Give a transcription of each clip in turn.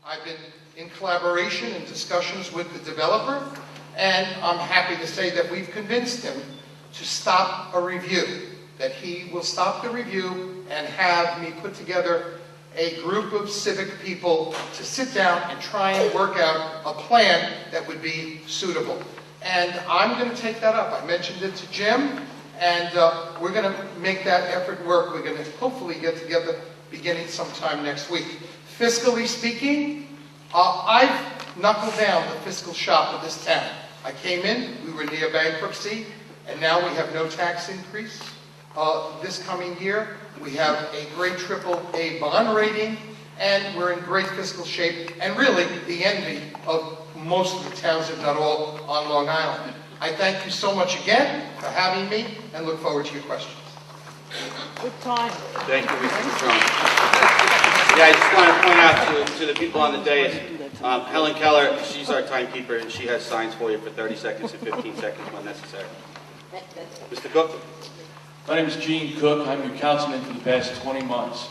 I've been in collaboration and discussions with the developer, and I'm happy to say that we've convinced him to stop a review, that he will stop the review and have me put together a group of civic people to sit down and try and work out a plan that would be suitable. And I'm going to take that up. I mentioned it to Jim, and we're going to make that effort work. We're going to hopefully get together beginning sometime next week. Fiscally speaking, I've knuckled down the fiscal shop of this town. I came in, we were near bankruptcy, and now we have no tax increase. This coming year, we have a great AAA bond rating, and we're in great fiscal shape, and really the envy of most of the towns, if not all, on Long Island. I thank you so much again for having me, and look forward to your questions. Good time. Thank you, Mr. Strong. Yeah, I just want to point out to the people on the dais, Helen Keller, she's our timekeeper, and she has signs for you for 30 seconds and 15 seconds when necessary. Mr. Cook? My name is Gene Cook. I'm your councilman for the past 20 months.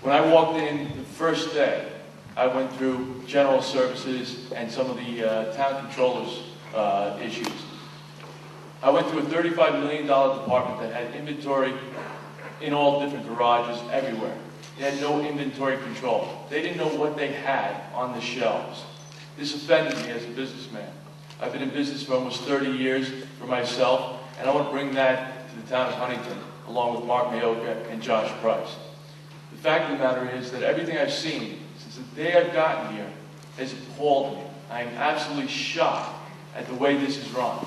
When I walked in the first day, I went through general services and some of the town controller's issues. I went through a $35 million department that had inventory in all different garages everywhere. They had no inventory control. They didn't know what they had on the shelves. This offended me as a businessman. I've been in business for almost 30 years for myself, and I want to bring that to the town of Huntington, along with Mark Mayoka and Josh Price. The fact of the matter is that everything I've seen since the day I've gotten here has appalled me. I am absolutely shocked at the way this is run.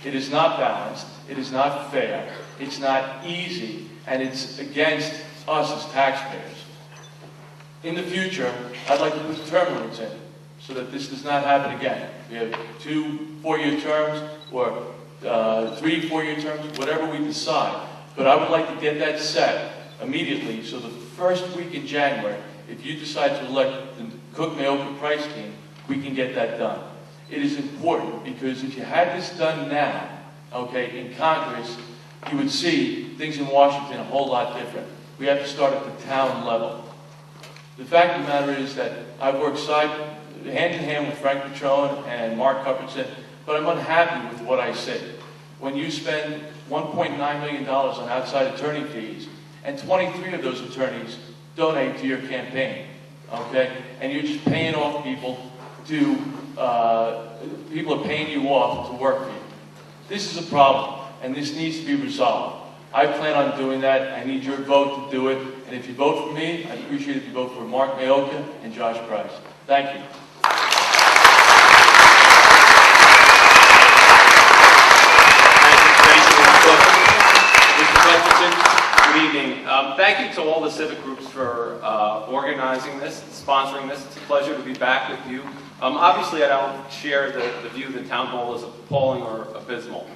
It is not balanced, it is not fair, it's not easy, and it's against us as taxpayers. In the future, I'd like to put term limits in so that this does not happen again. We have 2 4-year terms or 3 4-year terms, whatever we decide. But I would like to get that set immediately so the first week in January, if you decide to elect the Cook-Mayoka Price team, we can get that done. It is important because if you had this done now, okay, in Congress, you would see things in Washington a whole lot different. We have to start at the town level. The fact of the matter is that I've worked hand in hand with Frank Petrone and Mark Cuthbertson, but I'm unhappy with what I see. When you spend $1.9 million on outside attorney fees, and 23 of those attorneys donate to your campaign, okay? And you're just paying off people to, people are paying you off to work for you. This is a problem, and this needs to be resolved. I plan on doing that. I need your vote to do it. And if you vote for me, I'd appreciate it if you vote for Mark Mayoka and Josh Price. Thank you. Good evening. Thank you to all the civic groups for organizing this, sponsoring this. It's a pleasure to be back with you. Obviously, I don't share the view that town hall is appalling or abysmal.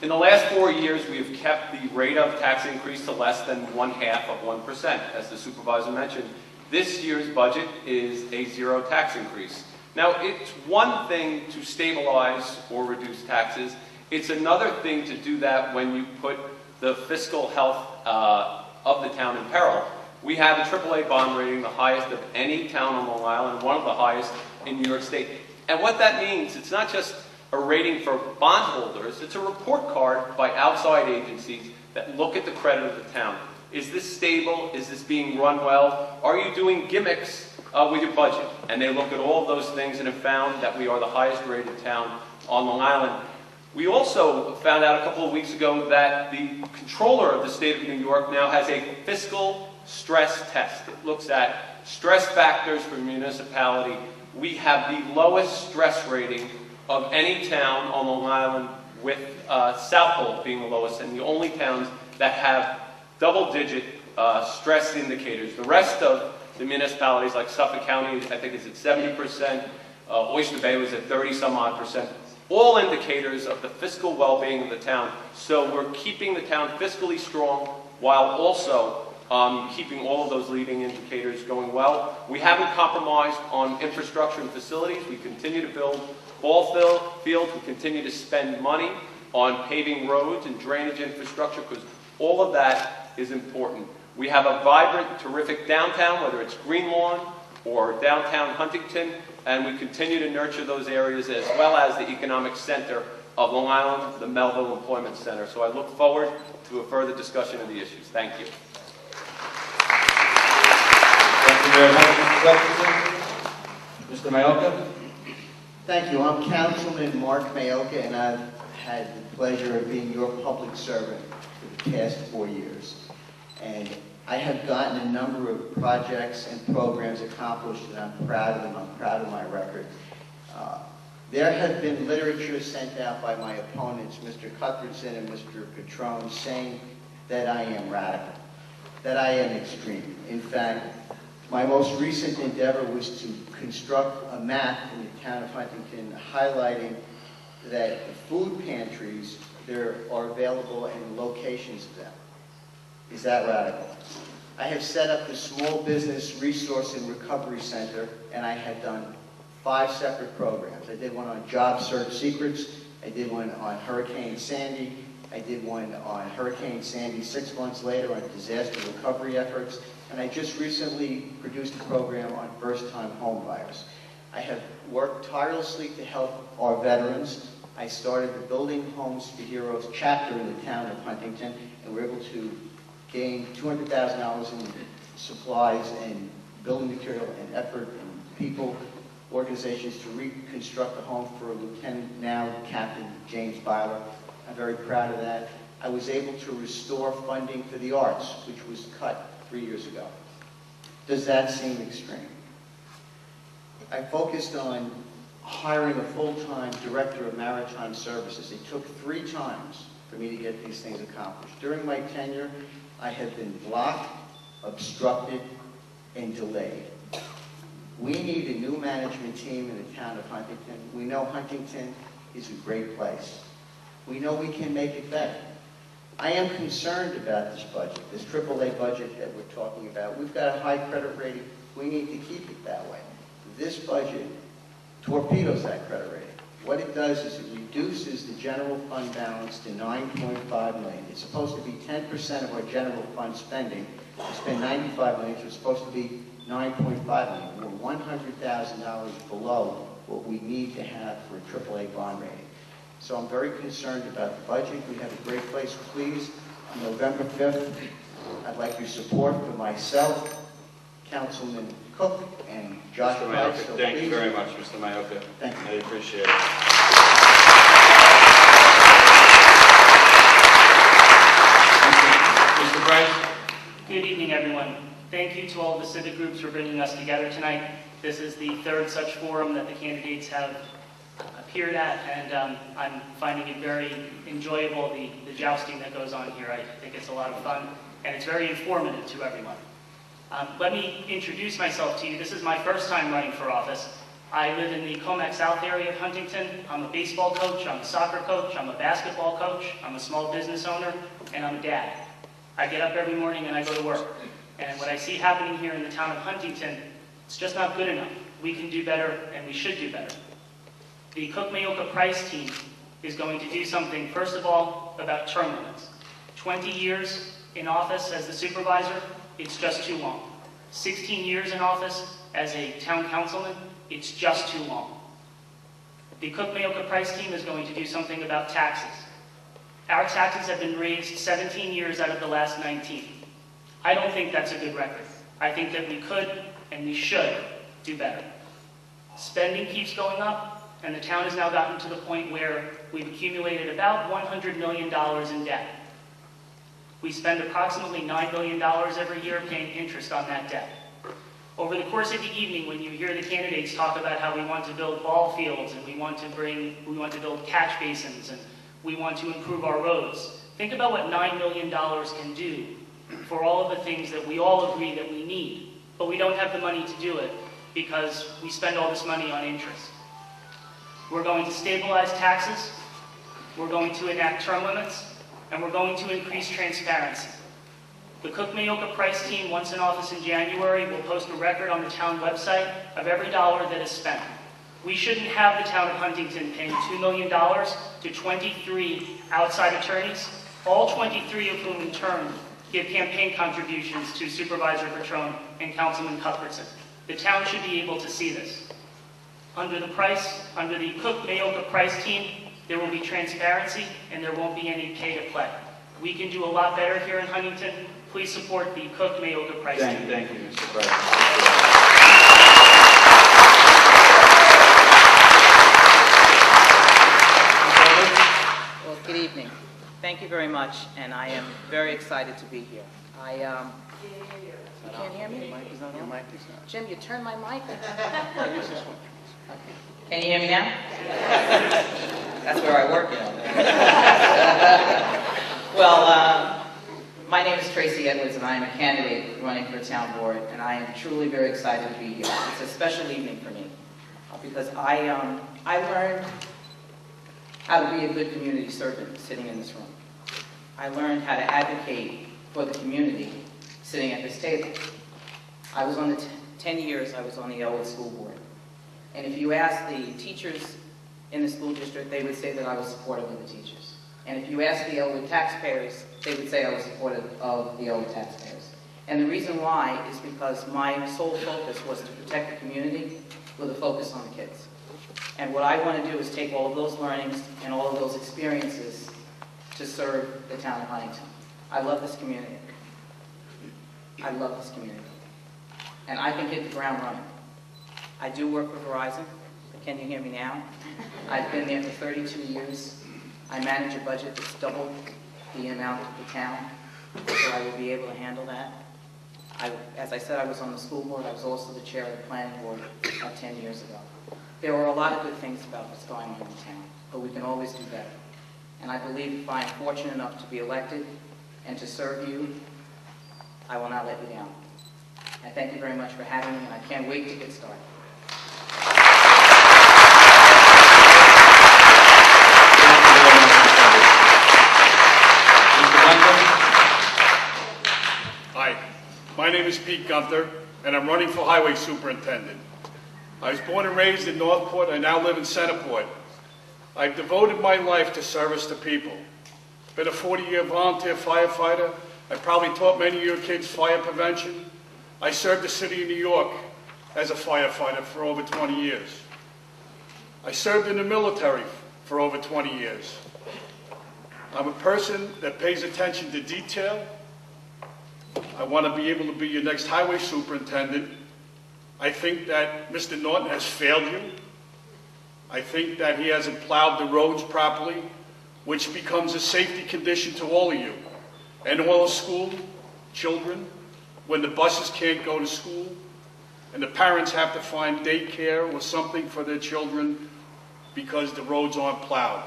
In the last 4 years, we have kept the rate of tax increase to less than 1/2 of 1%. As the supervisor mentioned, this year's budget is a 0 tax increase. Now, it's one thing to stabilize or reduce taxes. It's another thing to do that when you put the fiscal health of the town in peril. We have a AAA bond rating, the highest of any town on Long Island, one of the highest in New York State. And what that means, it's not just a rating for bondholders, it's a report card by outside agencies that look at the credit of the town. Is this stable? Is this being run well? Are you doing gimmicks with your budget? And they look at all of those things and have found that we are the highest rated town on Long Island. We also found out a couple of weeks ago that the controller of the state of New York now has a fiscal stress test. It looks at stress factors for municipality. We have the lowest stress rating of any town on Long Island, with Southhold being the lowest, and the only towns that have double-digit stress indicators. The rest of the municipalities, like Suffolk County, I think is at 70%, Oyster Bay was at 30-some-odd%. All indicators of the fiscal well-being of the town. So we're keeping the town fiscally strong while also keeping all of those leading indicators going well. We haven't compromised on infrastructure and facilities. We continue to build ball fields. We continue to spend money on paving roads and drainage infrastructure because all of that is important. We have a vibrant, terrific downtown, whether it's Green Lawn or downtown Huntington, and we continue to nurture those areas as well as the economic center of Long Island, the Melville Employment Center. So I look forward to a further discussion of the issues. Thank you. Thank you very much, Mr. Lexington. Mr. Mayoka? Thank you. I'm Councilman Mark Mayoka, and I've had the pleasure of being your public servant for the past 4 years. And I have gotten a number of projects and programs accomplished, and I'm proud of them. I'm proud of my record. There has been literature sent out by my opponents, Mr. Cuthbertson and Mr. Petrone, saying that I am radical, that I am extreme. In fact, my most recent endeavor was to construct a map in the town of Huntington highlighting that the food pantries, there are available in locations of them. Is that radical? I have set up the Small Business Resource and Recovery Center, and I have done 5 separate programs. I did one on job search secrets, I did one on Hurricane Sandy, I did one on Hurricane Sandy 6 months later on disaster recovery efforts, and I just recently produced a program on first-time home buyers. I have worked tirelessly to help our veterans. I started the Building Homes for Heroes chapter in the town of Huntington, and we're able to gain $200,000 in supplies and building material and effort and people, organizations to reconstruct a home for Lieutenant, now Captain James Byler. I'm very proud of that. I was able to restore funding for the arts, which was cut 3 years ago. Does that seem extreme? I focused on hiring a full-time director of maritime services. It took 3 times for me to get these things accomplished. During my tenure, I have been blocked, obstructed, and delayed. We need a new management team in the town of Huntington. We know Huntington is a great place. We know we can make it better. I am concerned about this budget, this AAA budget that we're talking about. We've got a high credit rating. We need to keep it that way. This budget torpedoes that credit rating. What it does is it reduces the general fund balance to $9.5 million. It's supposed to be 10% of our general fund spending. We spend $95 million, so it's supposed to be $9.5 million. We're $100,000 below what we need to have for a AAA bond rating. So I'm very concerned about the budget. We have a great place. Please, on November 5th, I'd like your support for myself, Councilman Cook, and Josh Mr. Price. Mayoka, So thank you please- very much, Mr. Mayoka. Thank you. I appreciate it. Mr. Price? Good evening, everyone. Thank you to all the civic groups for bringing us together tonight. This is the 3rd such forum that the candidates have appeared at, and I'm finding it very enjoyable, the jousting that goes on here. I think it's a lot of fun, and it's very informative to everyone. Let me introduce myself to you. This is my first time running for office. I live in the Comac South area of Huntington. I'm a baseball coach, I'm a soccer coach, I'm a basketball coach, I'm a small business owner, and I'm a dad. I get up every morning and I go to work. And what I see happening here in the town of Huntington, it's just not good enough. We can do better, and we should do better. The Cook-Mayoka-Price team is going to do something, first of all, about term limits. 20 years in office as the supervisor, it's just too long. 16 years in office as a town councilman, it's just too long. The Cook-Mayoka-Price team is going to do something about taxes. Our taxes have been raised 17 years out of the last 19. I don't think that's a good record. I think that we could and we should do better. Spending keeps going up, and the town has now gotten to the point where we've accumulated about $100 million in debt. We spend approximately $9 million every year paying interest on that debt. Over the course of the evening, when you hear the candidates talk about how we want to build ball fields and we want to build catch basins and we want to improve our roads, think about what $9 million can do for all of the things that we all agree that we need, but we don't have the money to do it because we spend all this money on interest. We're going to stabilize taxes, we're going to enact term limits, and we're going to increase transparency. The Cook-Mayoka-Price team, once in office in January, will post a record on the town website of every dollar that is spent. We shouldn't have the town of Huntington paying $2 million to 23 outside attorneys, all 23 of whom in turn give campaign contributions to Supervisor Petrone and Councilman Cuthbertson. The town should be able to see this. Under the Cook-Mayoka Price team, there will be transparency and there won't be any pay to play. We can do a lot better here in Huntington. Please support the Cook-Mayoka Price team. Thank you, Mr. President. Well, good evening. Thank you very much, and I am very excited to be here. You can't hear me? Jim, you turned my mic on. Can you hear me now? That's where I work, you know. Well, my name is Tracy Edwards, and I am a candidate running for town board, and I am truly very excited to be here. It's a special evening for me because I learned how to be a good community servant sitting in this room. I learned how to advocate for the community sitting at this table. I was on the 10 years I was on the Elwood School Board. And if you ask the teachers in the school district, they would say that I was supportive of the teachers. And if you ask the Elwood taxpayers, they would say I was supportive of the Elwood taxpayers. And the reason why is because my sole focus was to protect the community with a focus on the kids. And what I want to do is take all of those learnings and all of those experiences to serve the town of Huntington. I love this community. I love this community. And I can hit the ground running. I do work for Verizon. Can you hear me now? I've been there for 32 years. I manage a budget that's double the amount of the town, so I will be able to handle that. As I said, I was on the school board. I was also the chair of the planning board 10 years ago. There were a lot of good things about what's going on in town, but we can always do better. And I believe if I am fortunate enough to be elected and to serve you, I will not let you down. I thank you very much for having me, and I can't wait to get started. Hi, my name is Pete Gunther, and I'm running for Highway Superintendent. I was born and raised in Northport. I now live in Centerport. I've devoted my life to service to people. Been a 40-year volunteer firefighter. I probably taught many of your kids fire prevention. I served the city of New York as a firefighter for over 20 years. I served in the military for over 20 years. I'm a person that pays attention to detail. I want to be able to be your next highway superintendent. I think that Mr. Norton has failed you. I think that he hasn't plowed the roads properly, which becomes a safety condition to all of you. And all school children, when the buses can't go to school, and the parents have to find daycare or something for their children because the roads aren't plowed.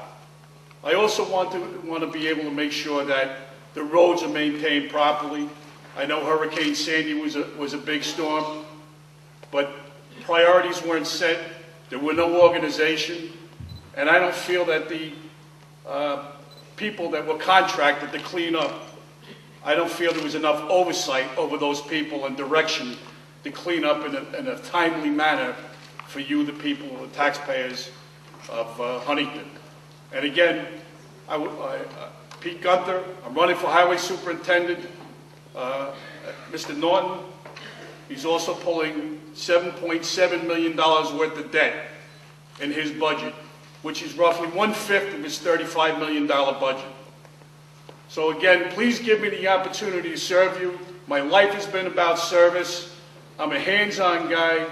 I also want to be able to make sure that the roads are maintained properly. I know Hurricane Sandy was a big storm, but priorities weren't set. There were no organization, and I don't feel that the people that were contracted to clean up, I don't feel there was enough oversight over those people and direction to clean up in a timely manner for you, the people, the taxpayers of Huntington. And again, Pete Gunther, I'm running for Highway Superintendent. Mr. Norton, he's also pulling $7.7 million worth of debt in his budget, which is roughly 1/5 of his $35 million budget. So again, please give me the opportunity to serve you. My life has been about service. I'm a hands-on guy.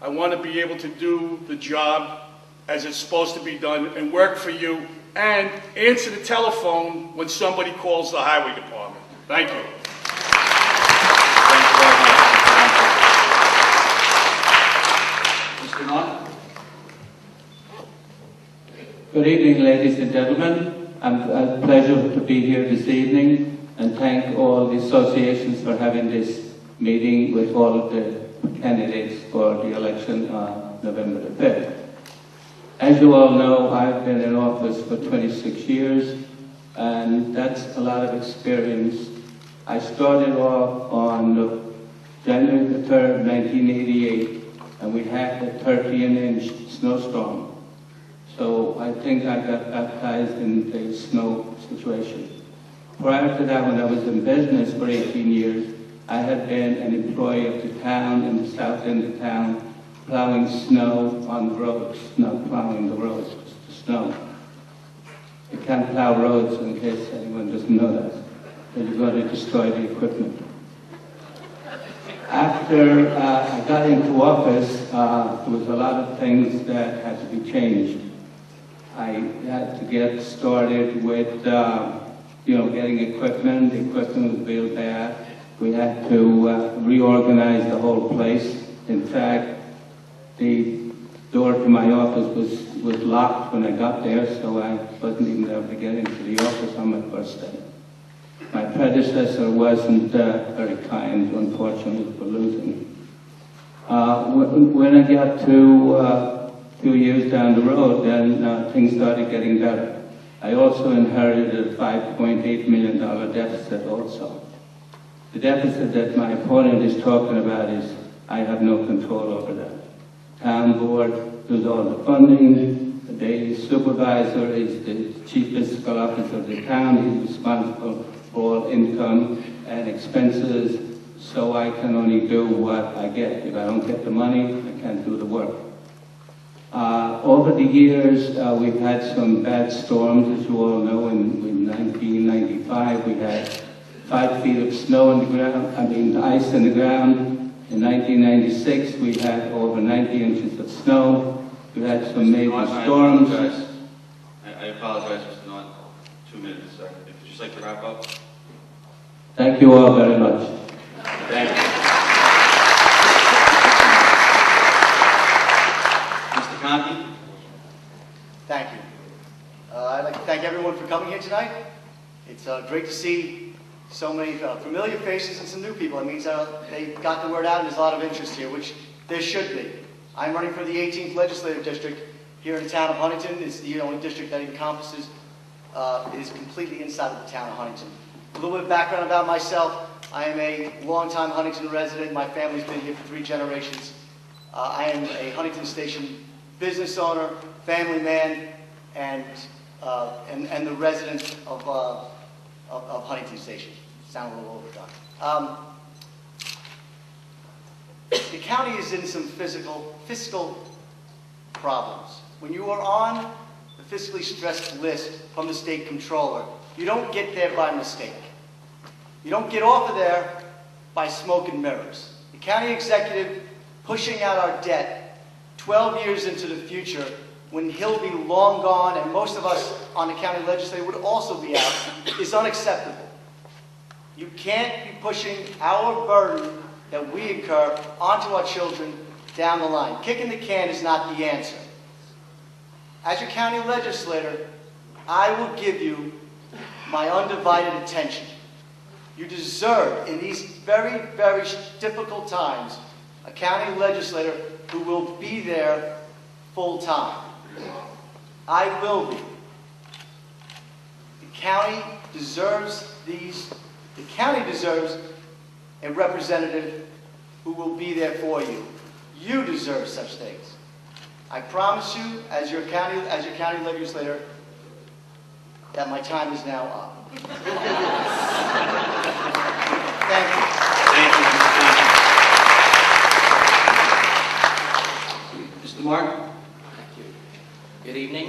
I want to be able to do the job as it's supposed to be done and work for you and answer the telephone when somebody calls the highway department. Thank you. Mr. Norton? Good evening, ladies and gentlemen. It's a pleasure to be here this evening and thank all the associations for having this meeting with all of the candidates for the election on November the 5th. As you all know, I've been in office for 26 years, and that's a lot of experience. I started off on January the 3rd, 1988, and we had a 13-inch snowstorm. So I think I got baptized in the snow situation. Prior to that, when I was in business for 18 years, I had been an employee of the town, in the south end of town, plowing snow on the roads, not plowing the roads, just the snow. You can't plow roads, in case anyone doesn't know that. So you've got to destroy the equipment. After I got into office, there was a lot of things that had to be changed. I had to get started with, getting equipment. The equipment was real bad. We had to reorganize the whole place. In fact, the door to my office was locked when I got there, so I wasn't even able to get into the office on my first day. My predecessor wasn't very kind, unfortunately, for losing. When I got to a few years down the road, then things started getting better. I also inherited a $5.8 million deficit also. The deficit that my opponent is talking about is, I have no control over that. Town board does all the funding. The daily supervisor is the chief fiscal officer of the town. He's responsible for all income and expenses, so I can only do what I get. If I don't get the money, I can't do the work. Over the years, we've had some bad storms, as you all know. In 1995, we had 5 feet of snow on the ground, ice in the ground. In 1996, we had over 90 inches of snow. We had some major storms. I apologize, Mr. Norton. 2 minutes, sir. If you'd just like to wrap up. Thank you all very much. Thank you. Mr. Conti? Thank you. I'd like to thank everyone for coming here tonight. It's great to see so many familiar faces and some new people. It means they got the word out and there's a lot of interest here, which there should be. I'm running for the 18th Legislative District here in the town of Huntington. It's the only district that encompasses, is completely inside of the town of Huntington. A little bit of background about myself. I am a longtime Huntington resident. My family's been here for 3 generations. I am a Huntington Station business owner, family man, and the resident of Huntington Station. Sound a little overdone. The county is in some fiscal problems. When you are on the fiscally stressed list from the state controller, you don't get there by mistake. You don't get off of there by smoke and mirrors. The county executive pushing out our debt 12 years into the future when he'll be long gone and most of us on the county legislature would also be out is unacceptable. You can't be pushing our burden that we incur onto our children down the line. Kicking the can is not the answer. As your county legislator, I will give you my undivided attention. You deserve, in these very, very difficult times, a county legislator who will be there full time. I will be. The county deserves a representative who will be there for you. You deserve such things. I promise you, as your county legislator, that my time is now up. Thank you. Thank you. Mr. Martin? Thank you. Good evening.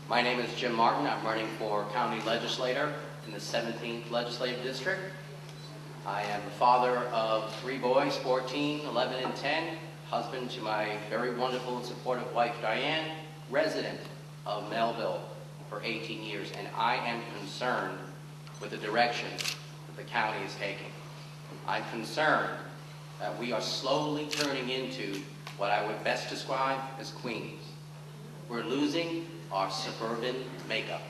My name is Jim Martin. I'm running for county legislator in the 17th Legislative District. I am the father of 3 boys, 14, 11, and 10, husband to my very wonderful and supportive wife, Diane, resident of Melville for 18 years, and I am concerned with the direction that the county is taking. I'm concerned that we are slowly turning into what I would best describe as Queens. We're losing our suburban makeup.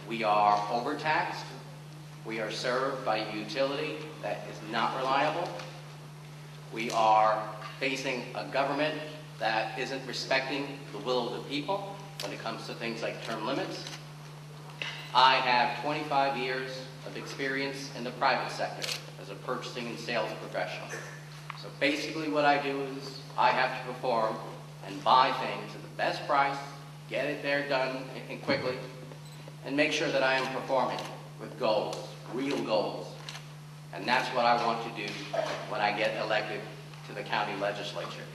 We are overtaxed. We are served by a utility that is not reliable. We are facing a government that isn't respecting the will of the people when it comes to things like term limits. I have 25 years of experience in the private sector as a purchasing and sales professional. So basically what I do is I have to perform and buy things at the best price, get it there done and quickly, and make sure that I am performing with goals, real goals. And that's what I want to do when I get elected to the county legislature.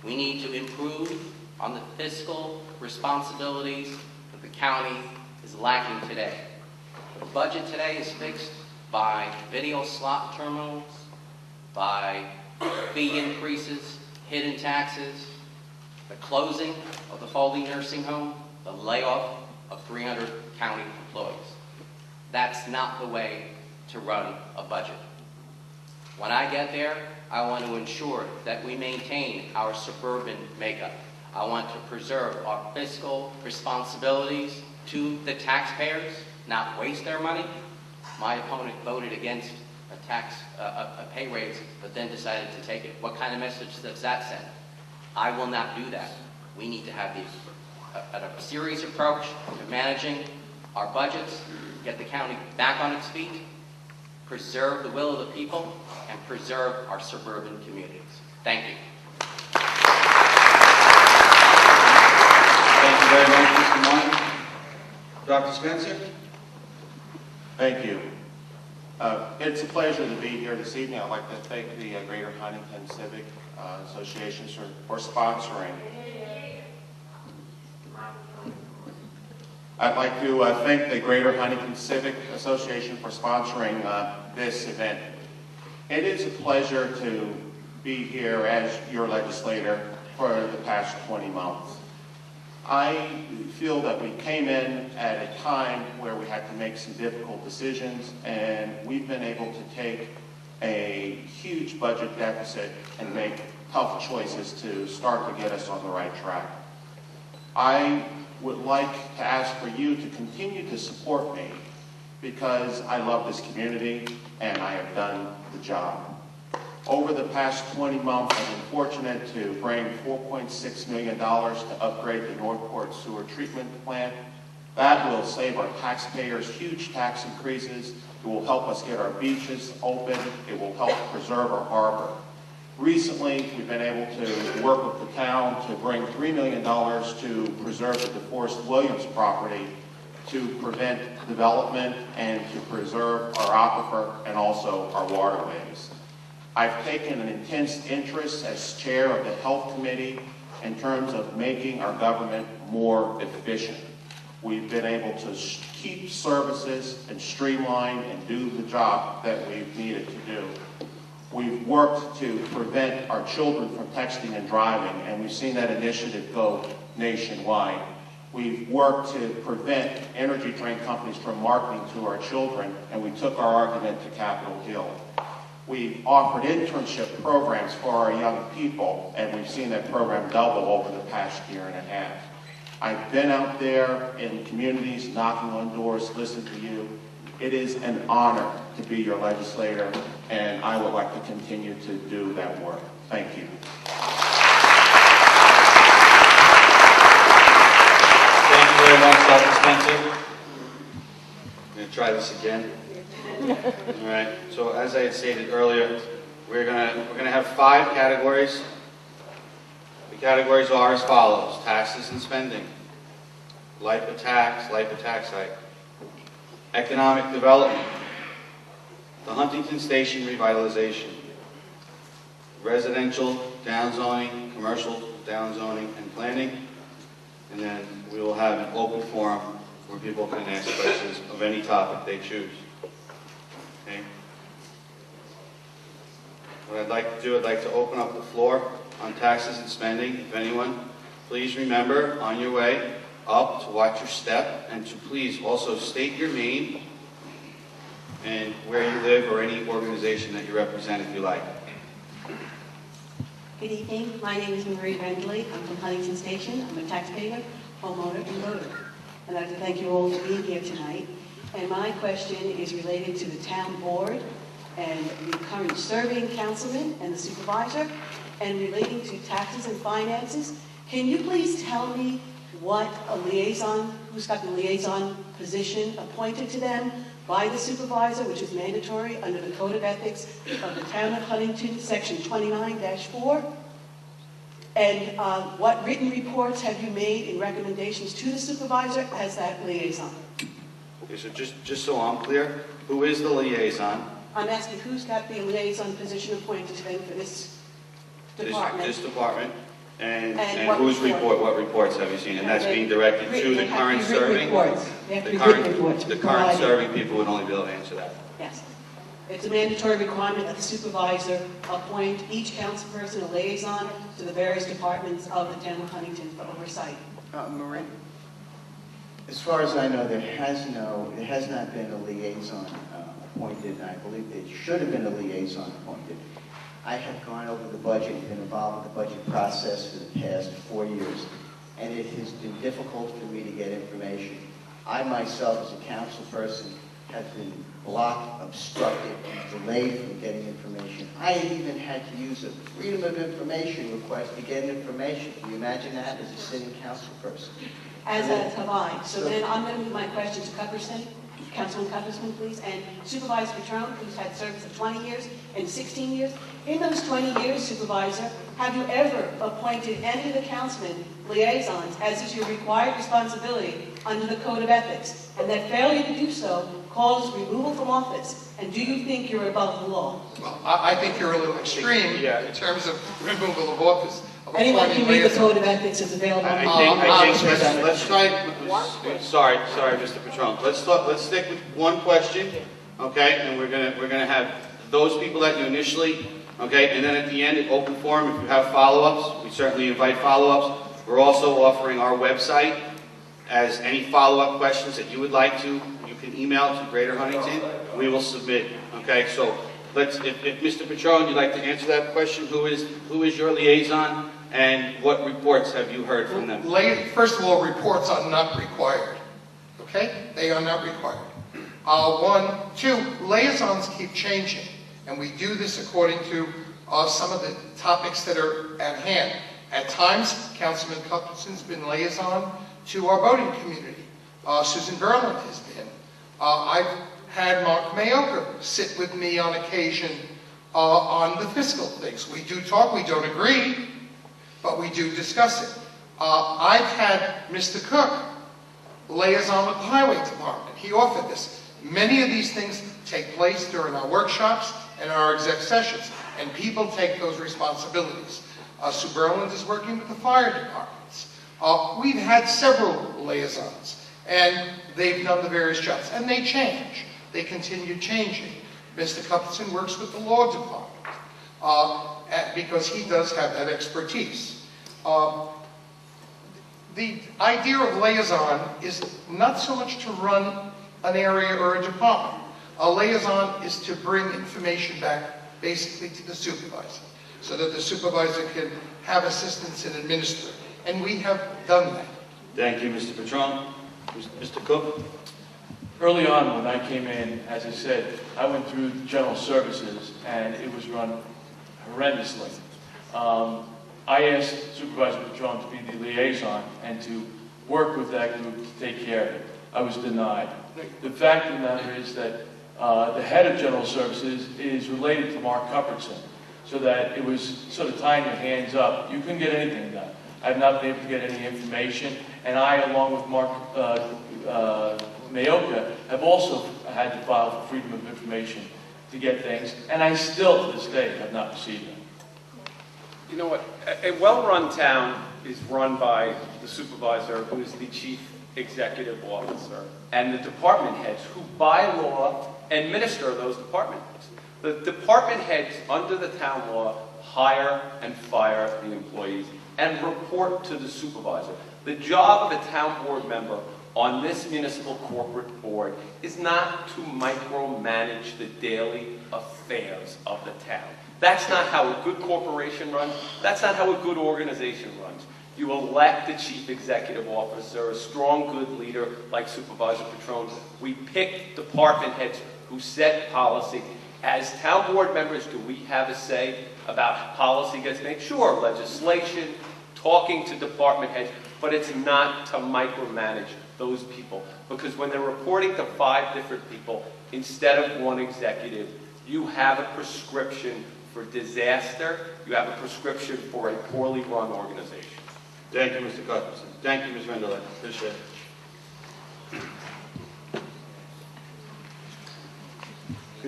We need to improve on the fiscal responsibilities that the county is lacking today. The budget today is fixed by video slot terminals, by fee increases, hidden taxes, the closing of the Foley Nursing Home, the layoff of 300 county employees. That's not the way to run a budget. When I get there, I want to ensure that we maintain our suburban makeup. I want to preserve our fiscal responsibilities to the taxpayers, not waste their money. My opponent voted against a pay raise, but then decided to take it. What kind of message does that send? I will not do that. We need to have a serious approach to managing our budgets, get the county back on its feet, preserve the will of the people, and preserve our suburban communities. Thank you. Thank you very much, Mr. Martin. Dr. Spencer? Thank you. It's a pleasure to be here this evening. I'd like to thank the Greater Huntington Civic Association for sponsoring. I'd like to thank the Greater Huntington Civic Association for sponsoring this event. It is a pleasure to be here as your legislator for the past 20 months. I feel that we came in at a time where we had to make some difficult decisions, and we've been able to take a huge budget deficit and make tough choices to start to get us on the right track. I would like to ask for you to continue to support me because I love this community and I have done the job. Over the past 20 months, I've been fortunate to bring $4.6 million to upgrade the Northport Sewer Treatment Plant. That will save our taxpayers huge tax increases. It will help us get our beaches open. It will help preserve our harbor. Recently, we've been able to work with the town to bring $3 million to preserve the DeForest Williams property to prevent development and to preserve our aquifer and also our waterways. I've taken an intense interest as chair of the Health Committee in terms of making our government more efficient. We've been able to keep services and streamline and do the job that we've needed to do. We've worked to prevent our children from texting and driving, and we've seen that initiative go nationwide. We've worked to prevent energy drink companies from marketing to our children, and we took our argument to Capitol Hill. We've offered internship programs for our young people, and we've seen that program double over the past year and a half. I've been out there in communities, knocking on doors, listening to you. It is an honor to be your legislator, and I would like to continue to do that work. Thank you. Thank you very much, Dr. Spencer. I'm going to try this again. All right. So as I had stated earlier, we're gonna have 5 categories. The categories are as follows: taxes and spending, LIPA tax hike, economic development, the Huntington Station revitalization, residential downzoning, commercial downzoning and planning, and then we will have an open forum where people can ask questions of any topic they choose. Okay. What I'd like to do, I'd like to open up the floor on taxes and spending. If anyone, please remember on your way up to watch your step and to please also state your name and where you live or any organization that you represent if you like. Good evening. My name is Marie Rendley. I'm from Huntington Station. I'm a taxpayer, homeowner, and voter. I'd like to thank you all for being here tonight. And my question is related to the town board and the current serving councilman and the supervisor, and relating to taxes and finances. Can you please tell me what a liaison, who's got the liaison position appointed to them by the supervisor, which is mandatory under the Code of Ethics of the Town of Huntington, Section 29-4? And what written reports have you made in recommendations to the supervisor as that liaison? Okay, so just so I'm clear, who is the liaison? I'm asking who's got the liaison position appointed then for this department? This department, and what whose report? what reports have you seen? And that's being directed to the current serving? They have to be written reports. The current serving people would only be able to answer that. Yes. It's a mandatory requirement that the supervisor appoint each council person a liaison to the various departments of the town of Huntington for oversight. Marie? As far as I know, there has not been a liaison appointed, and I believe there should have been a liaison appointed. I have gone over the budget and been involved with the budget process for the past 4 years, and it has been difficult for me to get information. I myself, as a council person, have been blocked, obstructed, and delayed from getting information. I even had to use a Freedom of Information request to get information. Can you imagine that as a sitting council person? As have I. So then I'm going to move my question to Cupperson. Councilman Cupperson, please. And Supervisor Patron, who's had service of 20 years and 16 years. In those 20 years, Supervisor, have you ever appointed any of the councilmen liaisons, as is your required responsibility under the Code of Ethics? And that failure to do so causes removal from office. And do you think you're above the law? Well, I think you're a little extreme in terms of removal of office. Anyone can read the Code of Ethics, it's available. I think let's try, sorry, Mr. Patron. Let's stick with one question, okay? And we're gonna have those people that you initially, okay? And then at the end, open forum, if you have follow-ups, we certainly invite follow-ups. We're also offering our website as any follow-up questions that you would like to, you can email to Greater Huntington. We will submit, okay? So let's, if Mr. Patron, you'd like to answer that question, who is your liaison? And what reports have you heard from them? First of all, reports are not required. Okay? They are not required. One. Two, liaisons keep changing. And we do this according to some of the topics that are at hand. At times, Councilman Cupperson's been liaison to our boating community. Susan Berland has been. I've had Mark Mayoka sit with me on occasion on the fiscal things. We do talk, we don't agree, but we do discuss it. I've had Mr. Cook liaison with the Highway Department. He offered this. Many of these things take place during our workshops and our exec sessions, and people take those responsibilities. Sue Berland is working with the fire departments. We've had several liaisons, and they've done the various jobs, and they change. They continue changing. Mr. Cupperson works with the law department because he does have that expertise. The idea of liaison is not so much to run an area or a department. A liaison is to bring information back basically to the supervisor so that the supervisor can have assistance in administering. And we have done that. Thank you, Mr. Patron. Mr. Cook? Early on when I came in, as I said, I went through general services and it was run horrendously. I asked Supervisor Patron to be the liaison and to work with that group to take care of it. I was denied. The fact of the matter is that the head of general services is related to Mark Cupperson, so that it was sort of tying your hands up. You couldn't get anything done. I've not been able to get any information, and I, along with Mark Mayoka, have also had to file for Freedom of Information to get things, and I still, to this day, have not received them. You know what? A well-run town is run by the supervisor, who is the chief executive officer, and the department heads, who by law administer those department heads. The department heads, under the town law, hire and fire the employees and report to the supervisor. The job of a town board member on this municipal corporate board is not to micromanage the daily affairs of the town. That's not how a good corporation runs. That's not how a good organization runs. You elect the chief executive officer, a strong, good leader like Supervisor Patron. We pick department heads who set policy. As town board members, do we have a say about how policy gets made? Sure, legislation, talking to department heads, but it's not to micromanage those people. Because when they're reporting to 5 different people instead of 1 executive, you have a prescription for disaster. You have a prescription for a poorly run organization. Thank you, Mr. Cupperson. Thank you, Ms. Rendelet. Appreciate it.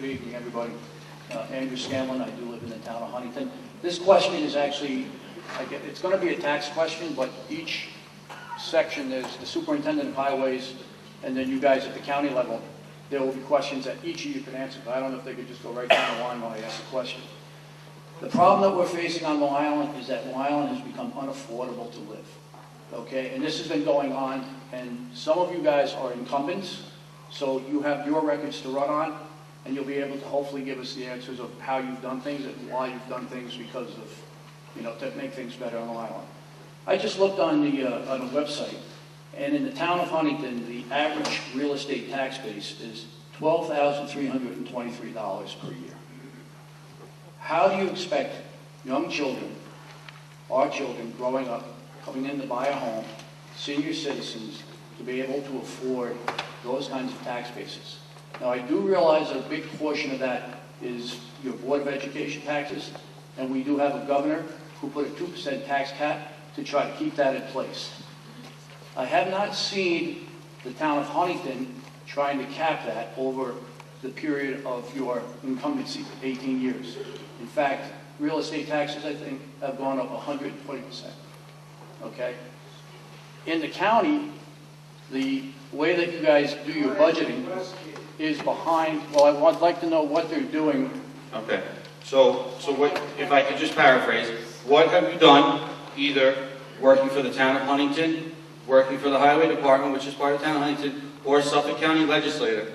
Good evening, everybody. Andrew Scanlon, I do live in the town of Huntington. This question is actually, it's going to be a tax question, but each section, there's the superintendent of highways, and then you guys at the county level, there will be questions that each of you can answer, but I don't know if they could just go right down the line while I ask the question. The problem that we're facing on Long Island is that Long Island has become unaffordable to live, okay? And this has been going on, and some of you guys are incumbents, so you have your records to run on, and you'll be able to hopefully give us the answers of how you've done things and why you've done things because of, to make things better on Long Island. I just looked on the website, and in the town of Huntington, the average real estate tax base is $12,323 per year. How do you expect young children, our children growing up, coming in to buy a home, senior citizens, to be able to afford those kinds of tax bases? Now, I do realize that a big portion of that is your Board of Education taxes, and we do have a governor who put a 2% tax cap to try to keep that in place. I have not seen the town of Huntington trying to cap that over the period of your incumbency, 18 years. In fact, real estate taxes, I think, have gone up 120%, okay? In the county, the way that you guys do your budgeting is behind, well, I would like to know what they're doing. Okay, so what, if I could just paraphrase, what have you done, either working for the town of Huntington, working for the Highway Department, which is part of the town of Huntington, or Suffolk County Legislator,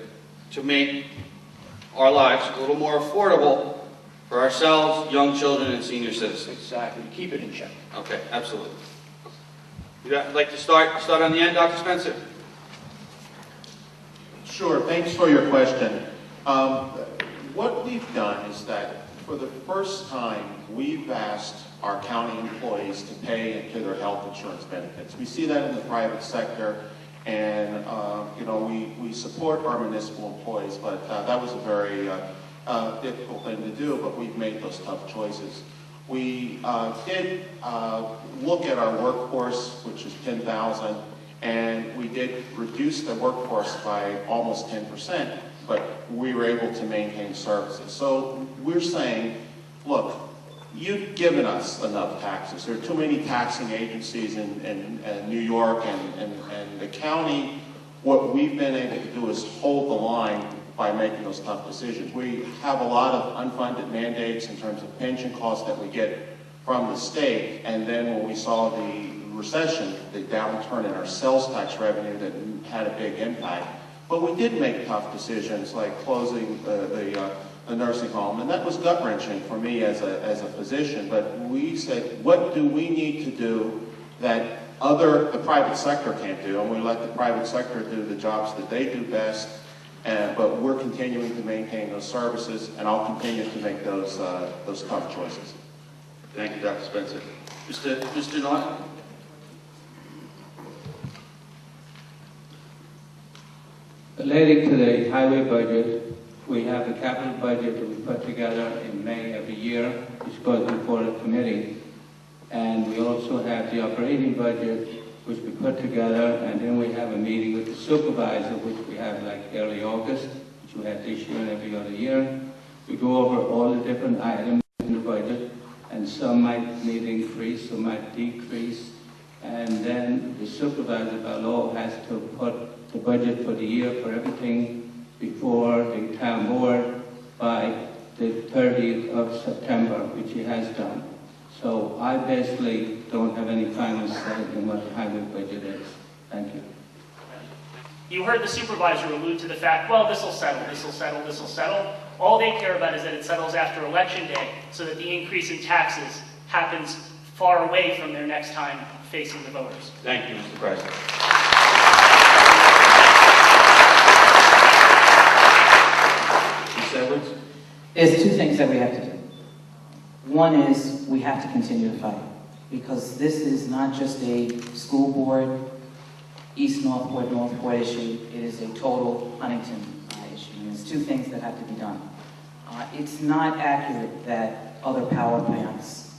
to make our lives a little more affordable for ourselves, young children, and senior citizens? Exactly, keep it in check. Okay, absolutely. You'd like to start on the end, Dr. Spencer? Sure, thanks for your question. What we've done is that for the first time, we've asked our county employees to pay into their health insurance benefits. We see that in the private sector, and we support our municipal employees, but that was a very difficult thing to do, but we've made those tough choices. We did look at our workforce, which is 10,000, and we did reduce the workforce by almost 10%, but we were able to maintain services. So we're saying, look, you've given us enough taxes. There are too many taxing agencies in New York and the county. What we've been able to do is hold the line by making those tough decisions. We have a lot of unfunded mandates in terms of pension costs that we get from the state, and then when we saw the recession, the downturn in our sales tax revenue, that had a big impact. But we did make tough decisions like closing the nursing home, and that was gut-wrenching for me as a physician. But we said, what do we need to do that the private sector can't do? And we let the private sector do the jobs that they do best. But we're continuing to maintain those services, and I'll continue to make those tough choices. Thank you, Dr. Spencer. Mr. Norton? Relating to the highway budget, we have a capital budget that we put together in May every year, which goes before the committee. And we also have the operating budget, which we put together, and then we have a meeting with the supervisor, which we have like early August, which we have this year and every other year. We go over all the different items in the budget, and some might need increase, some might decrease. And then the supervisor by law has to put the budget for the year for everything before the town board by the 30th of September, which he has done. So I basically don't have any final say in what the highway budget is. Thank you. You heard the supervisor allude to the fact, well, this will settle, this will settle, this will settle. All they care about is that it settles after Election Day so that the increase in taxes happens far away from their next time facing the voters. Thank you, Mr. President. Ms. Edwards? There's two things that we have to do. One is we have to continue to fight, because this is not just a school board, East Northport, Northport issue. It is a total Huntington issue. And there's two things that have to be done. It's not accurate that other power plants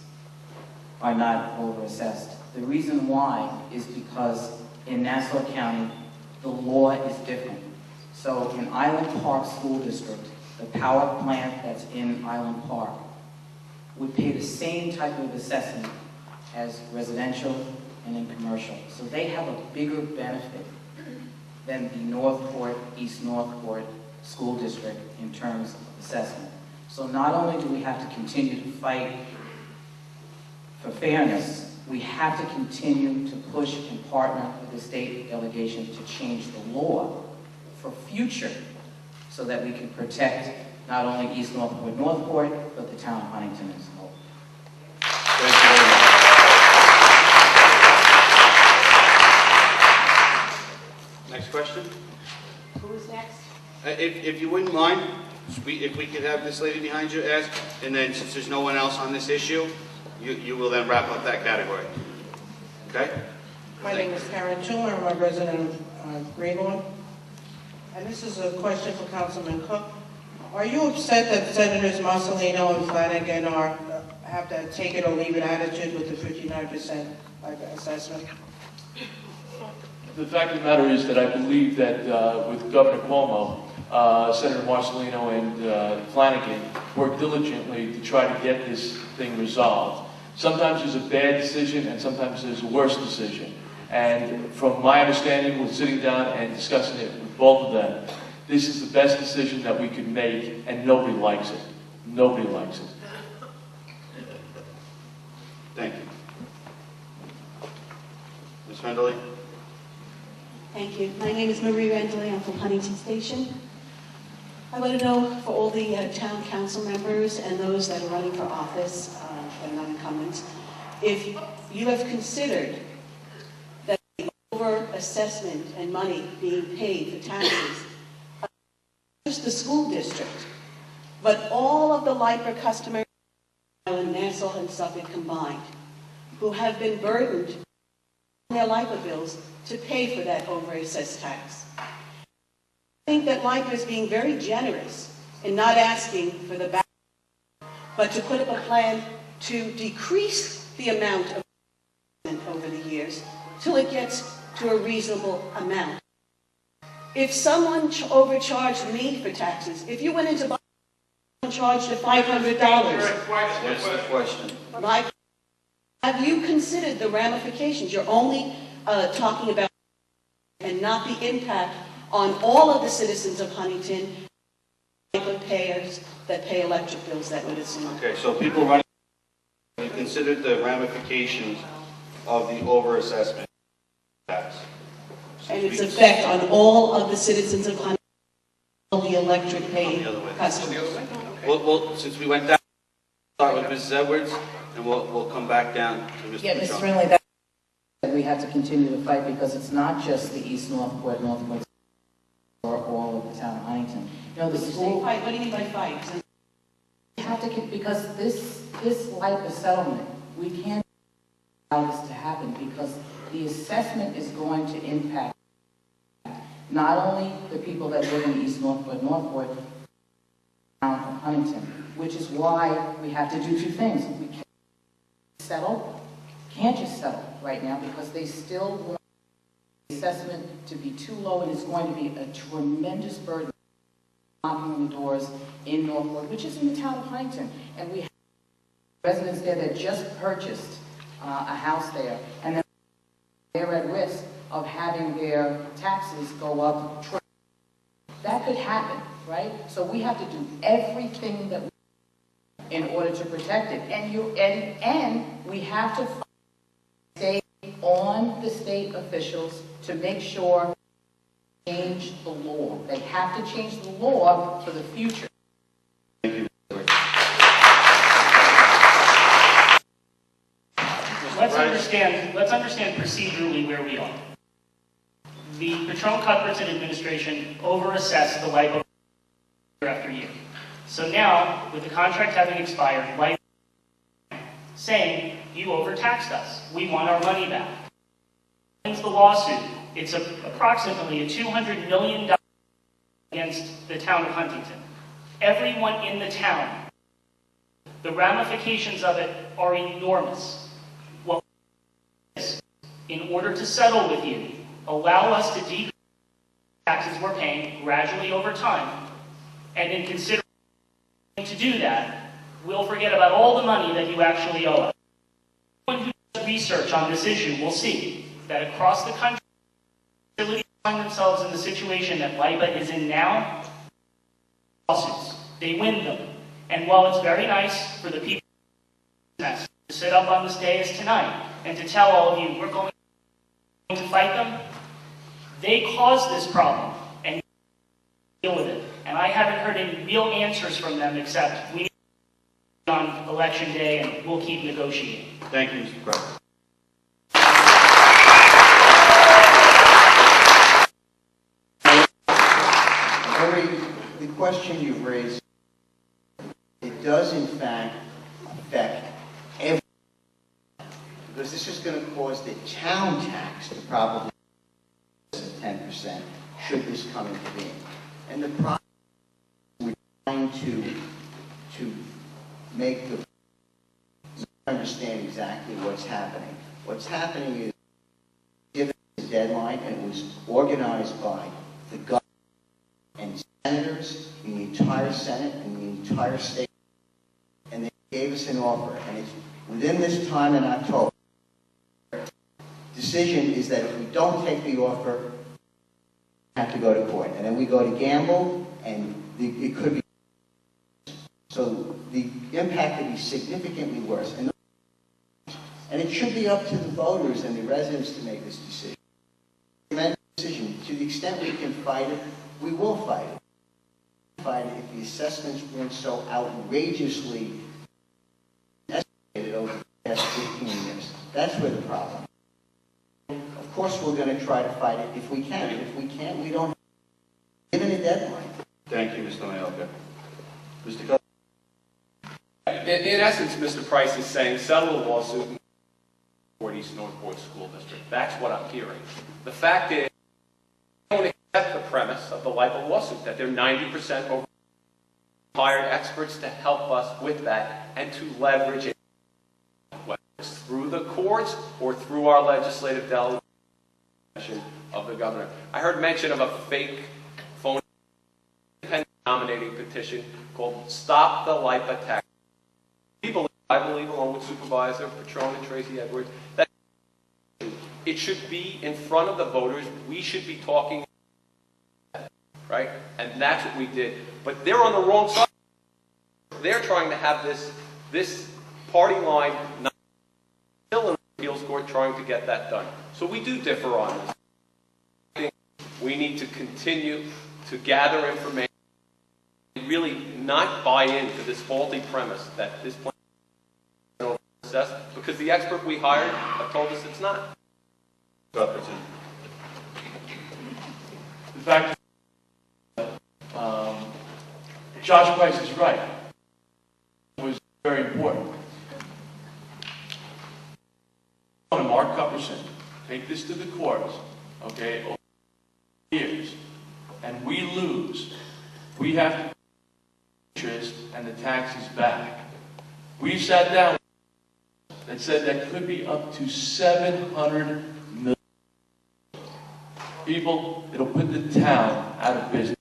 are not overassessed. The reason why is because in Nassau County, the law is different. So in Island Park School District, the power plant that's in Island Park would pay the same type of assessment as residential and in commercial. So they have a bigger benefit than the Northport, East Northport School District in terms of assessment. So not only do we have to continue to fight for fairness, we have to continue to push and partner with the state delegation to change the law for future so that we can protect not only East Northport, but the town of Huntington as a whole. Thank you very much. Next question. Who is next? If you wouldn't mind, if we could have this lady behind you ask, and then since there's no one else on this issue, you will then wrap up that category. Okay? My name is Karen Toomer. I'm a resident of Greenlawn. And this is a question for Councilman Cook. Are you upset that Senators Marcelino and Flanagan have that take it or leave it attitude with the 59% assessment? The fact of the matter is that I believe that with Governor Cuomo, Senator Marcelino and Flanagan worked diligently to try to get this thing resolved. Sometimes there's a bad decision and sometimes there's a worse decision. And from my understanding, with sitting down and discussing it with both of them, this is the best decision that we could make, and nobody likes it. Nobody likes it. Thank you. Ms. Rendley? Thank you. My name is Marie Rendley. I'm from Huntington Station. I want to know for all the town council members and those that are running for office and non-incumbents, if you have considered that the over-assessment and money being paid for taxes, not just the school district, but all of the LIPA customers in Nassau and Suffolk combined, who have been burdened on their LIPA bills to pay for that over-assessed tax. I think that LIPA is being very generous in not asking for the back, but to put up a plan to decrease the amount of over the years till it gets to a reasonable amount. If someone overcharged me for taxes, if you went into buy and charged you $500, What's the question? Have you considered the ramifications? You're only talking about and not the impact on all of the citizens of Huntington, payers that pay electric bills that would assume. Okay, so people running, you considered the ramifications of the overassessment tax. And its effect on all of the citizens of Huntington, all the electric paying customers. Well, since we went down, start with Mrs. Edwards, and we'll come back down to Mr. Yeah, Ms. Petrone. Friendly, that we have to continue to fight because it's not just the East Northport, or all of the town of Huntington. You know, the school. Fight. What do you mean by fight? We have to, because this LIPA settlement, we can't allow this to happen because the assessment is going to impact not only the people that live in East Northport, the town of Huntington, which is why we have to do two things. We can't just settle right now because they still want the assessment to be too low, and it's going to be a tremendous burden knocking on the doors in Northport, which is in the town of Huntington. And we have residents there that just purchased a house there, and they're at risk of having their taxes go up. That could happen, right? So we have to do everything that we can in order to protect it. And we have to stay on the state officials to make sure they change the law. They have to change the law for the future. Let's understand procedurally where we are. The Patron-Cuthbertson administration overassessed the LIPA year after year. So now, with the contract having expired, LIPA saying, you overtaxed us. We want our money back. Wins the lawsuit. It's approximately a $200 million against the town of Huntington. Everyone in the town, the ramifications of it are enormous. Well, in order to settle with you, allow us to decrease the taxes we're paying gradually over time, and in consideration to do that, we'll forget about all the money that you actually owe us. Anyone who does research on this issue will see that across the country, facilities find themselves in the situation that LIPA is in now. Lawsuits. They win them. And while it's very nice for the people to sit up on this dais tonight and to tell all of you we're going to fight them, they caused this problem and deal with it. And I haven't heard any real answers from them except we need to on election day and we'll keep negotiating. Thank you, Mr. President. The question you've raised, it does in fact affect every, because this is going to cause the town tax to probably 10% should this come into being. And the problem we're trying to make the understand exactly what's happening. What's happening is given a deadline, and it was organized by the government and senators in the entire Senate and the entire state, and they gave us an offer, and it's within this time in October. Decision is that if we don't take the offer, we have to go to court, and then we go to gamble, and it could be. So the impact could be significantly worse, and it should be up to the voters and the residents to make this decision. To the extent we can fight it, we will fight it. Fight it if the assessments weren't so outrageously estimated over the past 15 years. That's where the problem is. Of course, we're going to try to fight it if we can. And if we can't, we don't give it a deadline. Thank you, Mr. Mayorga. Mr. Cutler. In essence, Mr. Price is saying settle the lawsuit for East Northport School District. That's what I'm hearing. The fact is, I don't accept the premise of the LIPA lawsuit, that they're 90% over. Hired experts to help us with that and to leverage it, whether it's through the courts or through our legislative delegation of the governor. I heard mention of a fake phone nominating petition called Stop the LIPA Tax. I believe, along with Supervisor Patron and Tracy Edwards, that it should be in front of the voters. We should be talking, right? And that's what we did. But they're on the wrong side. They're trying to have this party line still in the appeals court trying to get that done. So we do differ on this. I think we need to continue to gather information and really not buy into this faulty premise that this plan because the expert we hired have told us it's not. The fact Josh Price is right. It was very important. Mark Cupperson, take this to the courts, okay, over years, and we lose. We have to pay interest and the taxes back. We sat down and said that could be up to $700 million. People, it'll put the town out of business,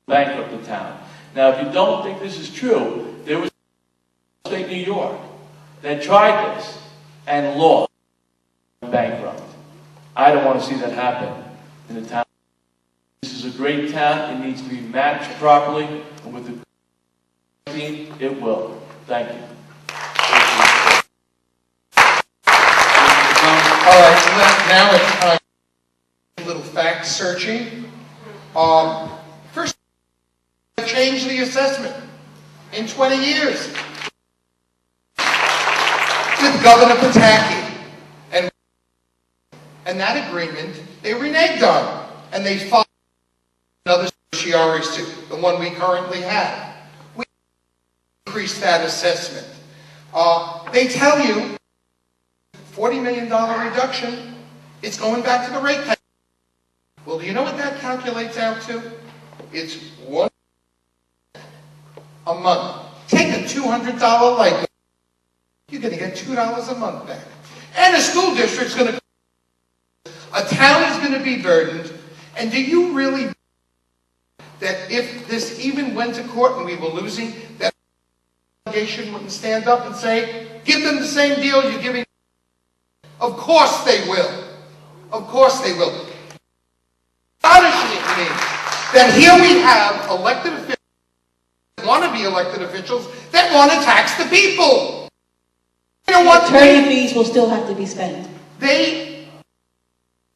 bankrupt the town. Now, if you don't think this is true, there was state New York that tried this and lost, bankrupt. I don't want to see that happen in the town. This is a great town. It needs to be managed properly, and with the team, it will. Thank you. All right, now it's time for a little fact searching. First, change the assessment in 20 years with Governor Pataki. And that agreement, they reneged on, and they followed another certiorari suit, the one we currently have. We increased that assessment. They tell you $40 million reduction, it's going back to the rate cut. Well, do you know what that calculates out to? It's $1 a month. Take a $200 light bill. You're going to get $2 a month back. And the school district's going to, a town is going to be burdened. And do you really that if this even went to court and we were losing, that delegation wouldn't stand up and say, give them the same deal you're giving. Of course they will. Of course they will. Astonishing to me that here we have elected officials that want to be elected officials that want to tax the people. You know what? Attorney fees will still have to be spent. They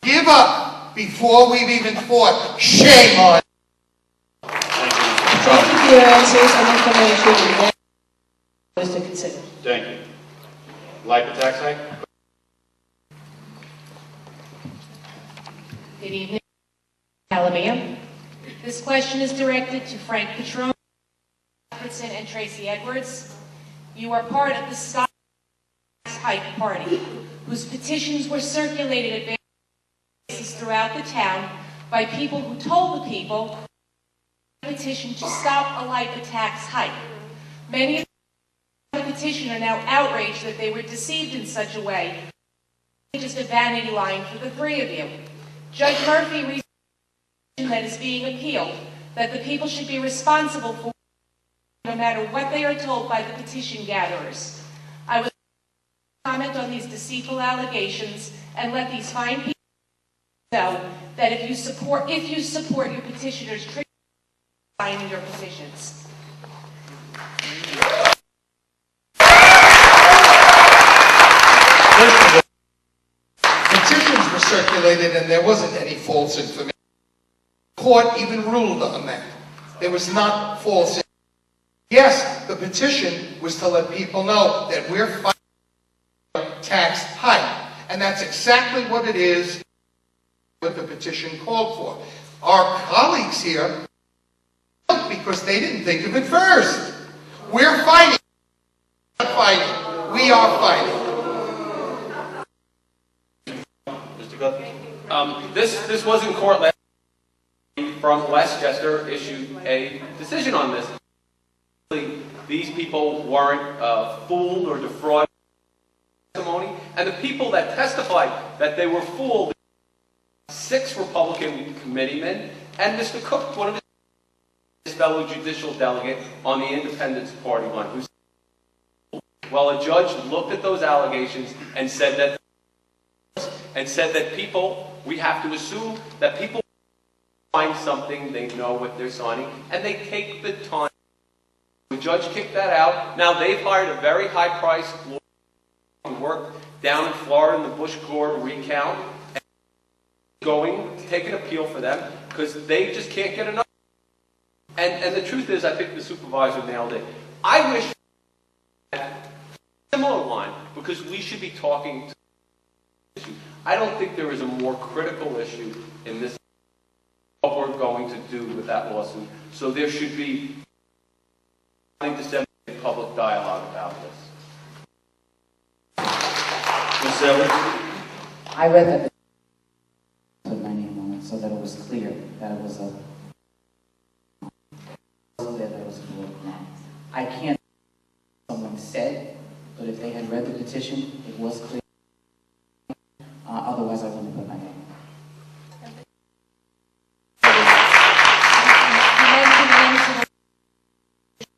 give up before we've even fought. Shame on. Thank you for your answers and information and to consider. Thank you. LIPA tax hike? Good evening, Alameda. This question is directed to Frank Petrone, Jefferson, and Tracy Edwards. You are part of the Scott Hike Party, whose petitions were circulated at various places throughout the town by people who told the people a petition to stop a LIPA tax hike. Many of the petition are now outraged that they were deceived in such a way. Just a vanity line for the three of you. Judge Murphy reasoned that is being appealed, that the people should be responsible for no matter what they are told by the petition gatherers. I would like to comment on these deceitful allegations and let these fine people know that if you support your petitioners, signing your petitions. Petitions were circulated and there wasn't any false information. The court even ruled on that. There was not false information. Yes, the petition was to let people know that we're fighting for a tax hike. And that's exactly what it is, what the petition called for. Our colleagues here, because they didn't think of it first. We're fighting. We're not fighting. We are fighting. Mr. Guthrie? This was in court last week. From Westchester issued a decision on this. These people weren't fooled or defrauded testimony, and the people that testified that they were fooled, 6 Republican committeemen, and Mr. Cook, one of his fellow judicial delegate on the Independence Party one, who said, well, a judge looked at those allegations and said that people, we have to assume that people find something, they know what they're signing, and they take the time. The judge kicked that out. Now they've hired a very high-priced lawyer who worked down in Florida in the Bush Gore recount, and going to take an appeal for them because they just can't get enough. And the truth is, I think the supervisor nailed it. I wish a similar line, because we should be talking to this issue. I don't think there is a more critical issue in this, what we're going to do with that lawsuit. So there should be public dialogue about this. Ms. Edwards? I read that put my name on it so that it was clear that it was a I can't someone said, but if they had read the petition, it was clear. Otherwise, I wouldn't have put my name.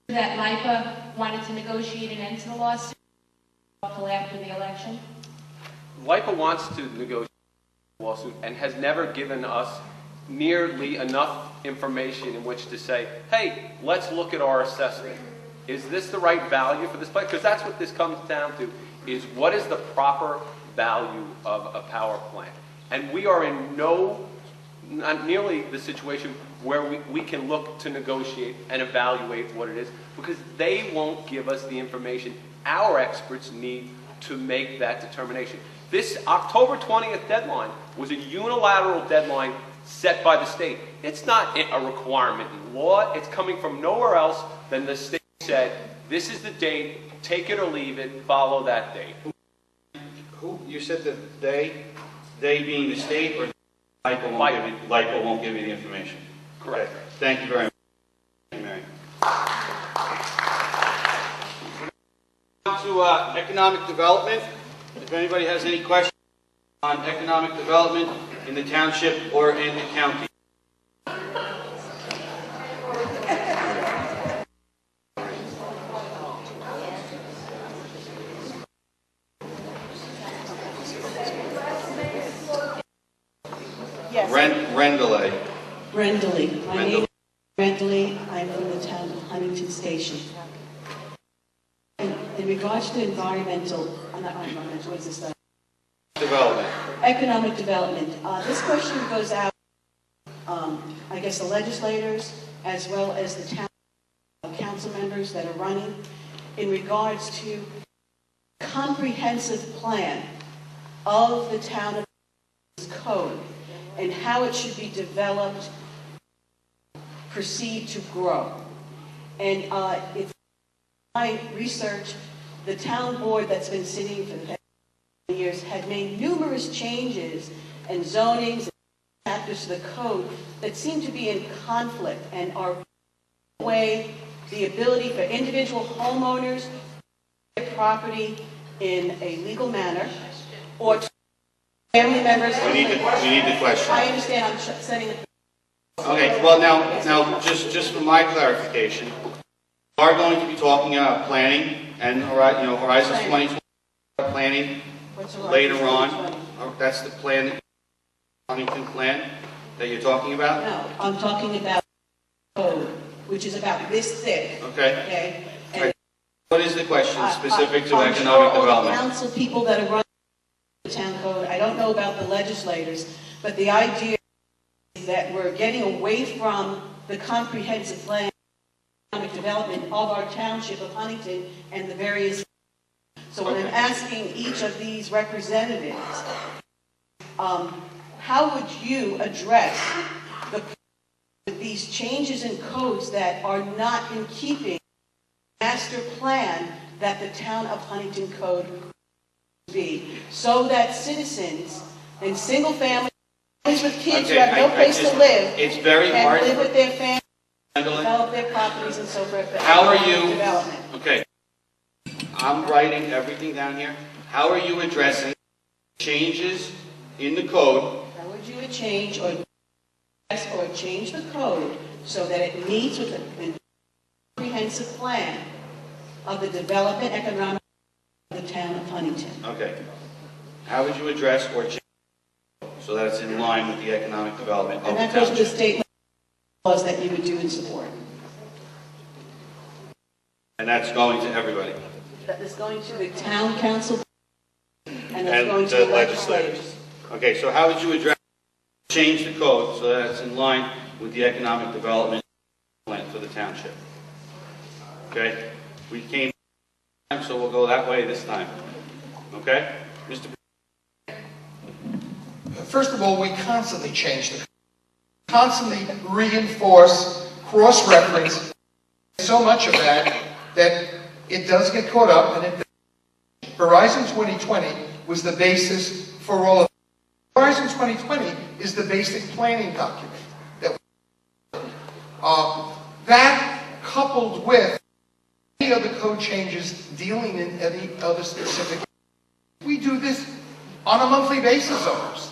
That LIPA wanted to negotiate an end to the lawsuit until after the election? LIPA wants to negotiate a lawsuit and has never given us nearly enough information in which to say, hey, let's look at our assessment. Is this the right value for this place? Because that's what this comes down to, is what is the proper value of a power plant? And we are in not nearly the situation where we can look to negotiate and evaluate what it is, because they won't give us the information our experts need to make that determination. This October 20th deadline was a unilateral deadline set by the state. It's not a requirement in law. It's coming from nowhere else than the state said, this is the date, take it or leave it, follow that date. Who, you said that they being the state, or LIPA won't give you the information? Correct. Okay. Thank you very much. Thank you, Mary. On to economic development. If anybody has any questions on economic development in the township or in the county. Yes. Rendelay. Brendley. My name is Brendley. I'm from the town of Huntington Station. In regards to environmental, not environmental, what's this? Development. Economic development. This question goes out, I guess, the legislators as well as the town council members that are running in regards to comprehensive plan of the town of code and how it should be developed, proceed to grow. And it's my research, the town board that's been sitting for the past years had made numerous changes and zonings and chapters to the code that seem to be in conflict and are away the ability for individual homeowners to get property in a legal manner or to family members. We need the question. I understand I'm setting it. Okay, well now just for my clarification, we are going to be talking about planning and Horizon 2020 planning later on. That's the plan, Huntington plan that you're talking about? No, I'm talking about code, which is about this thick. Okay. And what is the question specific to I'm economic sure all the development? council people that are running the town code, I don't know about the legislators, but the idea is that we're getting away from the comprehensive plan economic development of our township of Huntington and the various. So when I'm asking each of these representatives, how would you address these changes in codes that are not in keeping with the master plan that the town of Huntington code be, so that citizens and single families with kids who have no place to live it's very can hard live with their families, develop their properties and so forth. How are you? Development. Okay. I'm writing everything down here. How are you addressing changes in the code? How would you change or change the code so that it meets with a comprehensive plan of the development economic of the town of Huntington? Okay. How would you address or change so that it's in line with the economic development of And the that goes with the township? state laws that you would do and support. And that's going to everybody. That is going to the town council and that's And going to the the legislators. Okay, so how would you address, change the code so that it's in line with the economic development plan for the township? Okay? We came, so we'll go that way this time. Okay? Mr. First of all, we constantly change the code. Constantly reinforce, cross-reference so much of that it does get caught up, and Horizon 2020 was the basis for all of it. Horizon 2020 is the basic planning document that coupled with any other code changes dealing in any other specific. We do this on a monthly basis almost.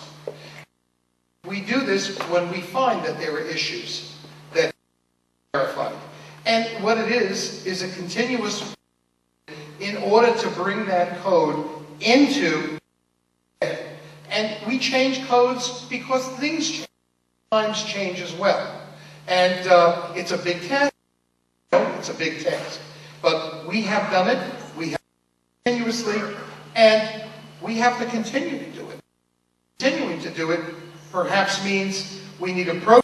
We do this when we find that there are issues that are verified. And what it is a continuous in order to bring that code into, and we change codes because things change, times change as well. And it's a big task. It's a big task. But we have done it, we have continuously, and we have to continue to do it. Continuing to do it perhaps means we need a program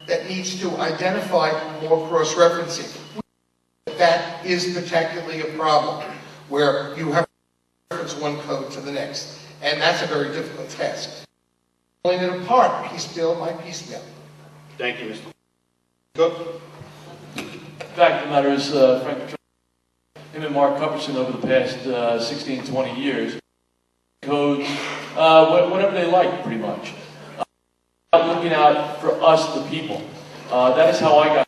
that needs to identify more cross-referencing. That is particularly a problem, where you have to reference one code to the next. And that's a very difficult task. Pulling it apart, piecemeal by piecemeal. Thank you, Mr. Cook. The fact of the matter is, Frank Petrone, him and Mark Cupperson over the past 16, 20 years, codes, whatever they like, pretty much. Looking out for us, the people. That is how I got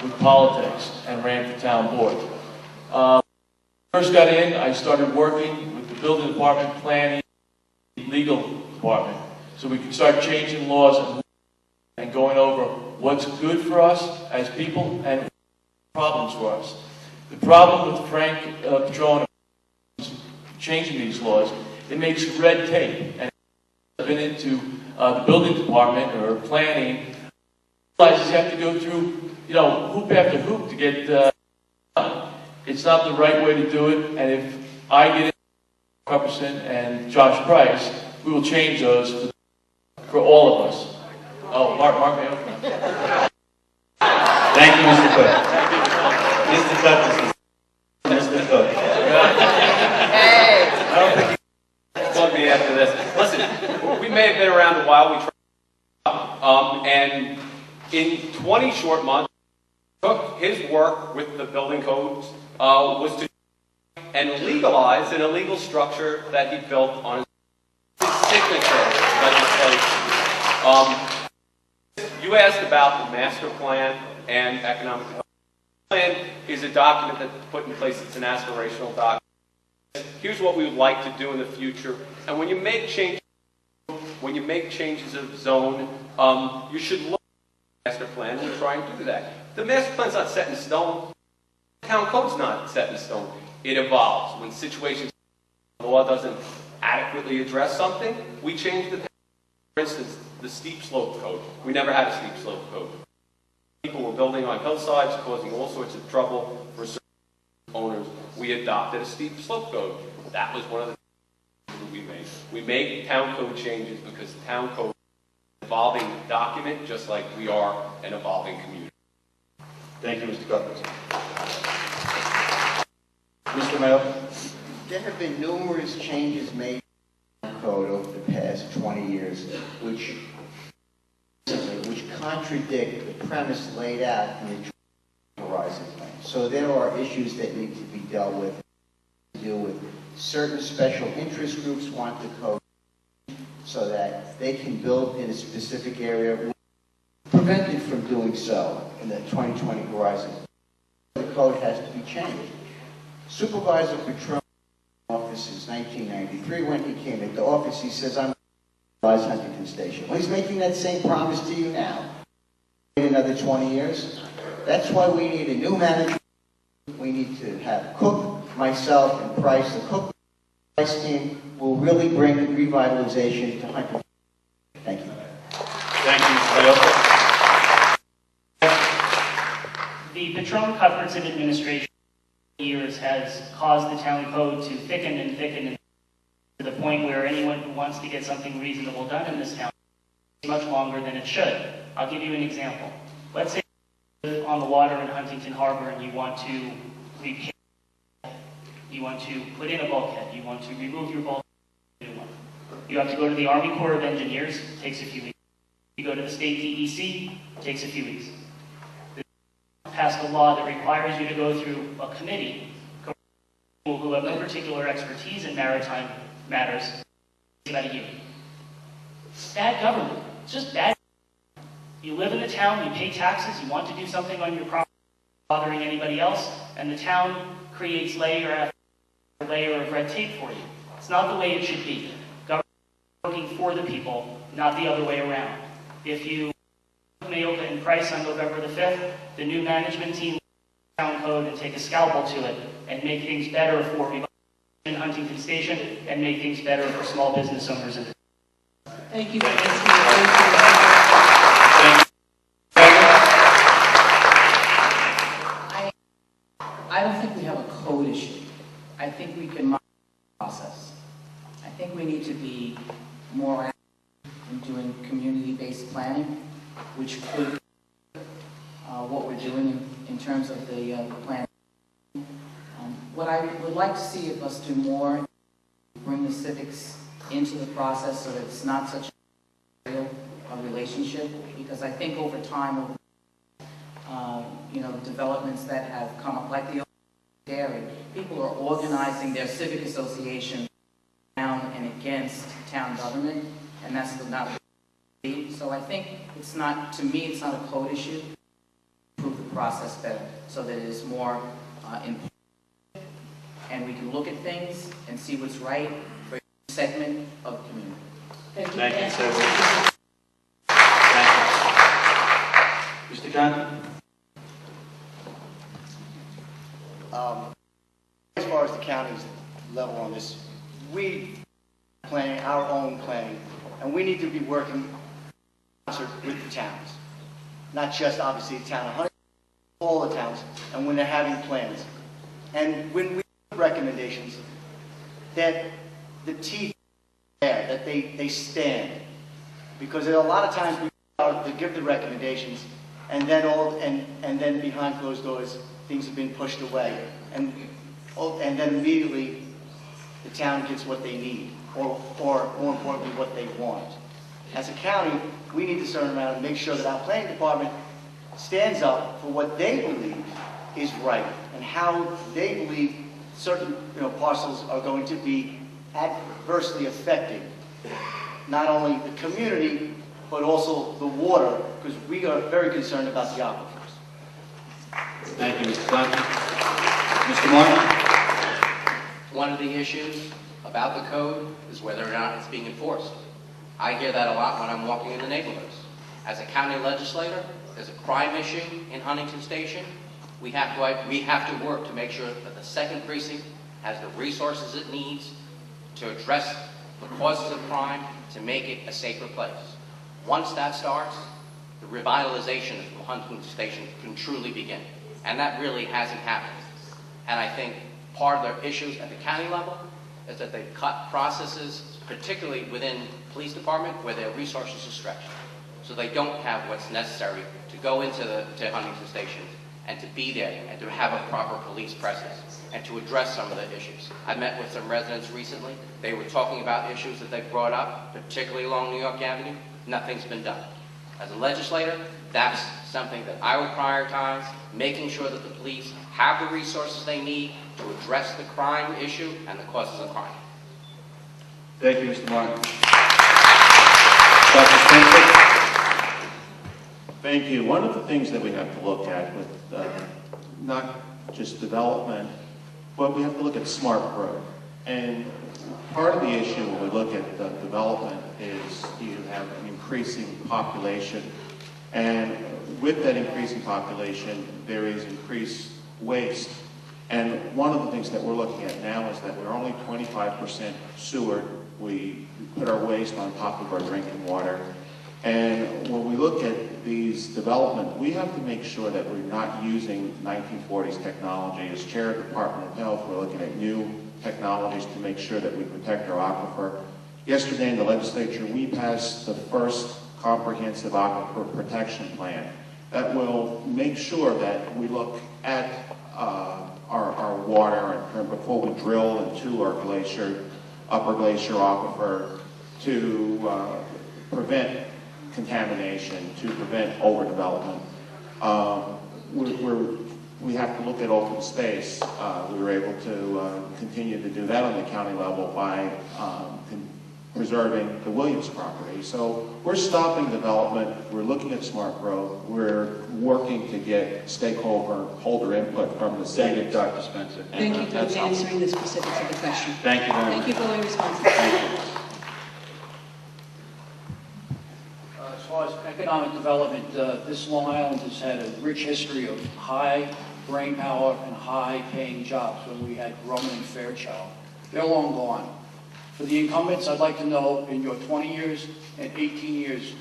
with politics and ran for town board. First got in, I started working with the building department, planning, legal department, so we could start changing laws and going over what's good for us as people and problems for us. The problem with Frank Petrone changing these laws it makes red tape. And I've been into the building department or planning, realizes you have to go through, hoop after hoop to get done. It's not the right way to do it, and if I get in Cupperson and Josh Price, we will change those for all of us. Oh, Mark may open up. Thank you, Mr. Cook. Mr. Cook. Mr. Cook. Hey! I don't think you plug me after this. Listen, we may have been around a while. We tried, and in 20 short months, Cook, his work with the building codes was to and legalize an illegal structure that he built on his signature legislation. You asked about the master plan and economic development. The plan is a document that's put in place. It's an aspirational document. Here's what we would like to do in the future. And when you make changes of zone, you should look at the master plan and try and do that. The master plan's not set in stone. The town code's not set in stone. It evolves. When situations, the law doesn't adequately address something, we change the. For instance, the steep slope code. We never had a steep slope code. People were building on hillsides, causing all sorts of trouble for certain owners. We adopted a steep slope code. That was one of the things we made. We made town code changes because the town code is an evolving document, just like we are an evolving community. Thank you, Mr. Cook. Mr. Mayo? There have been numerous changes made to the code over the past 20 years, which contradict the premise laid out in the Horizon Plan. So there are issues that need to be dealt with. Deal with certain special interest groups want the code so that they can build in a specific area, prevented from doing so in the 2020 Horizon. The code has to be changed. Supervisor Patron office since 1993. When he came into office, he says, "I'm Huntington Station." Well, he's making that same promise to you now. In another 20 years. That's why we need a new management. We need to have Cook, myself, and Price. The Cook Price team will really bring revitalization to Huntington. Thank you. Thank you, Mr. The Patron-Cuthbertson administration for years has caused the town code to thicken and thicken to the point where anyone who wants to get something reasonable done in this town takes much longer than it should. I'll give you an example. Let's say you're on the water in Huntington Harbor and you want to repair, you want to put in a bulkhead, you want to remove your bulkhead. You have to go to the Army Corps of Engineers, it takes a few weeks. You go to the state DEC, it takes a few weeks. They passed a law that requires you to go through a committee who have no particular expertise in maritime matters. It's about a year. Bad government. It's just bad. You live in the town, you pay taxes, you want to do something on your property, bothering anybody else, and the town creates layer after layer of red tape for you. It's not the way it should be. Government is working for the people, not the other way around. If you Mayoka and Price on November the 5th, the new management team will town code and take a scalpel to it and make things better for in Huntington Station and make things better for small business owners. Thank you for listening. I don't think we have a code issue. I think we can monitor the process. I think we need to be more active in doing community-based planning, which could what we're doing in terms of the plan. What I would like to see of us do more, bring the civics into the process so that it's not such a relationship, because I think over time, developments that have come up, like the dairy, people are organizing their civic association down and against town government, and that's not what we need. So I think it's not, to me, it's not a code issue. Improve the process better so that it is more important, and we can look at things and see what's right for each segment of the community. Thank you, sir. Thank you. Mr. Khan? As far as the county's level on this, we planning, our own planning, and we need to be working with the towns. Not just obviously the town of Huntington, all the towns, and when they're having plans. And when we make recommendations, that the teeth are there, that they stand. Because there are a lot of times we to give the recommendations, and then behind closed doors, things have been pushed away. And then immediately, the town gets what they need, or more importantly, what they want. As a county, we need to turn around and make sure that our planning department stands up for what they believe is right, and how they believe certain parcels are going to be adversely affecting not only the community, but also the water, because we are very concerned about the aquifers. Thank you, Mr. Clancy. Mr. Martin? One of the issues about the code is whether or not it's being enforced. I hear that a lot when I'm walking in the neighborhoods. As a county legislator, there's a crime issue in Huntington Station. We have to work to make sure that the second precinct has the resources it needs to address the causes of crime, to make it a safer place. Once that starts, the revitalization of Huntington Station can truly begin. And that really hasn't happened. And I think part of their issues at the county level is that they've cut processes, particularly within the police department, where their resources are stretched. So they don't have what's necessary to go into Huntington Station and to be there and to have a proper police presence and to address some of the issues. I met with some residents recently. They were talking about issues that they brought up, particularly along New York Avenue. Nothing's been done. As a legislator, that's something that I would prioritize, making sure that the police have the resources they need to address the crime issue and the causes of crime. Thank you, Mr. Martin. Dr. Spencer? Thank you. One of the things that we have to look at with not just development, but we have to look at smart growth. And part of the issue when we look at development is you have an increasing population. And with that increasing population, there is increased waste. And one of the things that we're looking at now is that we're only 25% sewered. We put our waste on top of our drinking water. And when we look at these development, we have to make sure that we're not using 1940s technology. As chair of the Department of Health, we're looking at new technologies to make sure that we protect our aquifer. Yesterday in the legislature, we passed the first comprehensive aquifer protection plan that will make sure that we look at our water and before we drill into our upper glacier aquifer to prevent contamination, to prevent overdevelopment. We have to look at open space. We were able to continue to do that on the county level by preserving the Williams property. So we're stopping development, we're looking at smart growth, we're working to get stakeholder input from the city. Thank you, Dr. Spencer. Thank you for answering the specifics of the question. Thank you very much. Thank you for your response. Thank you. As far as economic development, this Long Island has had a rich history of high brain power and high paying jobs when we had Grumman and Fairchild. They're long gone. For the incumbents, I'd like to know, in your 20 years and 18 years,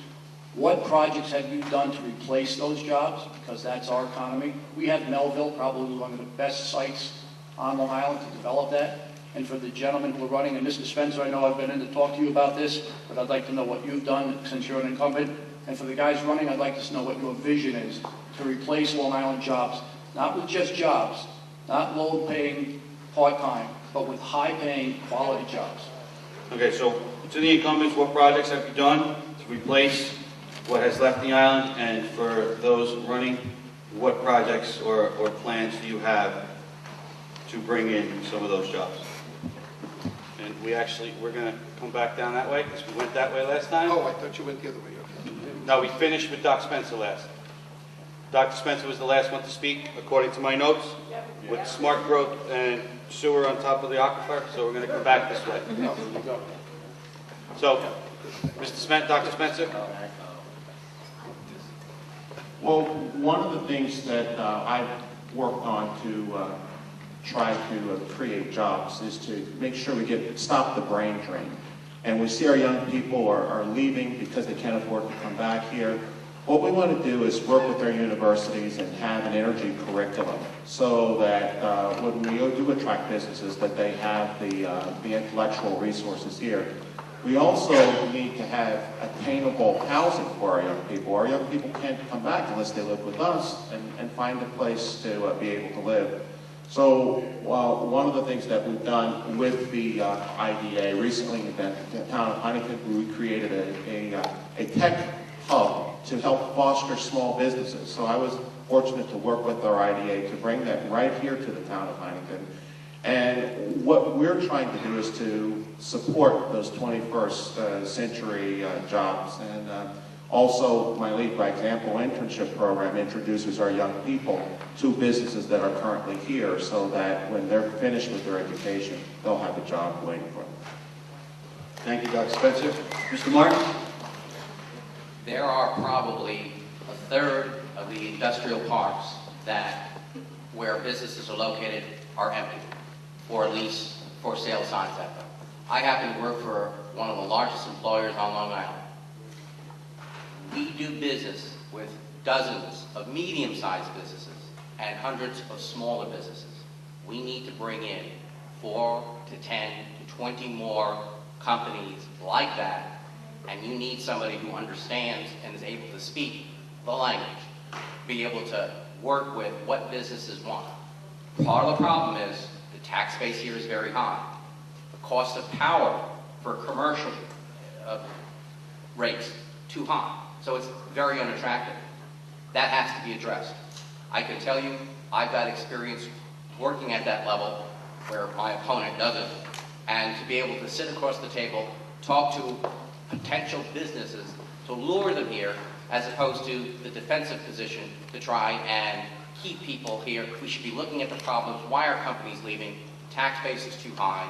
what projects have you done to replace those jobs? Because that's our economy. We have Melville, probably one of the best sites on Long Island to develop that. And for the gentlemen who are running, and Mr. Spencer, I know I've been in to talk to you about this, but I'd like to know what you've done since you're an incumbent. And for the guys running, I'd like to know what your vision is to replace Long Island jobs. Not with just jobs, not low-paying part-time, but with high-paying quality jobs. Okay, so to the incumbents, what projects have you done to replace what has left the island? And for those running, what projects or plans do you have to bring in some of those jobs? And we're going to come back down that way because we went that way last time. Oh, I thought you went the other way. Okay. No, we finished with Dr. Spencer last. Dr. Spencer was the last one to speak, according to my notes, with smart growth and sewer on top of the aquifer, so we're going to come back this way. So, Dr. Spencer? Well, one of the things that I've worked on to try to create jobs is to make sure we stop the brain drain. and we see our young people are leaving because they can't afford to come back here. What we want to do is work with our universities and have an energy curriculum so that when we do attract businesses, that they have the intellectual resources here. We also need to have attainable housing for our young people. Our young people can't come back unless they live with us and find a place to be able to live. So one of the things that we've done with the IDA recently in the town of Huntington, we created a tech hub to help foster small businesses. So I was fortunate to work with our IDA to bring that right here to the town of Huntington. And what we're trying to do is to support those 21st century jobs. And also, my Lead by Example internship program introduces our young people to businesses that are currently here so that when they're finished with their education, they'll have a job waiting for them. Thank you, Dr. Spencer. Mr. Martin? There are probably a third of the industrial parks where businesses are located are empty, or at least for sale signs at them. I happen to work for one of the largest employers on Long Island. We do business with dozens of medium-sized businesses and hundreds of smaller businesses. We need to bring in 4 to 10 to 20 more companies like that, and you need somebody who understands and is able to speak the language, be able to work with what businesses want. Part of the problem is the tax base here is very high. The cost of power for commercial rates too high. So it's very unattractive. That has to be addressed. I can tell you, I've got experience working at that level where my opponent doesn't. And to be able to sit across the table, talk to potential businesses, to lure them here, as opposed to the defensive position to try and keep people here. We should be looking at the problems. Why are companies leaving? Tax base is too high.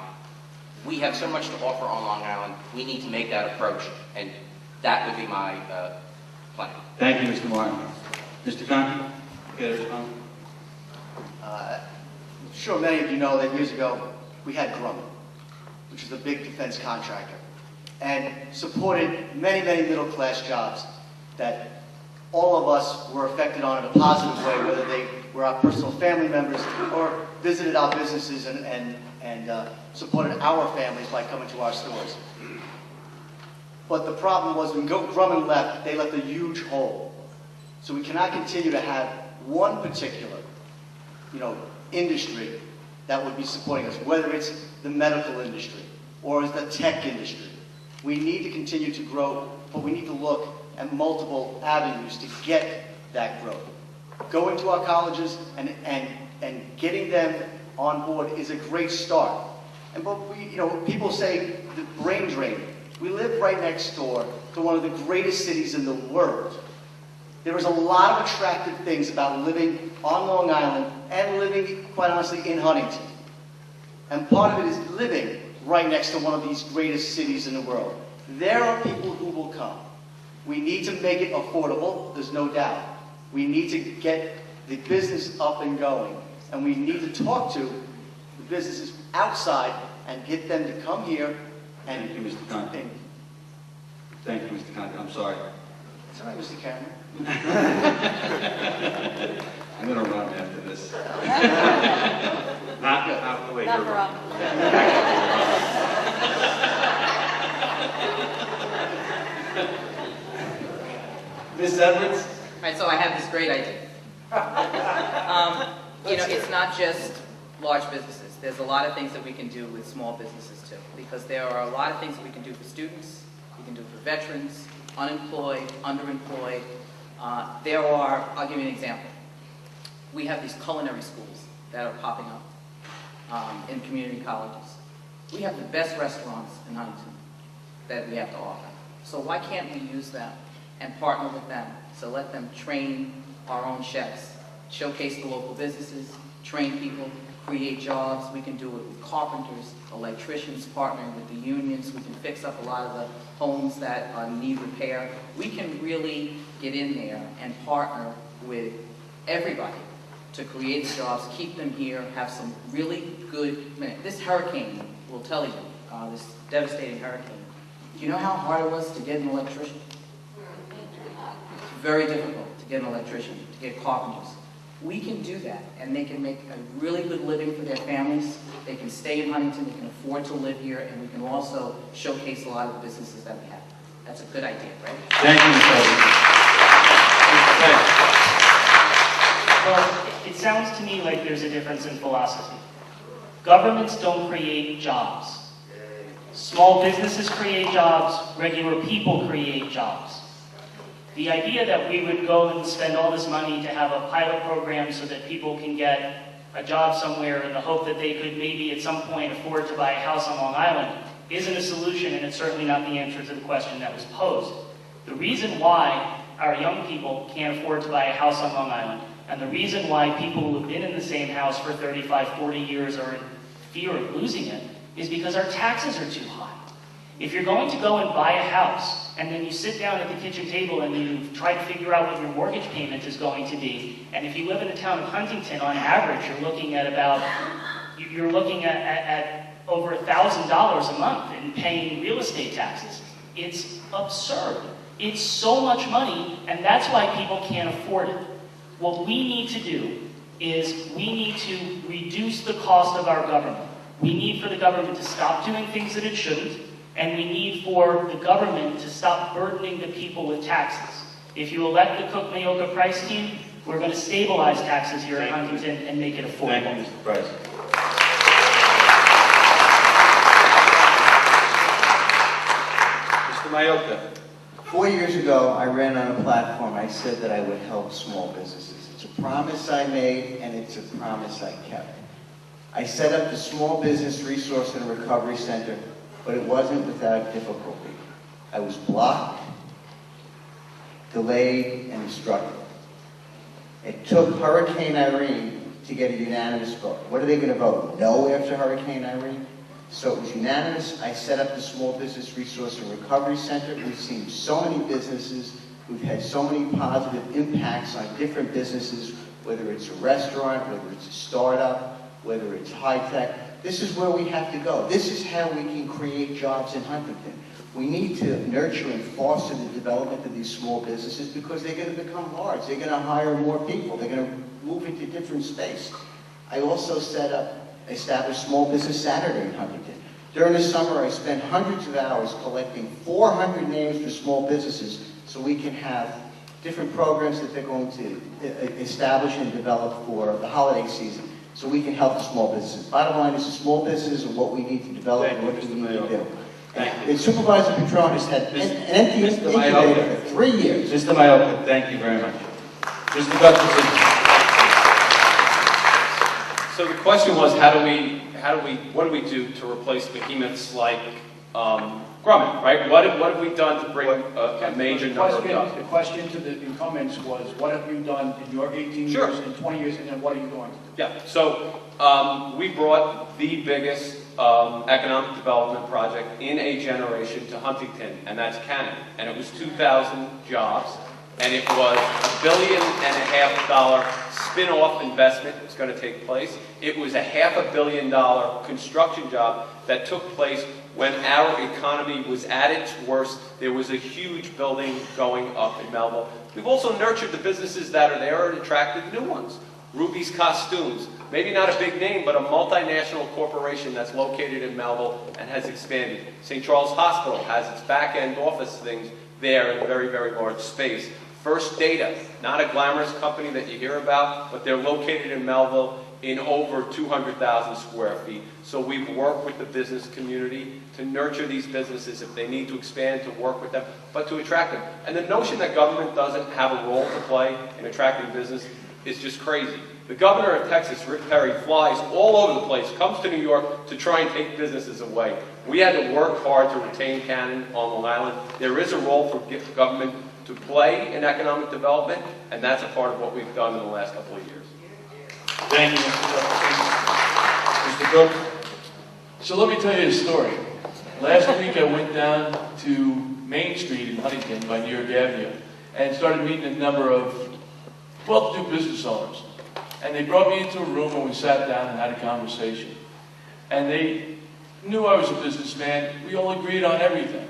We have so much to offer on Long Island. We need to make that approach, and that would be my plan. Thank you, Mr. Martin. Mr. Conti, care to respond? I'm sure many of you know that years ago we had Grumman, which was a big defense contractor, and supported many, many middle-class jobs that all of us were affected on in a positive way, whether they were our personal family members or visited our businesses and supported our families by coming to our stores. But the problem was when Grumman left, they left a huge hole. So we cannot continue to have one particular, industry that would be supporting us, whether it's the medical industry or it's the tech industry. We need to continue to grow, but we need to look at multiple avenues to get that growth. Going to our colleges and getting them on board is a great start. But people say the brain drain. We live right next door to one of the greatest cities in the world. There is a lot of attractive things about living on Long Island and living, quite honestly, in Huntington. And part of it is living right next to one of these greatest cities in the world. There are people who will come. We need to make it affordable, there's no doubt. We need to get the business up and going. And we need to talk to the businesses outside and get them to come here and... Thank you, Mr. Conti. Thank you, Mr. Conti. I'm sorry. It's all right, Mr. Cameron. I'm going to run after this. Not the way Not you're for running. Ms. Edwards? All right, so I have this great idea. It's not just large businesses. There's a lot of things that we can do with small businesses too, because there are a lot of things that we can do for students, we can do for veterans, unemployed, underemployed. I'll give you an example. We have these culinary schools that are popping up in community colleges. We have the best restaurants in Huntington that we have to offer. So why can't we use them and partner with them? So let them train our own chefs, showcase the local businesses, train people, create jobs. We can do it with carpenters, electricians, partnering with the unions. We can fix up a lot of the homes that need repair. We can really get in there and partner with everybody to create the jobs, keep them here, have some really good... This hurricane will tell you, this devastating hurricane, Do you know how hard it was to get an electrician? It's very difficult to get an electrician, to get carpenters. We can do that, and they can make a really good living for their families. They can stay in Huntington, they can afford to live here, and we can also showcase a lot of the businesses that we have. That's a good idea, right? Thank you, Mr. President. Well, it sounds to me like there's a difference in philosophy. Governments don't create jobs. Small businesses create jobs, regular people create jobs. The idea that we would go and spend all this money to have a pilot program so that people can get a job somewhere in the hope that they could maybe at some point afford to buy a house on Long Island isn't a solution, and it's certainly not the answer to the question that was posed. The reason why our young people can't afford to buy a house on Long Island, and the reason why people who have been in the same house for 35, 40 years are in fear of losing it, is because our taxes are too high. If you're going to go and buy a house, and then you sit down at the kitchen table and you try to figure out what your mortgage payment is going to be, and if you live in the town of Huntington, on average, you're looking at over $1,000 a month in paying real estate taxes. It's absurd. It's so much money, and that's why people can't afford it. What we need to do is we need to reduce the cost of our government. We need for the government to stop doing things that it shouldn't, and we need for the government to stop burdening the people with taxes. If you elect the Cook-Mayoka price team, we're going to stabilize taxes here in Huntington and make it affordable. Thank you, Mr. President. Mr. Mayoka. 4 years ago, I ran on a platform. I said that I would help small businesses. It's a promise I made, and it's a promise I kept. I set up the Small Business Resource and Recovery Center, but it wasn't without difficulty. I was blocked, delayed, and obstructed. It took Hurricane Irene to get a unanimous vote. What are they going to vote? No after Hurricane Irene? So it was unanimous. I set up the Small Business Resource and Recovery Center. We've seen so many businesses. We've had so many positive impacts on different businesses, whether it's a restaurant, whether it's a startup, whether it's high-tech. This is where we have to go. This is how we can create jobs in Huntington. We need to nurture and foster the development of these small businesses because they're going to become large. They're going to hire more people. They're going to move into different space. I also established Small Business Saturday in Huntington. During the summer, I spent hundreds of hours collecting 400 names for small businesses so we can have different programs that they're going to establish and develop for the holiday season so we can help the small businesses. Bottom line is the small businesses are what we need to develop and what we need to do. And Supervisor Patron has had an empty incubator for 3 years. Mr. Mayoka, thank you very much. Mr. Gustafson. So the question was, what do we do to replace behemoths like Grumman, right? What have we done to bring a major number of jobs? The question to the incumbents was, what have you done in your 18 years and 20 years, and then what are you going to do? Yeah, so we brought the biggest economic development project in a generation to Huntington, and that's Cannon. And it was 2,000 jobs, and it was $1.5 billion spin-off investment that's going to take place. It was a $500 million construction job that took place when our economy was at its worst. There was a huge building going up in Melville. We've also nurtured the businesses that are there and attracted new ones. Ruby's Costumes, maybe not a big name, but a multinational corporation that's located in Melville and has expanded. St. Charles Hospital has its back-end office things there in a very, very large space. First Data, not a glamorous company that you hear about, but they're located in Melville in over 200,000 square feet. So we've worked with the business community to nurture these businesses if they need to expand, to work with them, but to attract them. And the notion that government doesn't have a role to play in attracting business is just crazy. The governor of Texas, Rick Perry, flies all over the place, comes to New York to try and take businesses away. We had to work hard to retain Cannon on Long Island. There is a role for government to play in economic development, and that's a part of what we've done in the last couple of years. Thank you, Mr. Cook. So let me tell you a story. Last week I went down to Main Street in Huntington by New York Avenue and started meeting a number of well-to-do business owners. And they brought me into a room and we sat down and had a conversation. And they knew I was a businessman. We all agreed on everything.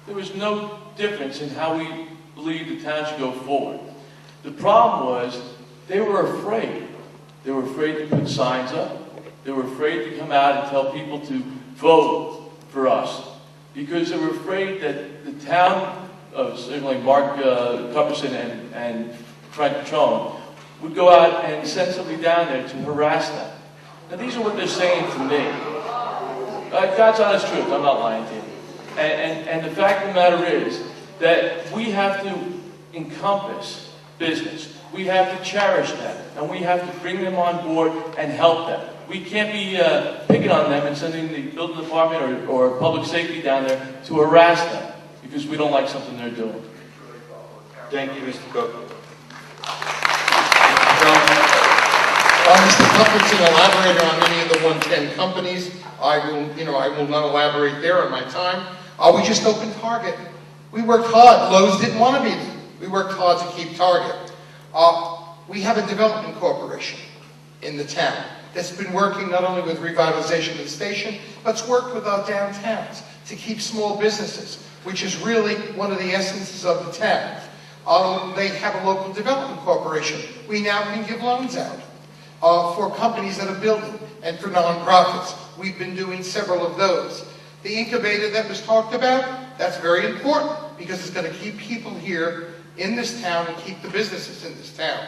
There was no difference in how we believed the town should go forward. The problem was they were afraid. They were afraid to put signs up. They were afraid to come out and tell people to vote for us because they were afraid that the town, certainly Mark Cupperson and Frank Petrone, would go out and send somebody down there to harass them. Now these are what they're saying to me. God's honest truth, I'm not lying to you. And the fact of the matter is that we have to encompass business. We have to cherish them, and we have to bring them on board and help them. We can't be picking on them and sending the building department or public safety down there to harass them because we don't like something they're doing. Thank you, Mr. Cook. Mr. Cuthbertson elaborated on any of the 110 companies. I will not elaborate there on my time. We just opened Target. We worked hard. Lowe's didn't want to be there. We worked hard to keep Target. We have a development corporation in the town that's been working not only with revitalization of the station, but it's worked with our downtowns to keep small businesses, which is really one of the essences of the town. They have a local development corporation. We now can give loans out for companies that are building and for nonprofits. We've been doing several of those. The incubator that was talked about, that's very important because it's going to keep people here in this town and keep the businesses in this town.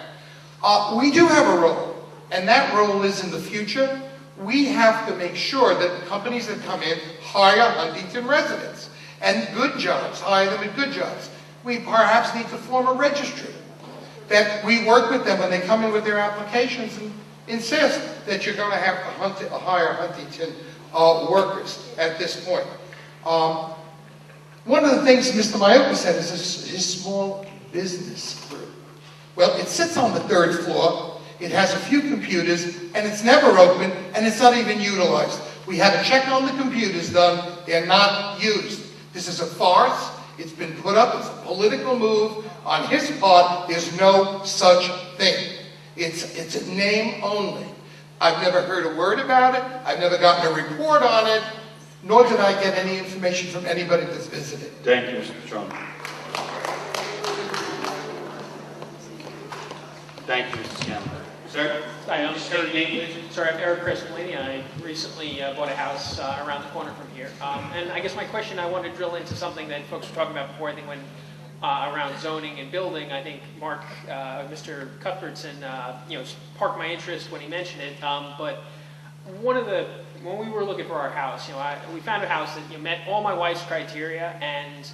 We do have a role, and that role is in the future. We have to make sure that the companies that come in hire Huntington residents and good jobs, hire them at good jobs. We perhaps need to form a registry that we work with them when they come in with their applications and insist that you're going to have to hire Huntington workers at this point. One of the things Mr. Maioka said is his small business group. Well, it sits on the 3rd floor, it has a few computers, and it's never open, and it's not even utilized. We had a check on the computers done, they're not used. This is a farce, it's been put up, it's a political move. On his part, there's no such thing. It's a name only. I've never heard a word about it, I've never gotten a report on it, nor did I get any information from anybody that's visited. Thank you, Mr. Petrone. Thank you, Mr. Scanlon. Sir? Hi, I'm Eric Crescentini. I recently bought a house around the corner from here. And I guess my question, I want to drill into something that folks were talking about before, I think when around zoning and building. I think Mr. Cuthbertson, sparked my interest when he mentioned it. But when we were looking for our house, we found a house that met all my wife's criteria and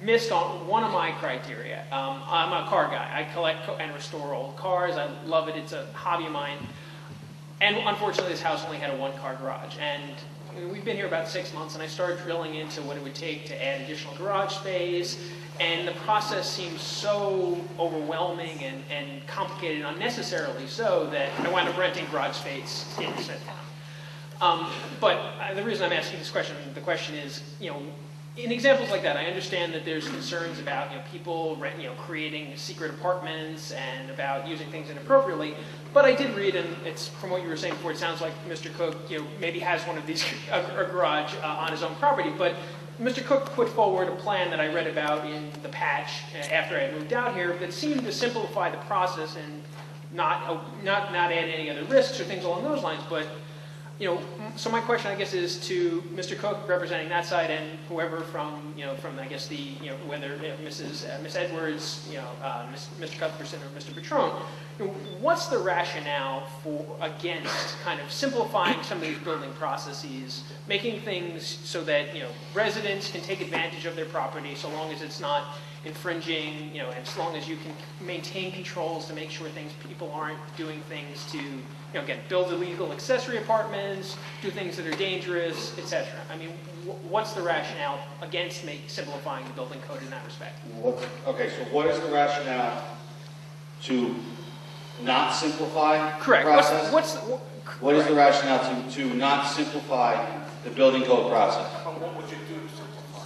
missed on one of my criteria. I'm a car guy. I collect and restore old cars. I love it. It's a hobby of mine. And unfortunately, this house only had a one-car garage. And we've been here about 6 months, and I started drilling into what it would take to add additional garage space. And the process seems so overwhelming and complicated, unnecessarily so, that I wound up renting garage space in said town. But the reason I'm asking this question, the question is, in examples like that, I understand that there's concerns about people creating secret apartments and about using things inappropriately. But I did read, and it's from what you were saying before, it sounds like Mr. Cook maybe has one of these a garage on his own property. But Mr. Cook put forward a plan that I read about in the patch after I moved out here that seemed to simplify the process and not add any other risks or things along those lines. But so my question, I guess, is to Mr. Cook representing that side and whoever from I guess whether Miss Edwards, Mr. Cuthbertson or Mr. Petrone, what's the rationale against kind of simplifying some of these building processes, making things so that residents can take advantage of their property so long as it's not infringing, and as long as you can maintain controls to make sure people aren't doing things to again, build illegal accessory apartments, do things that are dangerous, etc. I mean, what's the rationale against simplifying the building code in that respect? Okay, so what is the rationale to not simplify Correct. the process? What is the rationale to not simplify the building code process? What would you do to simplify?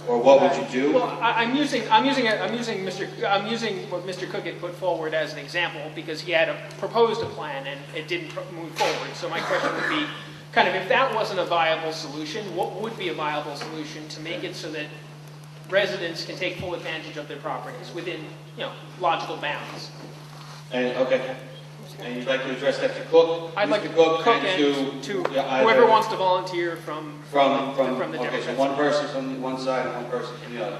Or what would you do? Well, I'm using what Mr. Cook had put forward as an example because he had proposed a plan and it didn't move forward. So my question would be, kind of, if that wasn't a viable solution, what would be a viable solution to make it so that residents can take full advantage of their properties within, logical bounds. And, okay. And you'd like to address that to Cook? I'd like Mr. to Cook Cook and to whoever wants to volunteer from the okay, Democrats. so one person from one side and one person from the other.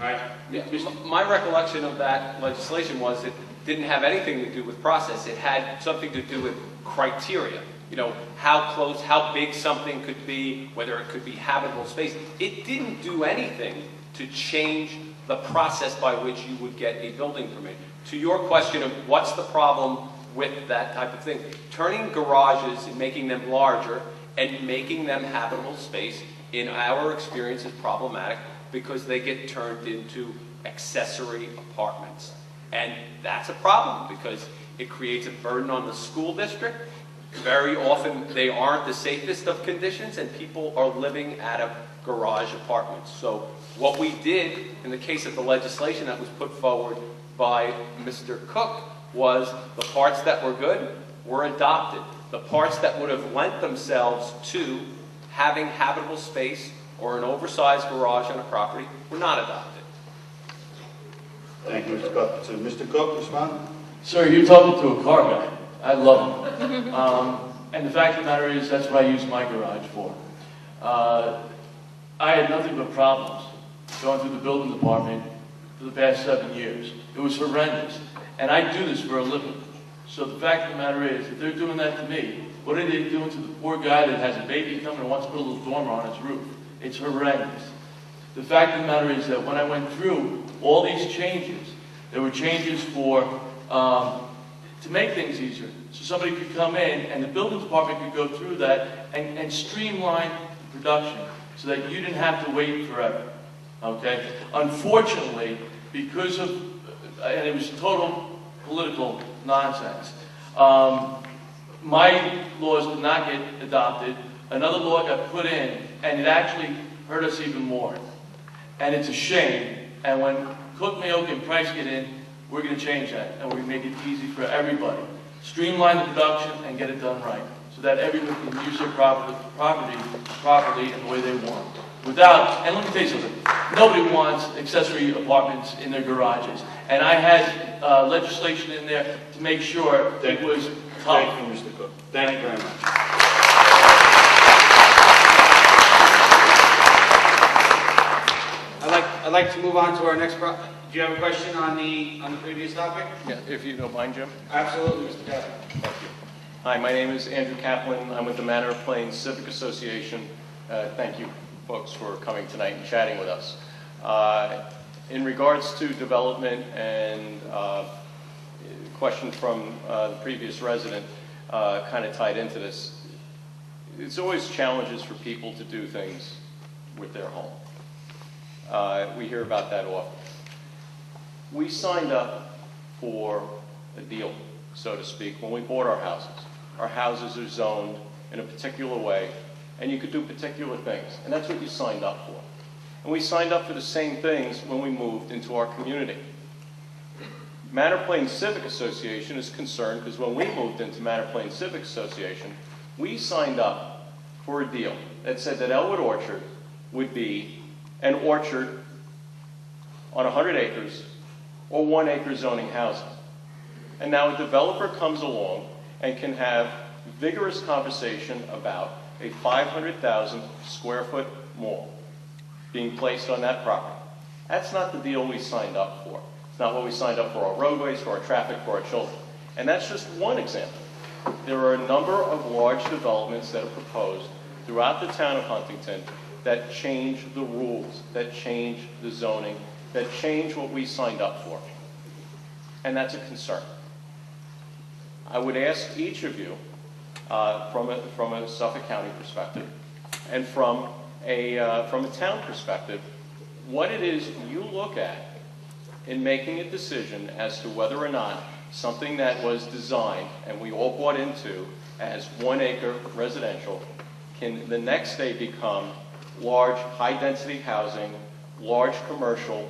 All right. My recollection of that legislation was it didn't have anything to do with process. It had something to do with criteria. How close, how big something could be, whether it could be habitable space. It didn't do anything to change the process by which you would get a building permit. To your question of what's the problem with that type of thing, turning garages and making them larger and making them habitable space, in our experience, is problematic because they get turned into accessory apartments. And that's a problem because it creates a burden on the school district. Very often they aren't the safest of conditions and people are living out of garage apartments. So what we did in the case of the legislation that was put forward by Mr. Cook was the parts that were good were adopted. The parts that would have lent themselves to having habitable space or an oversized garage on a property were not adopted. Thank you, Mr. Cook. So Mr. Cook, respond? Sir, you're talking to a car guy. I love him. And the fact of the matter is, that's what I use my garage for. I had nothing but problems going through the building department for the past 7 years. It was horrendous. And I do this for a living. So the fact of the matter is, if they're doing that to me, what are they doing to the poor guy that has a baby coming and wants to put a little dormer on his roof? It's horrendous. The fact of the matter is that when I went through all these changes, there were changes for, to make things easier. So somebody could come in and the building department could go through that and streamline the production so that you didn't have to wait forever. Okay? Unfortunately, because of, and it was total political nonsense, my laws did not get adopted. Another law got put in, and it actually hurt us even more. And it's a shame. And when Cook, Mayoka, and Price get in, we're going to change that, and we're going to make it easy for everybody. Streamline the production and get it done right, so that everyone can use their property properly in the way they want. Without, and let me tell you something, nobody wants accessory apartments in their garages. And I had legislation in there to make sure it was tough. Thank you, Mr. Cook. Thank you very much. I'd like to move on to our next problem. Do you have a question on the previous topic? Yeah, if you don't mind, Jim. Absolutely, Mr. Kaplan. Thank you. Hi, my name is Andrew Kaplan. I'm with the Manor of Plains Civic Association. Thank you, folks, for coming tonight and chatting with us. In regards to development and question from the previous resident kind of tied into this, it's always challenges for people to do things with their home. We hear about that often. We signed up for a deal, so to speak, when we bought our houses. Our houses are zoned in a particular way, and you could do particular things, and that's what you signed up for. And we signed up for the same things when we moved into our community. Manor Plains Civic Association is concerned because when we moved into Manor Plains Civic Association, we signed up for a deal that said that Elwood Orchard would be an orchard on 100 acres or 1 acre zoning housing. And now a developer comes along and can have vigorous conversation about a 500,000 square foot mall being placed on that property. That's not the deal we signed up for. It's not what we signed up for our roadways, for our traffic, for our children. And that's just one example. There are a number of large developments that are proposed throughout the town of Huntington that change the rules, that change the zoning, that change what we signed up for. And that's a concern. I would ask each of you, from a Suffolk County perspective, and from a town perspective, what it is you look at in making a decision as to whether or not something that was designed and we all bought into as 1 acre residential can the next day become large, high-density housing, large commercial,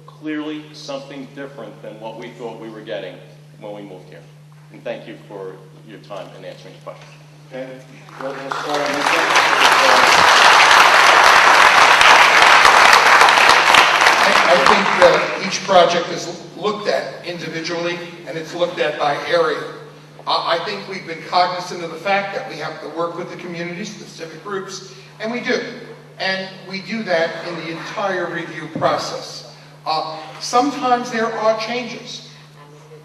clearly something different than what we thought we were getting when we moved here. And thank you for your time in answering the question. Okay. We'll start on this one. each project is looked at individually, and it's looked at by area. I think we've been cognizant of the fact that we have to work with the communities, the civic groups, and we do. And we do that in the entire review process. Sometimes there are changes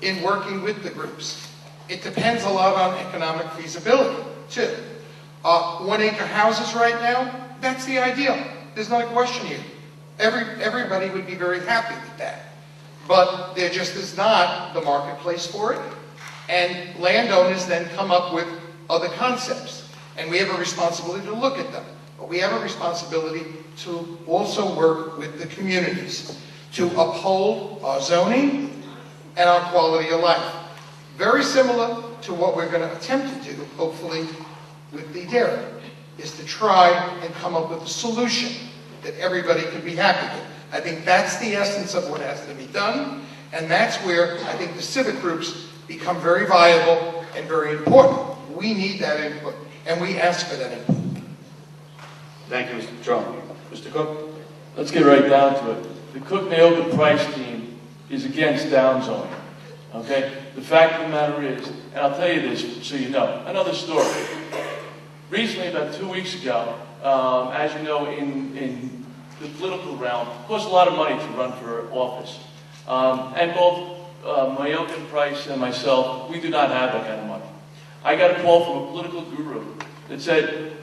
in working with the groups. It depends a lot on economic feasibility, too. 1 acre houses right now, that's the ideal. There's not a question here. Everybody would be very happy with that. But there just is not the marketplace for it. And landowners then come up with other concepts. And we have a responsibility to look at them. But we have a responsibility to also work with the communities to uphold our zoning and our quality of life. Very similar to what we're going to attempt to do, hopefully, with the dairy, is to try and come up with a solution that everybody can be happy with. I think that's the essence of what has to be done, and that's where I think the civic groups become very viable and very important. We need that input, and we ask for that input. Thank you, Mr. Trump. Mr. Cook? Let's get right down to it. The Cook-Naoka Price team is against downzoning. Okay? The fact of the matter is, and I'll tell you this so you know, another story. Recently, about 2 weeks ago, as you know, in the political realm, it costs a lot of money to run for office. And both Mayoka Price and myself, we do not have that kind of money. I got a call from a political guru that said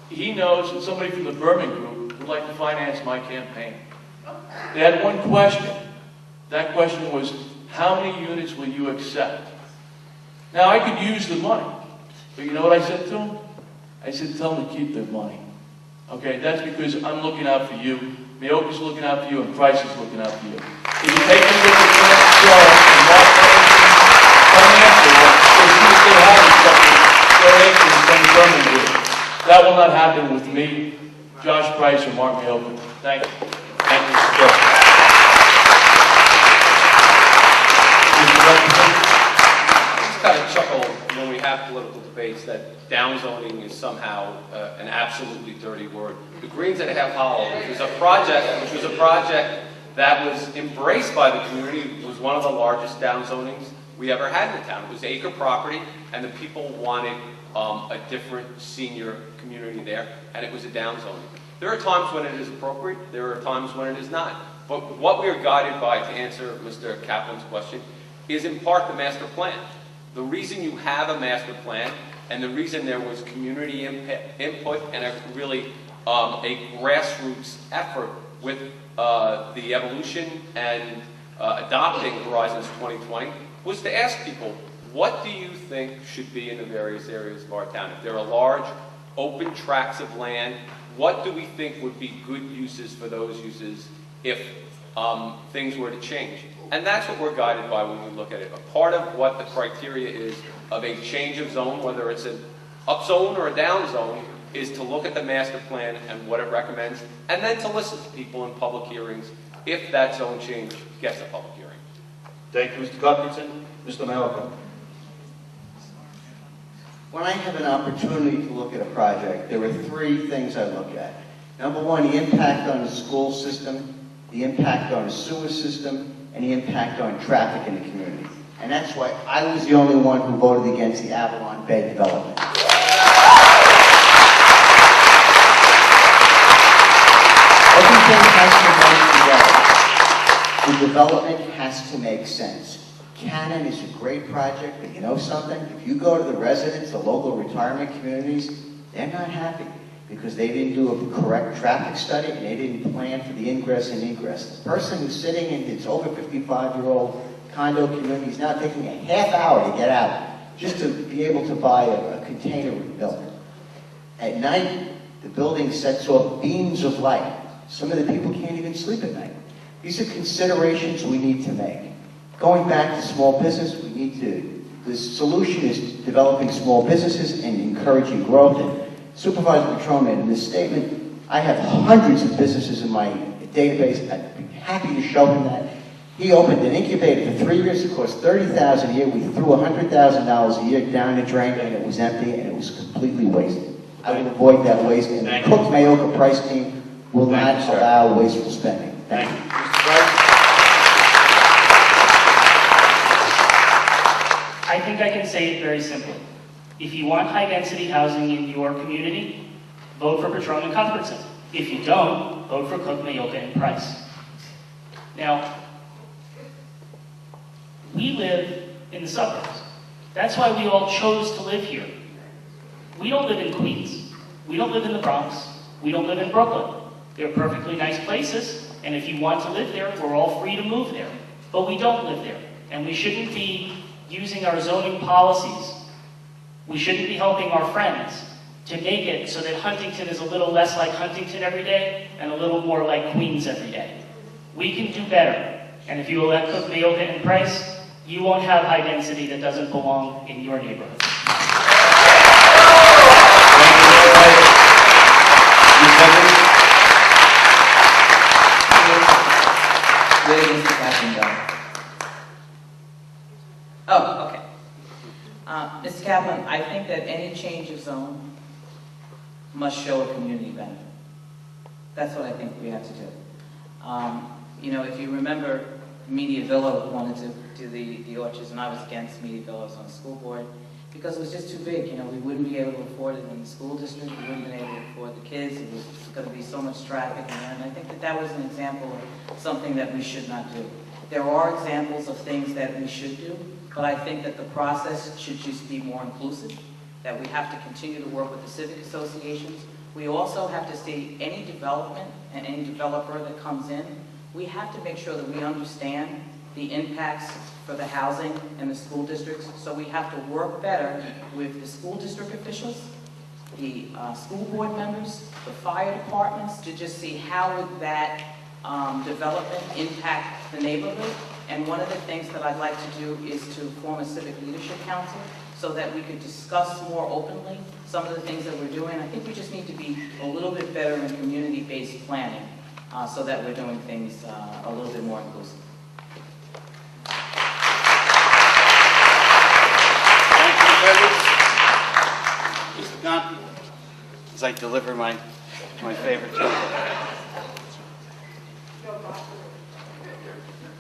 he knows that somebody from the Berman Group would like to finance my campaign. They had one question. That question was, how many units will you accept? Now, I could use the money, but you know what I said to him? I said, tell them to keep their money. Okay, that's because I'm looking out for you, Mayoka's looking out for you, and Price is looking out for you. If you take a look at the show and Mark financial, they see that they have accepted donations from the Berman Group. That will not happen with me, Josh Price, or Mark Mayoka. Thank you. Thank you, Mr. Cook. I just kind of chuckle when we have political debates that downzoning is somehow an absolutely dirty word. The Greens at Half Hollow, which was a project that was embraced by the community, was one of the largest downzonings we ever had in the town. It was acre property, and the people wanted a different senior community there, and it was a downzoning. There are times when it is appropriate, there are times when it is not. But what we are guided by, to answer Mr. Kaplan's question, is in part the master plan. The reason you have a master plan, and the reason there was community input and a really a grassroots effort with the evolution and adopting Horizons 2020, was to ask people, what do you think should be in the various areas of our town? If there are large, open tracts of land, what do we think would be good uses for those uses if things were to change? And that's what we're guided by when we look at it. A part of what the criteria is of a change of zone, whether it's an up zone or a down zone, is to look at the master plan and what it recommends, and then to listen to people in public hearings if that zone change gets a public hearing. Thank you, Mr. Cuthbertson. Mr. Mayoka. When I have an opportunity to look at a project, there are three things I look at. Number one, the impact on the school system, the impact on the sewer system, and the impact on traffic in the community. And that's why I was the only one who voted against the Avalon Bay development. Everything has to work together. The development has to make sense. Cannon is a great project, but you know something? If you go to the residents, the local retirement communities, they're not happy because they didn't do a correct traffic study and they didn't plan for the ingress and egress. The person who's sitting in his over 55-year-old condo community is now taking a half hour to get out just to be able to buy a container with milk. At night, the building sets off beams of light. Some of the people can't even sleep at night. These are considerations we need to make. Going back to small business, the solution is developing small businesses and encouraging growth. And Supervisor Patron made in this statement, I have hundreds of businesses in my database. I'd be happy to show him that. He opened an incubator for 3 years. It cost $30,000 a year. We threw $100,000 a year down the drain, and it was empty, and it was completely wasted. I will avoid that waste, and the Cook Mayoka Price team will not allow wasteful spending. Thank you. say it very simply. If you want high-density housing in your community, vote for Patron and Cuthbertson. If you don't, vote for Cook, Mayoka, and Price. Now, we live in the suburbs. That's why we all chose to live here. We don't live in Queens. We don't live in the Bronx. We don't live in Brooklyn. They're perfectly nice places, and if you want to live there, we're all free to move there. But we don't live there, and we shouldn't be using our zoning policies. We shouldn't be helping our friends to make it so that Huntington is a little less like Huntington every day and a little more like Queens every day. We can do better, and if you elect Cook, Mayoka, and Price, you won't have high density that doesn't belong in your neighborhood. Oh, okay. Mr. Kaplan, I think that any change of zone must show a community benefit. That's what I think we have to do. You know, if you remember, Media Villa wanted to do the orchards, and I was against Media Villa. I was on the school board because it was just too big. You know, we wouldn't be able to afford it in the school district. We wouldn't be able to afford the kids. It was going to be so much traffic in there, and I think that that was an example of something that we should not do. There are examples of things that we should do, but I think that the process should just be more inclusive, that we have to continue to work with the civic associations. We also have to see any development and any developer that comes in, we have to make sure that we understand the impacts for the housing and the school districts. So we have to work better with the school district officials, the school board members, the fire departments, to just see how would that development impact the neighborhood. And one of the things that I'd like to do is to form a civic leadership council so that we could discuss more openly some of the things that we're doing. I think we just need to be a little bit better in community-based planning so that we're doing things a little bit more inclusive. Mr. Gunn, as I deliver my favorite joke.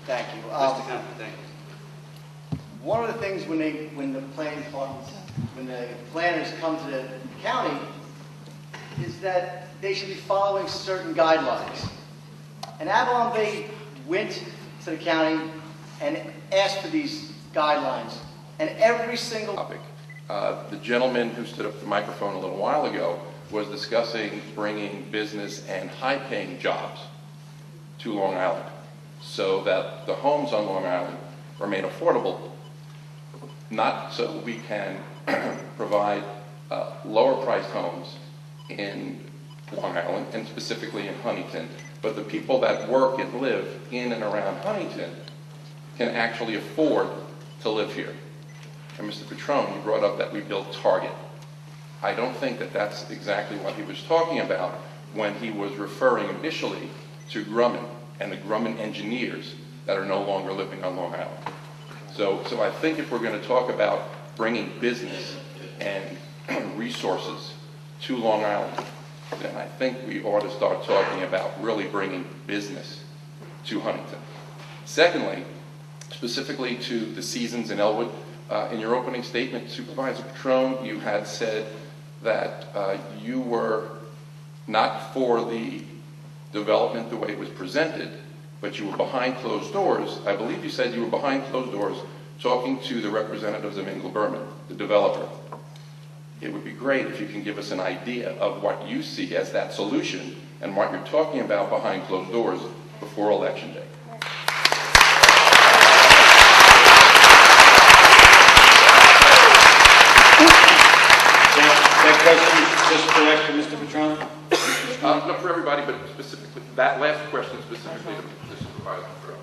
Thank you. Mr. Gunn, thank you. One of the things when the planning departments, when the planners come to the county, is that they should be following certain guidelines. And Avalon Bay went to the county and asked for these guidelines, and every single topic. The gentleman who stood up to the microphone a little while ago was discussing bringing business and high-paying jobs to Long Island so that the homes on Long Island remain affordable, not so we can provide lower-priced homes in Long Island and specifically in Huntington, but the people that work and live in and around Huntington can actually afford to live here. And Mr. Patron, you brought up that we built Target. I don't think that that's exactly what he was talking about when he was referring initially to Grumman and the Grumman engineers that are no longer living on Long Island. So I think if we're going to talk about bringing business and resources to Long Island, then I think we ought to start talking about really bringing business to Huntington. Secondly, specifically to the Seasons in Elwood, in your opening statement, Supervisor Patron, you had said that you were not for the development the way it was presented, but you were behind closed doors. I believe you said you were behind closed doors talking to the representatives of Ingle Berman, the developer. It would be great if you can give us an idea of what you see as that solution and what you're talking about behind closed doors before Election Day. That question is just correct for Mr. Patron? Not for everybody, but specifically, that last question specifically to Mr. Supervisor Patron.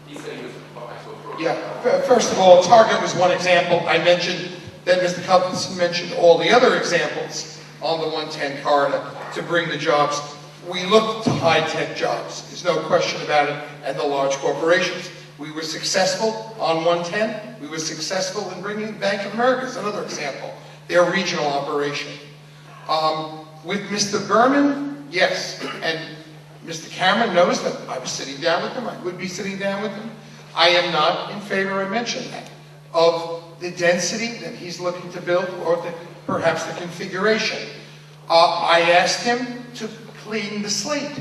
He said he was behind closed doors. Yeah, first of all, Target was one example. I mentioned that Mr. Cuthbertson mentioned all the other examples on the 110 corridor to bring the jobs. We look to high-tech jobs, there's no question about it, and the large corporations. We were successful on 110. We were successful in bringing Bank of America as another example, their regional operation. With Mr. Berman, yes, and Mr. Cameron knows that I was sitting down with him, I would be sitting down with him. I am not in favor, I mentioned that, of the density that he's looking to build, or perhaps the configuration. I asked him to clean the slate.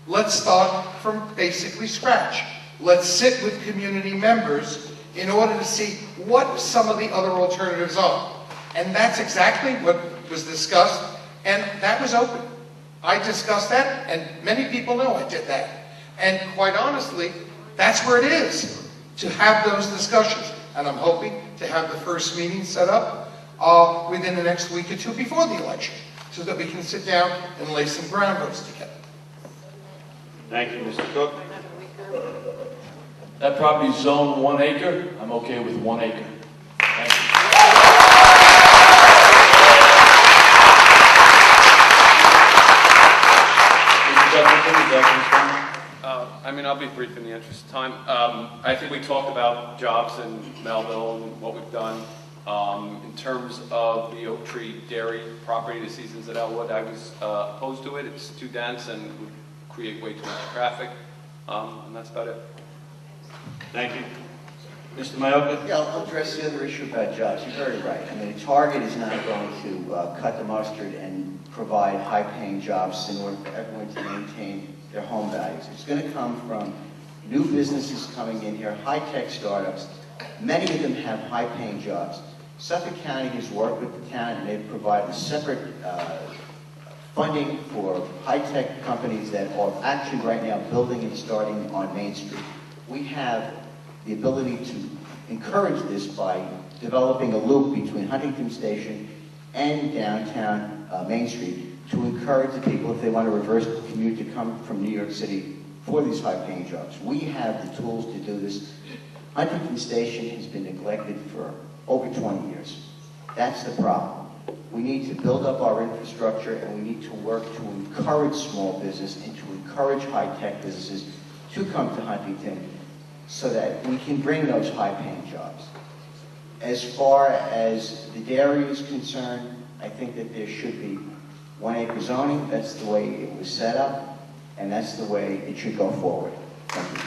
Let's start from basically scratch. Let's sit with community members in order to see what some of the other alternatives are. And that's exactly what was discussed, and that was open. I discussed that, and many people know I did that. And quite honestly, that's where it is, to have those discussions. And I'm hoping to have the first meeting set up within the next week or two before the election, so that we can sit down and lay some groundworks together. Thank you, Mr. Cook. That property is zoned 1 acre. I'm okay with 1 acre. Thank you. I mean, I'll be brief in the interest of time. I think we talked about jobs in Melville and what we've done. In terms of the Oak Tree Dairy property, the Seasons at Elwood, I was opposed to it. It's too dense and would create way too much traffic. And that's about it. Thank you. Mr. Mayoka? Yeah, I'll address the other issue about jobs. You're very right. I mean, Target is not going to cut the mustard and provide high-paying jobs in order for everyone to maintain their home values. It's going to come from new businesses coming in here, high-tech startups. Many of them have high-paying jobs. Suffolk County has worked with the town, and they've provided separate funding for high-tech companies that are actually right now building and starting on Main Street. We have the ability to encourage this by developing a loop between Huntington Station and downtown Main Street to encourage the people, if they want to reverse the commute, to come from New York City for these high-paying jobs. We have the tools to do this. Huntington Station has been neglected for over 20 years. That's the problem. We need to build up our infrastructure, and we need to work to encourage small business and to encourage high-tech businesses to come to Huntington so that we can bring those high-paying jobs. As far as the dairy is concerned, I think that there should be 1 acre zoning. That's the way it was set up, and that's the way it should go forward. Thank you.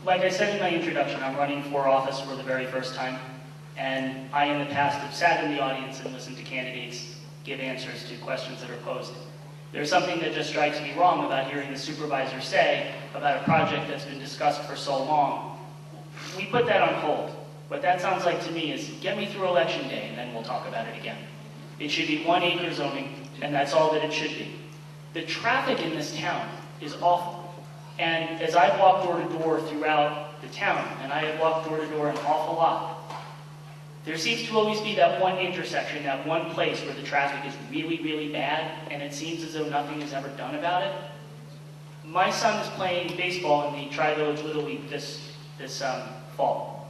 Like I said in my introduction, I'm running for office for the very first time, and I in the past have sat in the audience and listened to candidates give answers to questions that are posed. There's something that just strikes me wrong about hearing the supervisor say about a project that's been discussed for so long. We put that on hold. What that sounds like to me is, get me through election day and then we'll talk about it again. It should be 1 acre zoning, and that's all that it should be. The traffic in this town is awful. And as I've walked door to door throughout the town, and I have walked door to door an awful lot, there seems to always be that one intersection, that one place where the traffic is really, really bad, and it seems as though nothing is ever done about it. My son is playing baseball in the Tri-Village Little League this fall.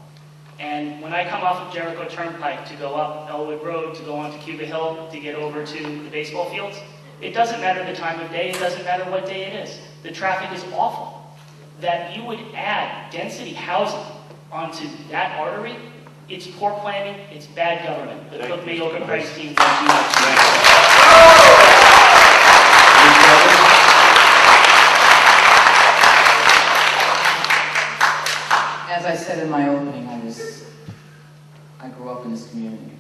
And when I come off of Jericho Turnpike to go up Elwood Road, to go onto Cuba Hill, to get over to the baseball fields, it doesn't matter the time of day, it doesn't matter what day it is. The traffic is awful. That you would add density housing onto that artery, it's poor planning, it's bad government. The Cook Mayoka Price team, thank you much. As I said in my opening, I grew up in this community.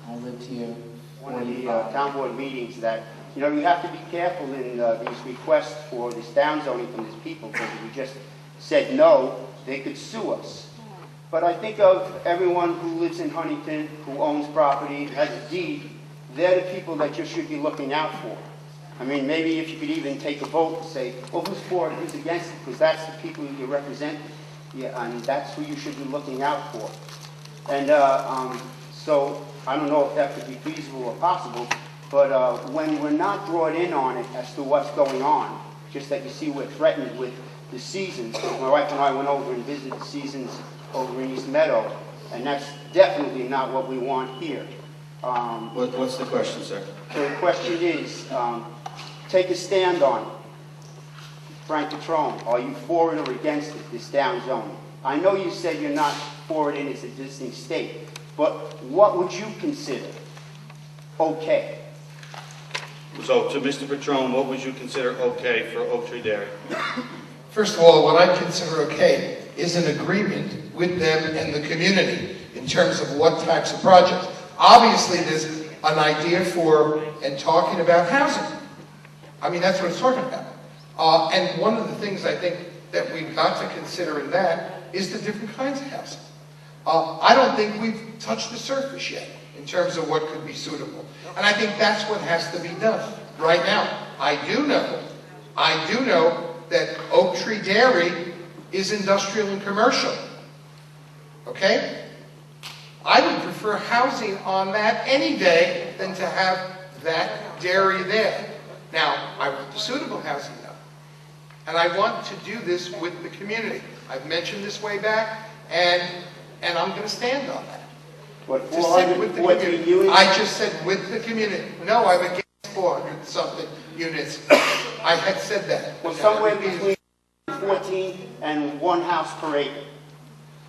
I lived here. One of the town board meetings that, you know, you have to be careful in these requests for this downzoning from these people, because if we just said no, they could sue us. But I think of everyone who lives in Huntington, who owns property, has a deed. They're the people that you should be looking out for. I mean, maybe if you could even take a vote and say, well, who's for it, who's against it, because that's the people you represent. Yeah, and that's who you should be looking out for. And so I don't know if that could be feasible or possible, but when we're not brought in on it as to what's going on, just that you see we're threatened with the Seasons. My wife and I went over and visited the Seasons over in East Meadow, and that's definitely not what we want here. What's the question, sir? So the question is, take a stand on it. Frank Petrone, are you for it or against it, this down zone? I know you said you're not for it in its existing state, but what would you consider okay? So, to Mr. Petrone, what would you consider okay for Oak Tree Dairy? First of all, what I consider okay is an agreement with them and the community in terms of what types of projects. Obviously, there's an idea for and talking about housing. I mean, that's what it's talking about. And one of the things I think that we've got to consider in that is the different kinds of housing. I don't think we've touched the surface yet in terms of what could be suitable. And I think that's what has to be done right now. I do know that Oak Tree Dairy is industrial and commercial. Okay? I would prefer housing on that any day than to have that dairy there. Now, I want the suitable housing though. And I want to do this with the community. I've mentioned this way back, and I'm going to stand on that. What, To sit with the 414 community. units? I just said with the community. No, I'm against 400-something units. I had said that. Well, somewhere between 14 and one house per acre.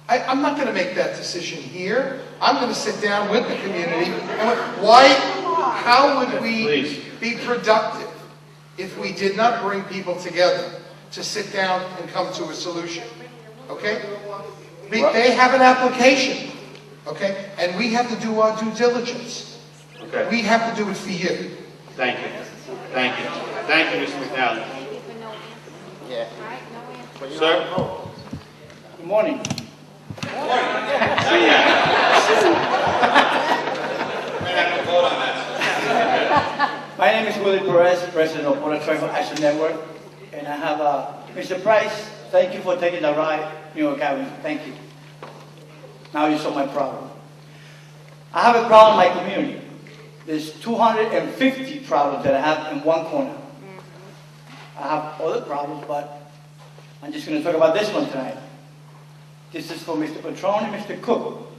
I'm not going to make that decision here. I'm going to sit down with the community. And how would we be productive if we did not bring people together to sit down and come to a solution? Okay? They have an application. Okay? And we have to do our due diligence. Okay. We have to do it for you. Thank you. Thank you. Thank you, Mr. McNally. Yeah. Sir? Good morning. My name is Willie Perez, President of Border Tribal Action Network, and I have Mr. Price, thank you for taking the ride, New York Avenue. Thank you. Now you solve my problem. I have a problem in my community. There's 250 problems that I have in one corner. I have other problems, but I'm just going to talk about this one tonight. This is for Mr. Patron and Mr. Cook.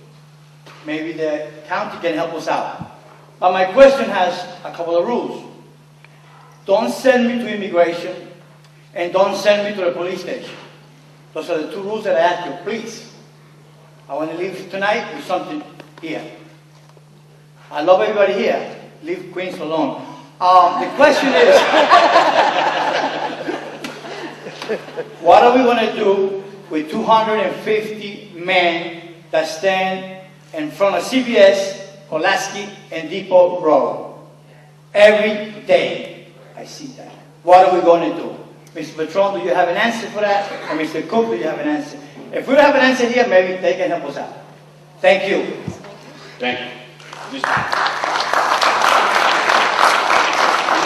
Maybe the county can help us out. But my question has a couple of rules. Don't send me to immigration, and don't send me to the police station. Those are the two rules that I ask you, please. I want to leave tonight with something here. I love everybody here. Leave Queens alone. The question is, what are we going to do with 250 men that stand in front of CVS, Pulaski, and Depot Road? Every day, I see that. What are we going to do? Mr. Patron, do you have an answer for that? And Mr. Cook, do you have an answer? If we don't have an answer here, maybe they can help us out. Thank you. Thank you. You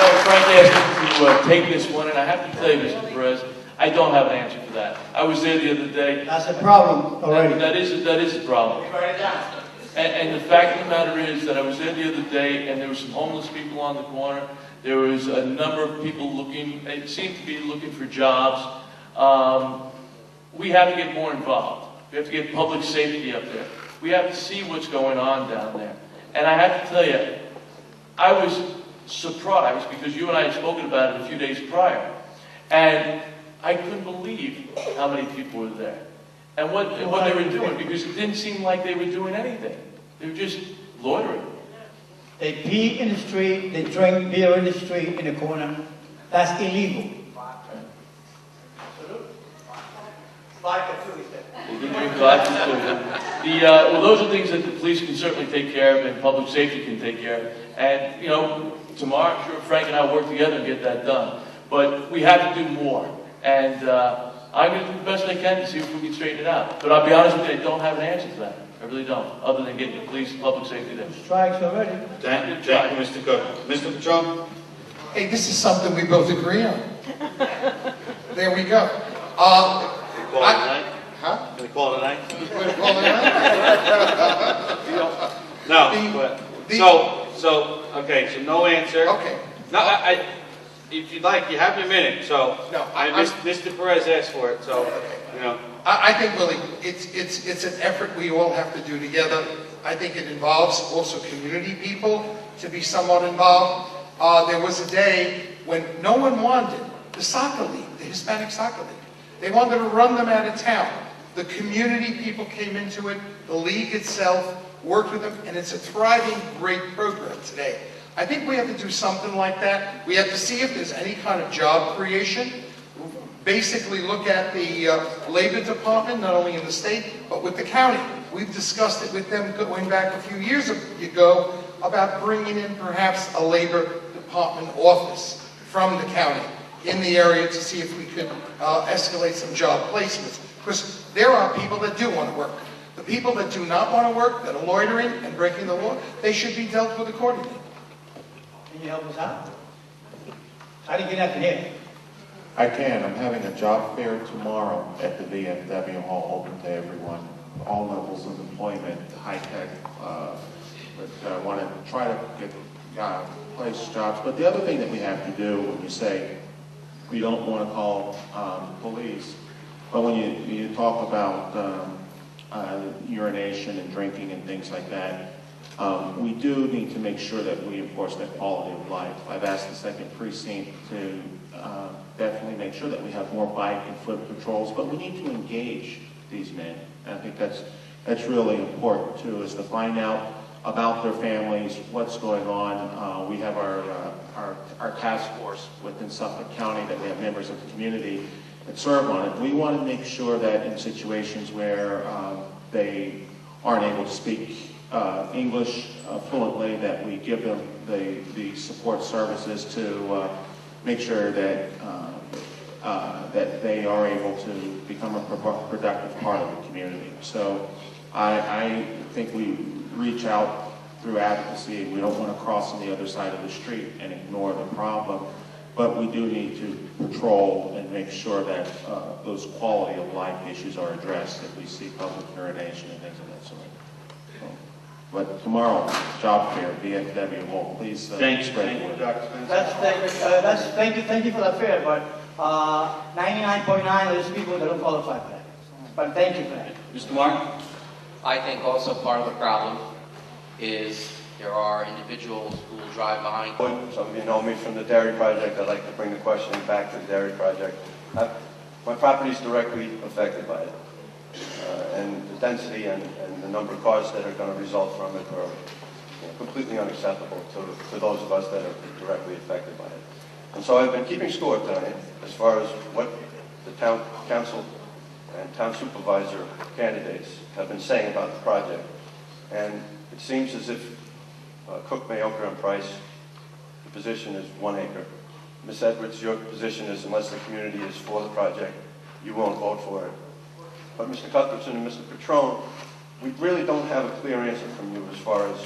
know, Frank asked me to take this one, and I have to tell you, Mr. Perez, I don't have an answer for that. I was there the other day. That's a problem already. That is a problem. Write it down. And the fact of the matter is that I was there the other day, and there were some homeless people on the corner. There was a number of people looking, it seemed to be looking for jobs. We have to get more involved. We have to get public safety up there. We have to see what's going on down there. And I have to tell you, I was surprised because you and I had spoken about it a few days prior. And I couldn't believe how many people were there. And what they were doing, because it didn't seem like they were doing anything. They were just loitering. They pee in the street, they drink beer in the street in the corner. That's illegal. They didn't drink vodka too. Well, those are things that the police can certainly take care of and public safety can take care of. And, you know, tomorrow, I'm sure Frank and I will work together and get that done. But we have to do more. And I'm going to do the best I can to see if we can straighten it out. But I'll be honest with you, I don't have an answer to that. I really don't, other than getting the police and public safety there. Strikes already. Thank you, Mr. Cook. Mr. Patron? Hey, this is something we both agree on. There we go. Call it a night? Huh? Can we call it a night? We're gonna call it a night? No, okay, so no answer. Okay. No, if you'd like, you have your minute, so. No, Mr. Perez asked for it, so, you know. I think, Willie, it's an effort we all have to do together. I think it involves also community people to be somewhat involved. There was a day when no one wanted the soccer league, the Hispanic soccer league. They wanted to run them out of town. The community people came into it, the league itself worked with them, and it's a thriving, great program today. I think we have to do something like that. We have to see if there's any kind of job creation. basically look at the labor department, not only in the state, but with the county. We've discussed it with them going back a few years ago about bringing in perhaps a labor department office from the county in the area to see if we could escalate some job placements. Because there are people that do want to work. The people that do not want to work, that are loitering and breaking the law, they should be dealt with accordingly. Can you help us out? How do you get up in here? I can. I'm having a job fair tomorrow at the VFW Hall, open to everyone, all levels of employment, high tech. But I want to try to get place jobs. But the other thing that we have to do when you say we don't want to call police, but when you talk about urination and drinking and things like that, we do need to make sure that we enforce that quality of life. I've asked the second precinct to definitely make sure that we have more bike and foot patrols, but we need to engage these men. And I think that's really important too, is to find out about their families, what's going on. We have our task force within Suffolk County that we have members of the community that serve on it. We want to make sure that in situations where they aren't able to speak English fluently, that we give them the support services to make sure that that they are able to become a productive part of the community. So I think we reach out through advocacy. We don't want to cross on the other side of the street and ignore the problem, but we do need to patrol and make sure that those quality of life issues are addressed if we see public urination and things of that sort. So, but tomorrow, job fair, VFW Hall, please spread the word. Thank you for that fair, but 99.9 of those people don't qualify for that. But thank you for that. Mr. Martin? I think also part of the problem is there are individuals who will drive behind. Some of you know me from the dairy project. I'd like to bring the question back to the dairy project. My property is directly affected by it. And the density and the number of cars that are going to result from it are completely unacceptable to those of us that are directly affected by it. And so I've been keeping score tonight as far as what the town council and town supervisor candidates have been saying about the project. And it seems as if Cook, Mayoka, and Price, the position is 1 acre. Ms. Edwards, your position is unless the community is for the project, you won't vote for it. But Mr. Cuthbertson and Mr. Petrone, we really don't have a clear answer from you as far as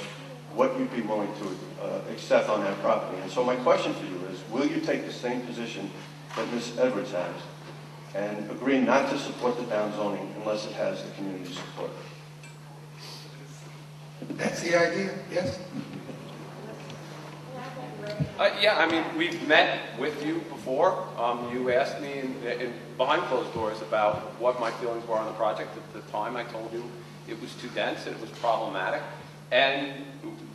what you'd be willing to accept on that property. And so my question for you is, will you take the same position that Ms. Edwards has and agree not to support the down zoning unless it has the community support? That's the idea, yes? Yeah, I mean, we've met with you before. You asked me in behind closed doors about what my feelings were on the project. At the time, I told you it was too dense and it was problematic. And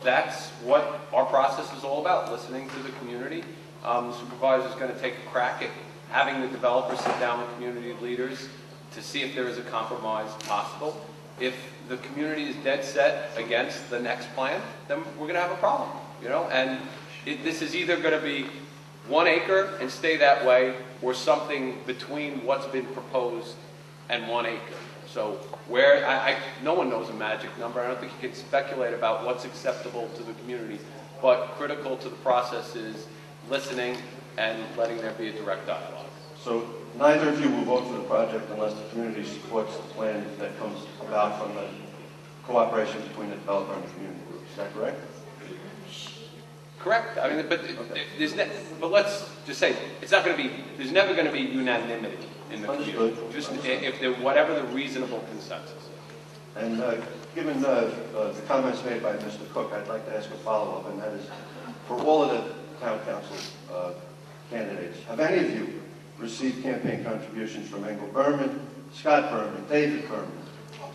that's what our process is all about, listening to the community. The supervisor is going to take a crack at having the developers sit down with community leaders to see if there is a compromise possible. If the community is dead set against the next plan, then we're going to have a problem, you know? And this is either going to be 1 acre and stay that way, or something between what's been proposed and 1 acre. So where, no one knows a magic number. I don't think you can speculate about what's acceptable to the community, but critical to the process is listening and letting there be a direct dialogue. So neither of you will vote for the project unless the community supports the plan that comes about from the cooperation between the developer and the community group. Is that correct? Correct. I mean, but but let's just say it's not going to be. There's never going to be unanimity in the community. Just if there whatever the reasonable consensus is. And given the comments made by Mr. Cook, I'd like to ask a follow-up, and that is, for all of the town council candidates, have any of you received campaign contributions from Engel Berman, Scott Berman, David Berman,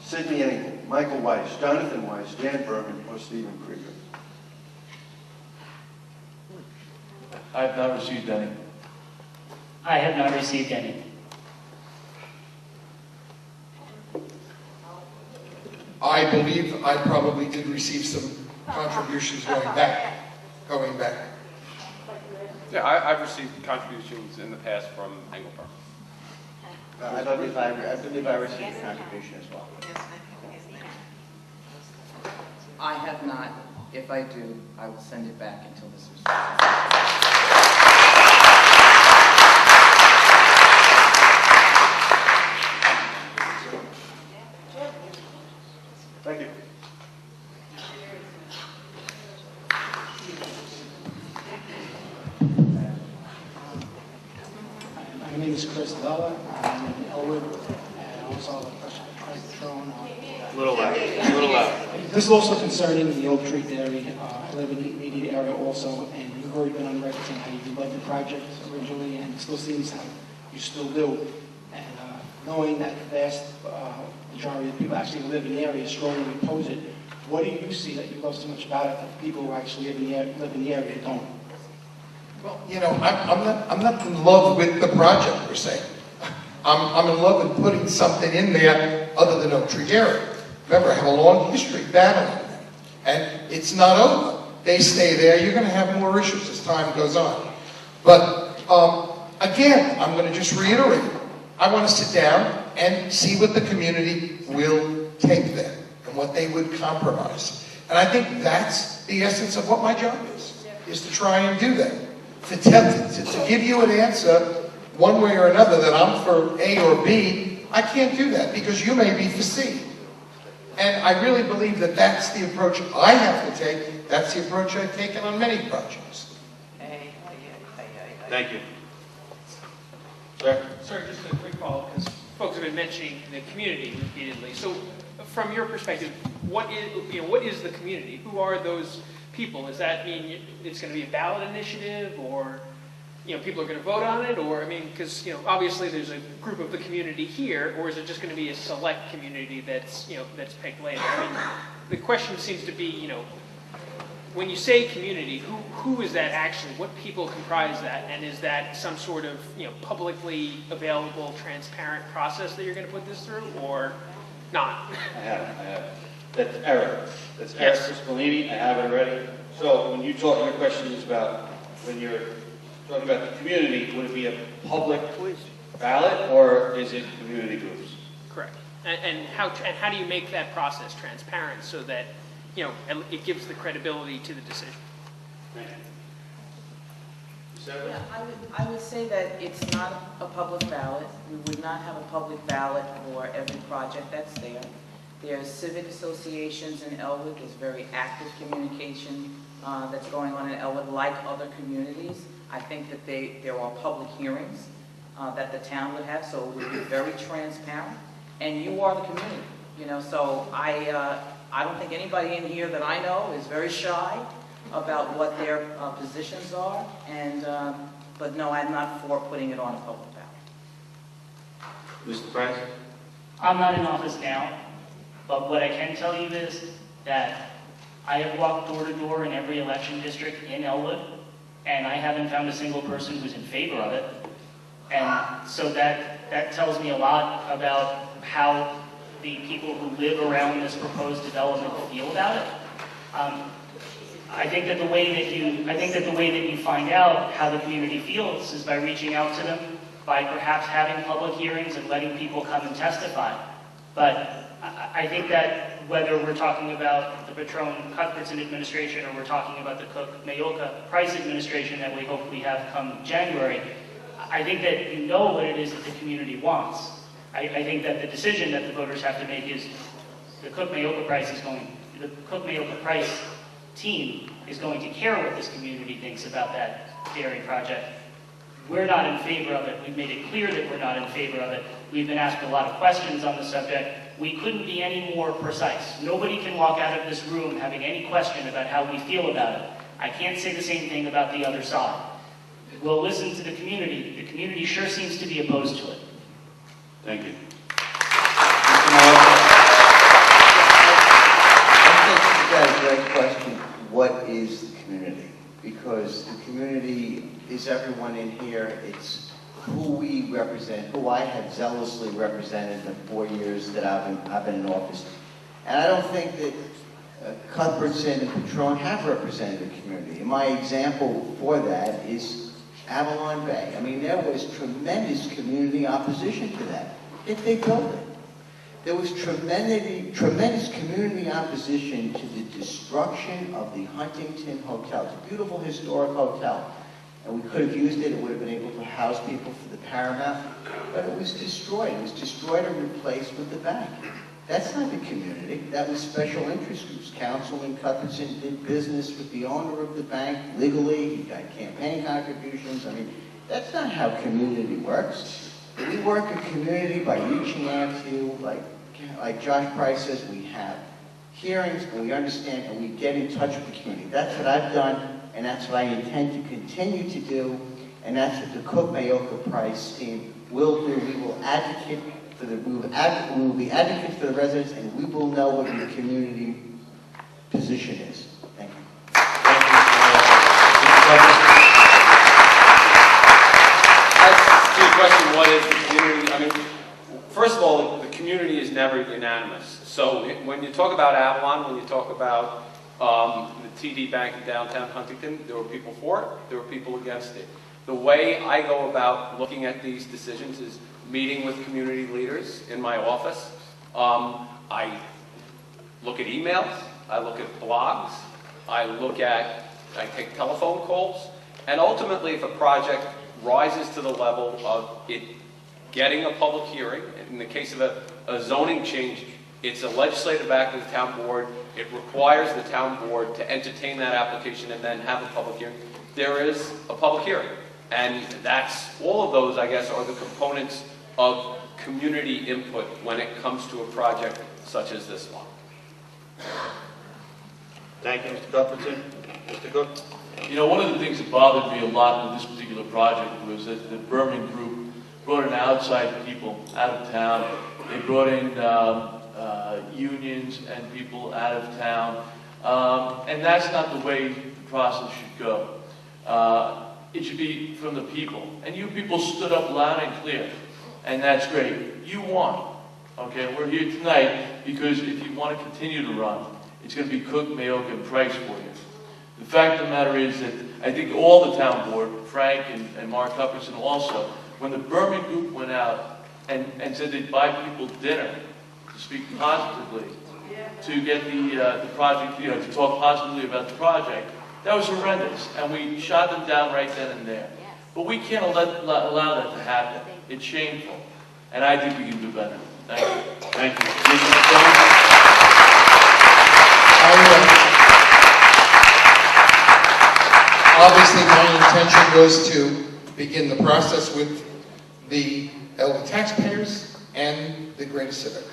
Sidney Engel, Michael Weiss, Jonathan Weiss, Dan Berman, or Stephen Krieger? I have not received any. I have not received any. I believe I probably did receive some contributions going back. Yeah, I've received contributions in the past from Engelberg. I believe I received a contribution as well. I have not. If I do, I will send it back until this is. Thank you. My name is Chris Vella. I'm in Elwood, and I also have a question for Frank Patron. Little loud. This is also concerning the Oak Tree Dairy. I live in the immediate area also, and you've already been on record saying how you loved the project originally, and it still seems how you still do. And knowing that the vast majority of people actually live in the area strongly oppose it, what do you see that you love so much about it that people who actually live in the area don't? Well, you know, I'm not in love with the project per se. I'm in love with putting something in there other than Oak Tree Dairy. Remember, I have a long history battling them, and it's not over. They stay there. You're going to have more issues as time goes on. But again, I'm going to just reiterate. I want to sit down and see what the community will take then and what they would compromise. And I think that's the essence of what my job is to try and do that. To give you an answer one way or another that I'm for A or B, I can't do that because you may be for C. And I really believe that that's the approach I have to take. That's the approach I've taken on many projects. Thank you. Sir? Sorry, just a quick follow-up, because folks have been mentioning the community repeatedly. So, from your perspective, what is the community? Who are those people? Does that mean it's going to be a ballot initiative, or people are going to vote on it, or because obviously there's a group of the community here, or is it just going to be a select community that's that's picked later? The question seems to be when you say community, who is that actually? What people comprise that? And is that some sort of publicly available, transparent process that you're going to put this through, or not? I have it. That's Eric. That's Eric Crispellini. I have it already. So when you talk, your question is about when you're talking about the community, would it be a public ballot or is it community groups? Correct. And how do you make that process transparent so that it gives the credibility to the decision? Thank you. Yeah, I would say that it's not a public ballot. We would not have a public ballot for every project that's there. There's civic associations in Elwood. There's very active communication that's going on in Elwood, like other communities. I think that there are public hearings that the town would have, so it would be very transparent. And you are the community, So I don't think anybody in here that I know is very shy about what their positions are. And but no, I'm not for putting it on a public ballot. Mr. Price? I'm not in office now. But what I can tell you is that I have walked door to door in every election district in Elwood, and I haven't found a single person who's in favor of it. And so that tells me a lot about how the people who live around this proposed development feel about it. I think that the way that you find out how the community feels is by reaching out to them, by perhaps having public hearings and letting people come and testify. But I think that whether we're talking about the Patron-Cuthbertson administration or we're talking about the Cook-Mayoka-Price administration that we hope we have come January, I think that you know what it is that the community wants. I think that the decision that the voters have to make is the Cook-Mayoka-Price team is going to care what this community thinks about that dairy project. We're not in favor of it. We've made it clear that we're not in favor of it. We've been asked a lot of questions on the subject. We couldn't be any more precise. Nobody can walk out of this room having any question about how we feel about it. I can't say the same thing about the other side. We'll listen to the community. The community sure seems to be opposed to it. Thank you. That's a great question. What is the community? Because the community is everyone in here. It's who we represent, who I have zealously represented in the 4 years that I've been in office. And I don't think that Cuthbertson and Patron have represented the community. And my example for that is Avalon Bay. I mean, there was tremendous community opposition to that. Yet they built it. There was tremendous community opposition to the destruction of the Huntington Hotel. It's a beautiful historic hotel. And we could have used it. It would have been able to house people for the Paramount. But it was destroyed. It was destroyed and replaced with the bank. That's not the community. That was special interest groups. Councilman Cuthbertson did business with the owner of the bank legally. He got campaign contributions. I mean, that's not how community works. We work a community by reaching out to you, like Josh Price says, we have hearings and we understand and we get in touch with the community. That's what I've done and that's what I intend to continue to do, and that's what the Cook Mayoka Price team will do. We will advocate for the we will be advocates for the residents, and we will know what your community position is. Thank you. As to your question, what is the community? I mean, first of all, the community is never unanimous. So when you talk about Avalon, when you talk about the TD Bank in downtown Huntington, there were people for it, there were people against it. The way I go about looking at these decisions is meeting with community leaders in my office. I look at emails, I look at blogs, I take telephone calls, and ultimately if a project rises to the level of it getting a public hearing, in the case of a zoning change, it's a legislative act of the town board. It requires the town board to entertain that application and then have a public hearing. There is a public hearing. And all of those, I guess, are the components of community input when it comes to a project such as this one. Thank you, Mr. Cuthbertson. Mr. Cook? You know, one of the things that bothered me a lot with this particular project was that the Berman Group brought in outside people out of town. They brought in unions and people out of town. And that's not the way the process should go. It should be from the people. And you people stood up loud and clear. And that's great. You won. Okay, we're here tonight because if you want to continue to run, it's going to be Cook, Mayoka, and Price for you. The fact of the matter is that I think all the town board, Frank and Mark Cuthbertson also, when the Berman Group went out and said they'd buy people dinner to speak positively, to get the project, to talk positively about the project, that was horrendous, and we shot them down right then and there. But we can't allow that to happen. It's shameful, and I think we can do better. Thank you. Thank you. Obviously, my intention was to begin the process with the elder taxpayers and the Greater Civic,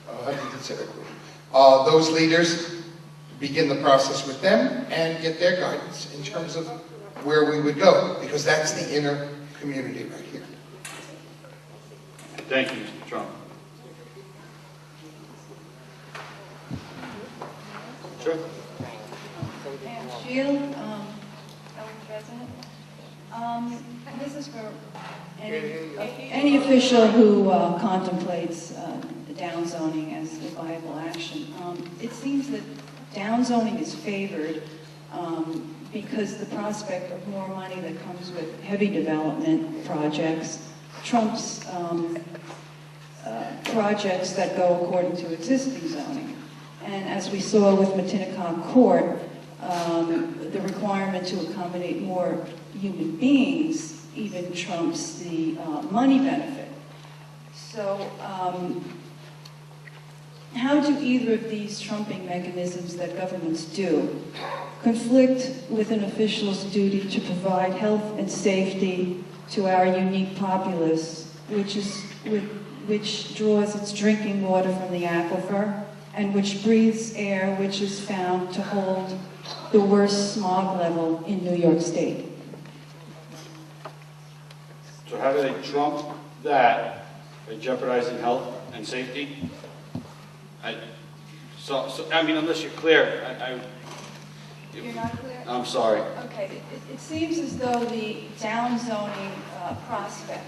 Huntington Civic Group. Those leaders, begin the process with them and get their guidance in terms of where we would go, because that's the inner community right here. Thank you, Mr. Trump. Sure. Pam Shield, Elder President. This is for any official who contemplates downzoning as a viable action. It seems that downzoning is favored because the prospect of more money that comes with heavy development projects trumps projects that go according to existing zoning. And as we saw with Matinacock Court, the requirement to accommodate more human beings even trumps the money benefit. So how do either of these trumping mechanisms that governments do conflict with an official's duty to provide health and safety to our unique populace, which draws its drinking water from the aquifer and which breathes air which is found to hold the worst smog level in New York State? So how do they trump that by jeopardizing health and safety? I mean, unless you're clear, You're not clear? I'm sorry. Okay, it seems as though the downzoning prospect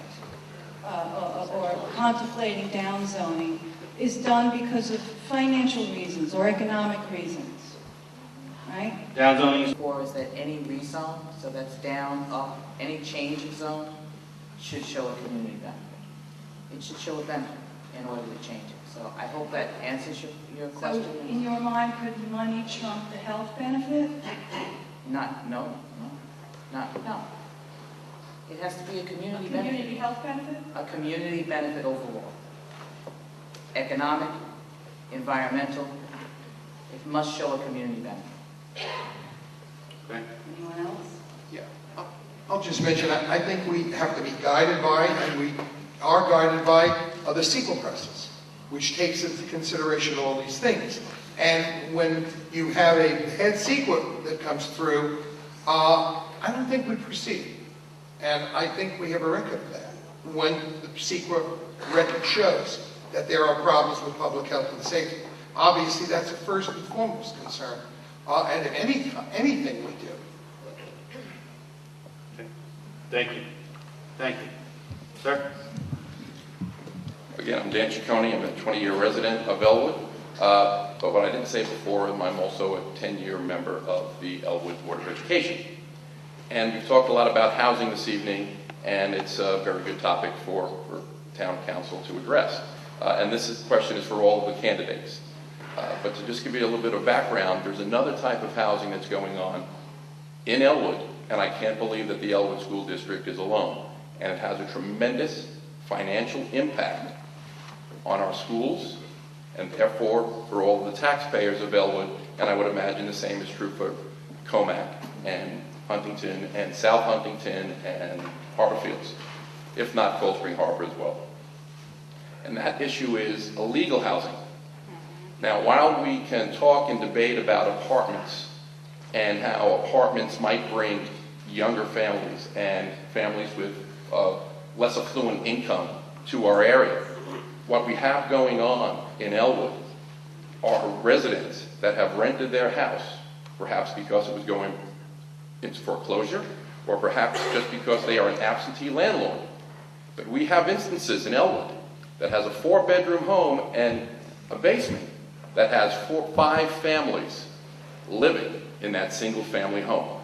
or contemplating downzoning is done because of financial reasons or economic reasons. right? Down zoning. Four is that any rezone, so that's down, up, any change of zone should show a community benefit. It should show a benefit in order to change it. So I hope that answers your So question. in your mind, could money trump the health benefit? No. It has to be a community benefit. Community health benefit? A community benefit overall. Economic, environmental, it must show a community benefit. Anyone else? Yeah. I'll just mention, I think we have to be guided by, and we are guided by, the CEQA process, which takes into consideration all these things. And when you have a head CEQA that comes through, I don't think we proceed. And I think we have a record of that. When the CEQA record shows that there are problems with public health and safety. Obviously, that's a first and foremost concern. And in anything we do. Okay. Thank you. Thank you. Sir? Again, I'm Dan Ciccone. I'm a 20-year resident of Elwood. But what I didn't say before, I'm also a 10-year member of the Elwood Board of Education. And we've talked a lot about housing this evening, and it's a very good topic for town council to address. And this question is for all of the candidates. But to just give you a little bit of background, there's another type of housing that's going on in Elwood, and I can't believe that the Elwood School District is alone. And it has a tremendous financial impact on our schools, and therefore for all of the taxpayers of Elwood, and I would imagine the same is true for Comac and Huntington and South Huntington and Harborfields, if not Cold Spring Harbor as well. And that issue is illegal housing. Now, while we can talk and debate about apartments and how apartments might bring younger families and families with less affluent income to our area, what we have going on in Elwood are residents that have rented their house, perhaps because it was going into foreclosure, or perhaps just because they are an absentee landlord. But we have instances in Elwood that has a 4-bedroom home and a basement that has 5 families living in that single-family home.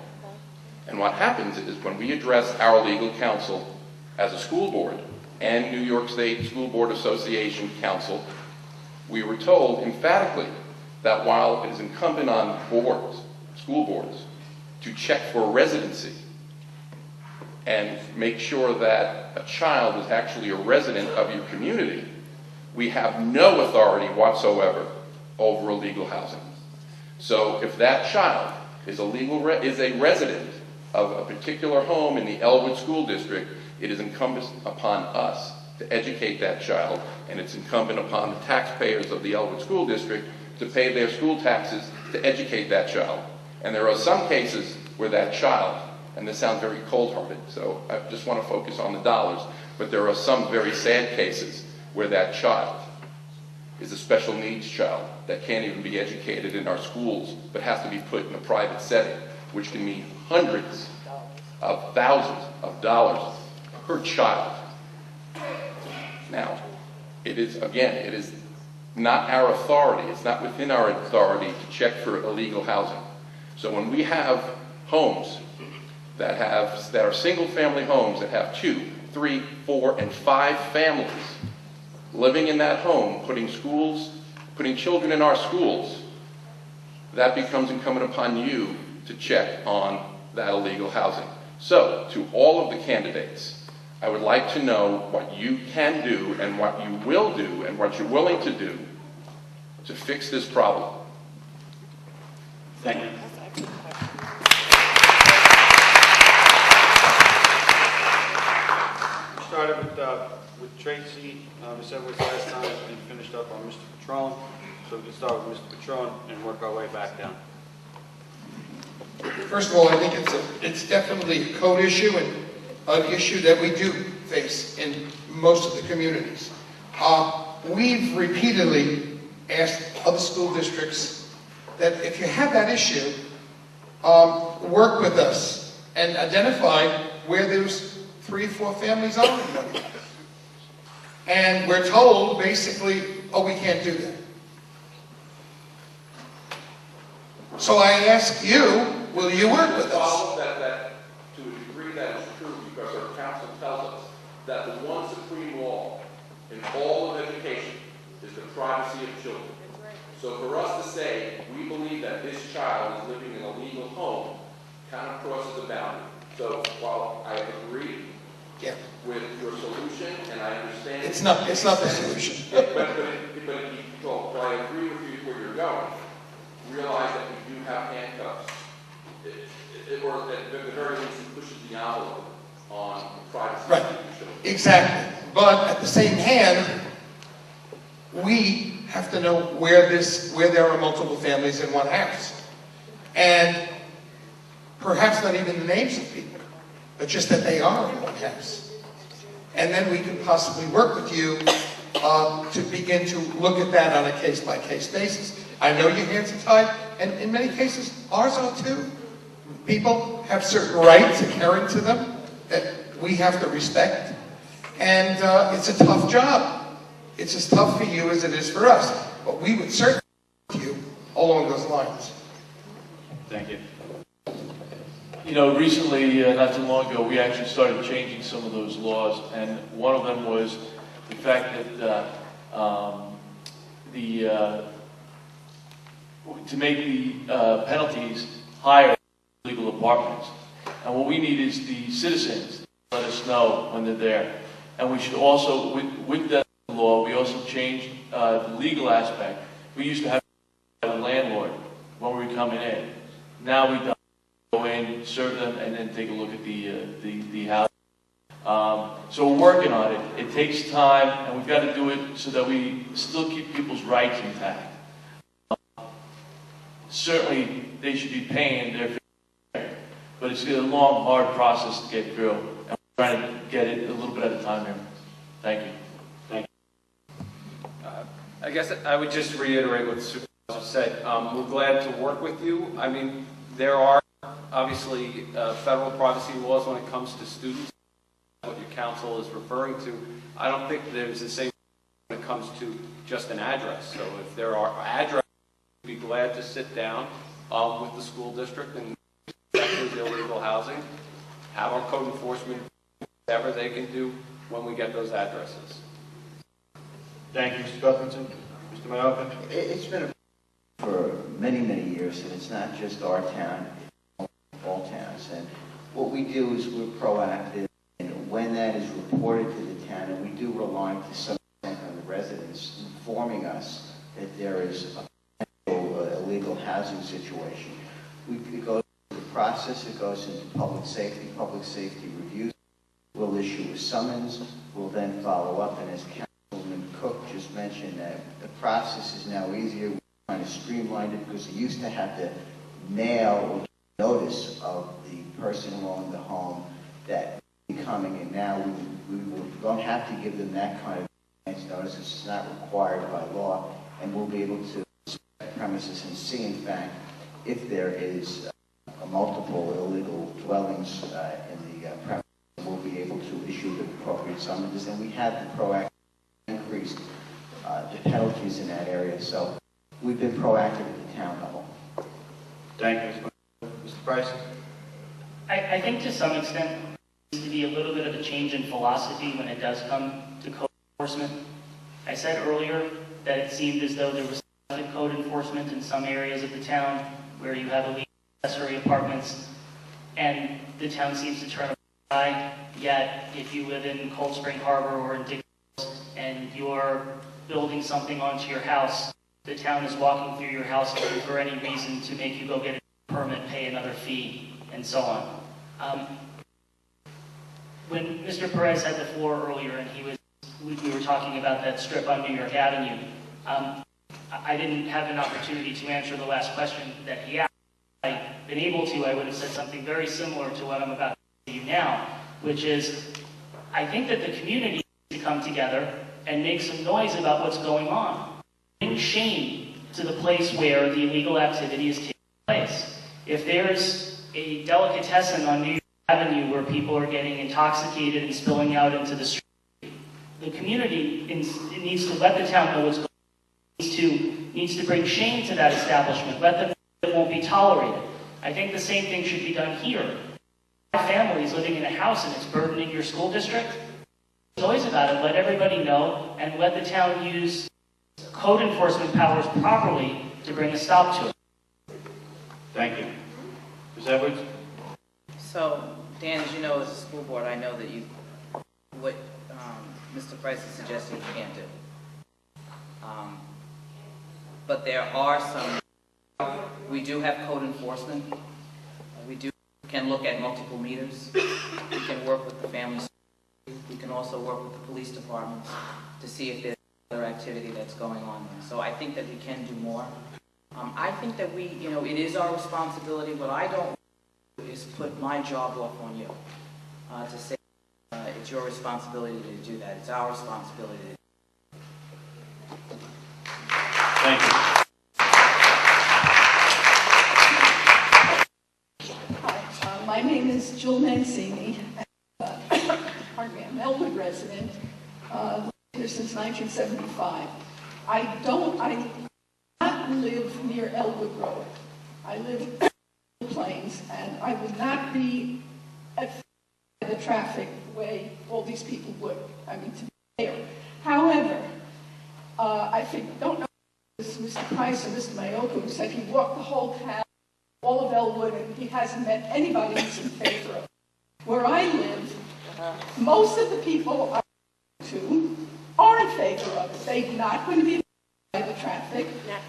And what happens is when we address our legal counsel as a school board and New York State School Board Association counsel, we were told emphatically that while it is incumbent on boards, school boards, to check for residency and make sure that a child is actually a resident of your community, we have no authority whatsoever over illegal housing. So if that child is a resident of a particular home in the Elwood School District, it is incumbent upon us to educate that child, and it's incumbent upon the taxpayers of the Elwood School District to pay their school taxes to educate that child. And there are some cases where that child, and this sounds very cold-hearted, so I just want to focus on the dollars, but there are some very sad cases where that child is a special needs child that can't even be educated in our schools, but has to be put in a private setting, which can mean hundreds of thousands of dollars per child. Now, it is not our authority, it's not within our authority to check for illegal housing. So when we have homes that are single-family homes that have 2, 3, 4, and 5 families living in that home, putting children in our schools, that becomes incumbent upon you to check on that illegal housing. So, to all of the candidates, I would like to know what you can do and what you will do and what you're willing to do to fix this problem. Thank you. We started with Tracy, Ms. Edwards last time, and finished up on Mr. Patron. So we can start with Mr. Patron and work our way back down. First of all, I think it's definitely a code issue and an issue that we do face in most of the communities. We've repeatedly asked other school districts that if you have that issue, work with us and identify where there's 3 or 4 families on it. And we're told basically, oh, we can't do that. So I ask you, will you work with us? Follow that to a degree that is true, because our council tells us that the one supreme law in all of education is the privacy of children. So for us to say we believe that this child is living in a legal home kind of crosses the boundary. So while I agree with your solution, and I understand it's not the solution. but I agree with you where you're going. Realize that we do have handcuffs, or at the very least, it pushes the envelope on privacy. Right, exactly. But at the same hand, we have to know where there are multiple families in one house. And perhaps not even the names of people, but just that they are in one house. And then we can possibly work with you to begin to look at that on a case-by-case basis. I know your hands are tied, and in many cases, ours are too. People have certain rights inherent to them that we have to respect. And it's a tough job. It's as tough for you as it is for us. But we would certainly work with you along those lines. Thank you. You know, recently, not too long ago, we actually started changing some of those laws, and one of them was the fact that to make the penalties higher for illegal apartments. And what we need is the citizens to let us know when they're there. And we should also, with that law, we also changed the legal aspect. We used to have a landlord when we were coming in. Now we don't. Go in, serve them, and then take a look at the house. So we're working on it. It takes time, and we've got to do it so that we still keep people's rights intact. Certainly, they should be paying their fair, but it's a long, hard process to get through, and we're trying to get it a little bit at a time here. Thank you. Thank you. I guess I would just reiterate what the supervisor said. We're glad to work with you. I mean, there are obviously federal privacy laws when it comes to students, what your counsel is referring to. I don't think there's the same when it comes to just an address. So if there are addresses, we'd be glad to sit down with the school district and inspect illegal housing, have our code enforcement do whatever they can do when we get those addresses. Thank you, Mr. Guthrington. Mr. Mayoka? It's been for many, many years, and it's not just our town, all towns. And what we do is we're proactive, and when that is reported to the town, and we do rely to some extent on the residents informing us that there is a potential illegal housing situation. It goes through the process, it goes into public safety reviews. We'll issue a summons, we'll then follow up, and as Councilman Cook just mentioned, that the process is now easier. We're trying to streamline it because we used to have to mail or notice of the person who owned the home that would be coming, and now we don't have to give them that kind of advance notice. It's not required by law, and we'll be able to inspect premises and see, in fact, if there is multiple illegal dwellings in the premises. We'll be able to issue the appropriate summonses, and we have the proactive increased the penalties in that area. So we've been proactive at the town level. Thank you, Mr. Price. I think to some extent there needs to be a little bit of a change in philosophy when it does come to code enforcement. I said earlier that it seemed as though there was code enforcement in some areas of the town where you have illegal accessory apartments, and the town seems to turn a blind eye. Yet, if you live in Cold Spring Harbor or in Dixie and you're building something onto your house, the town is walking through your house looking for any reason to make you go get a permit, pay another fee, and so on. When Mr. Perez had the floor earlier and we were talking about that strip on New York Avenue, I didn't have an opportunity to answer the last question that he asked. If I'd been able to, I would have said something very similar to what I'm about to you now, which is, I think that the community needs to come together and make some noise about what's going on. Bring shame to the place where the illegal activity is taking place. If there's a delicatessen on New York Avenue where people are getting intoxicated and spilling out into the street, the community needs to let the town know what's going on. Needs to bring shame to that establishment. Let them know it won't be tolerate it. I think the same thing should be done here. Families living in a house and it's burdening your school district. There's always about it. Let everybody know and let the town use code enforcement powers properly to bring a stop to it. Thank you. Ms. Edwards? So, Dan, as you know, as a school board, I know that what Mr. Price is suggesting you can't do. But there are we do have code enforcement. We can look at multiple meters. We can work with the families. We can also work with the police departments to see if there's other activity that's going on there. So I think that we can do more. I think that it is our responsibility. What I don't do is put my job off on you to say it's your responsibility to do that. It's our responsibility to do that. Thank you. Hi, my name is Jill Mancini. Pardon me, I'm an Elwood resident. Lived here since 1975. I not live near Elwood Road. I live in the Plains, and I would not be at the traffic the way all these people would. I mean, to be there. However, I don't know if it was Mr. Price or Mr. Mayoka who said he walked the whole town, all of Elwood, and he hasn't met anybody who's in favor of it. Where I live, most of the people I talk to are in favor of it. They're not going to be by the traffic,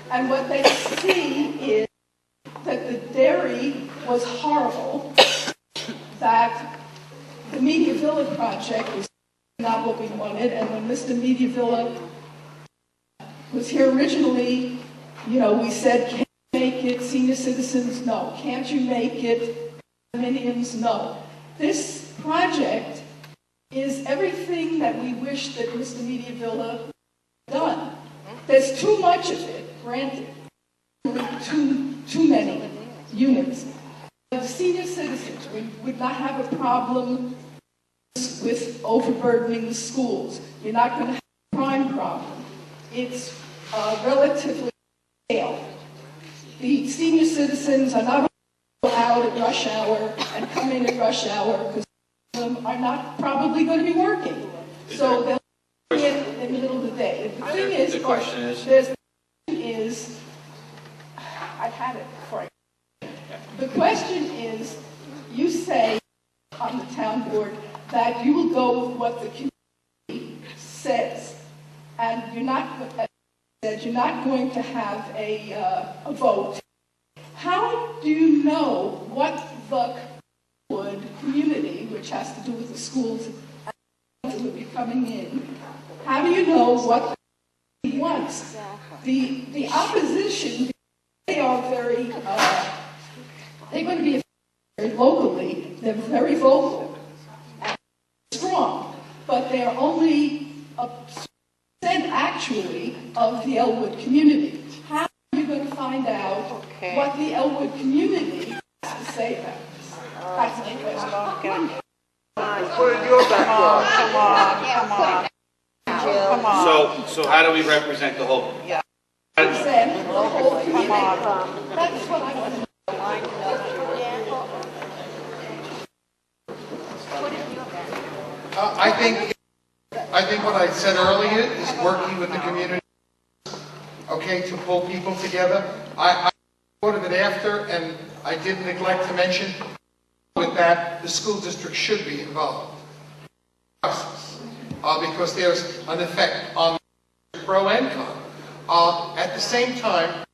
and what they see is that the dairy was horrible, that the Media Villa project was not what we wanted, and when Mr. Media Villa was here originally, we said, can't you make it senior citizens? No. Can't you make it condominiums? No. This project is everything that we wish that Mr. Media Villa had done. There's too much of it, granted. Too many units. The senior citizens would not have a problem with overburdening the schools. You're not going to have a crime problem. It's relatively scale. The senior citizens are not out at rush hour and come in at rush hour because some of them are not probably going to be working. So they'll be in the middle of the day. The thing is, I had it before. The question is, you say on the town board that you will go with what the community says, and you're not going to have a vote. How do you know what the community, which has to do with the schools that will be coming in, how do you know what the community wants? The opposition, they are very, they're going to be very locally, they're very vocal and strong, but they're only a percent actually of the Elwood community. How are you going to find out what the Elwood community has to say about this? That's my question. Put in your backyard. Come on. So how do we represent the whole? Yeah. Represent the whole community. That's what I want to know. I think what I said earlier is working with the community, okay, to pull people together. I thought of it after, and I did neglect to mention with that the school district should be involved in the process because there's an effect on pro and con. At the same time,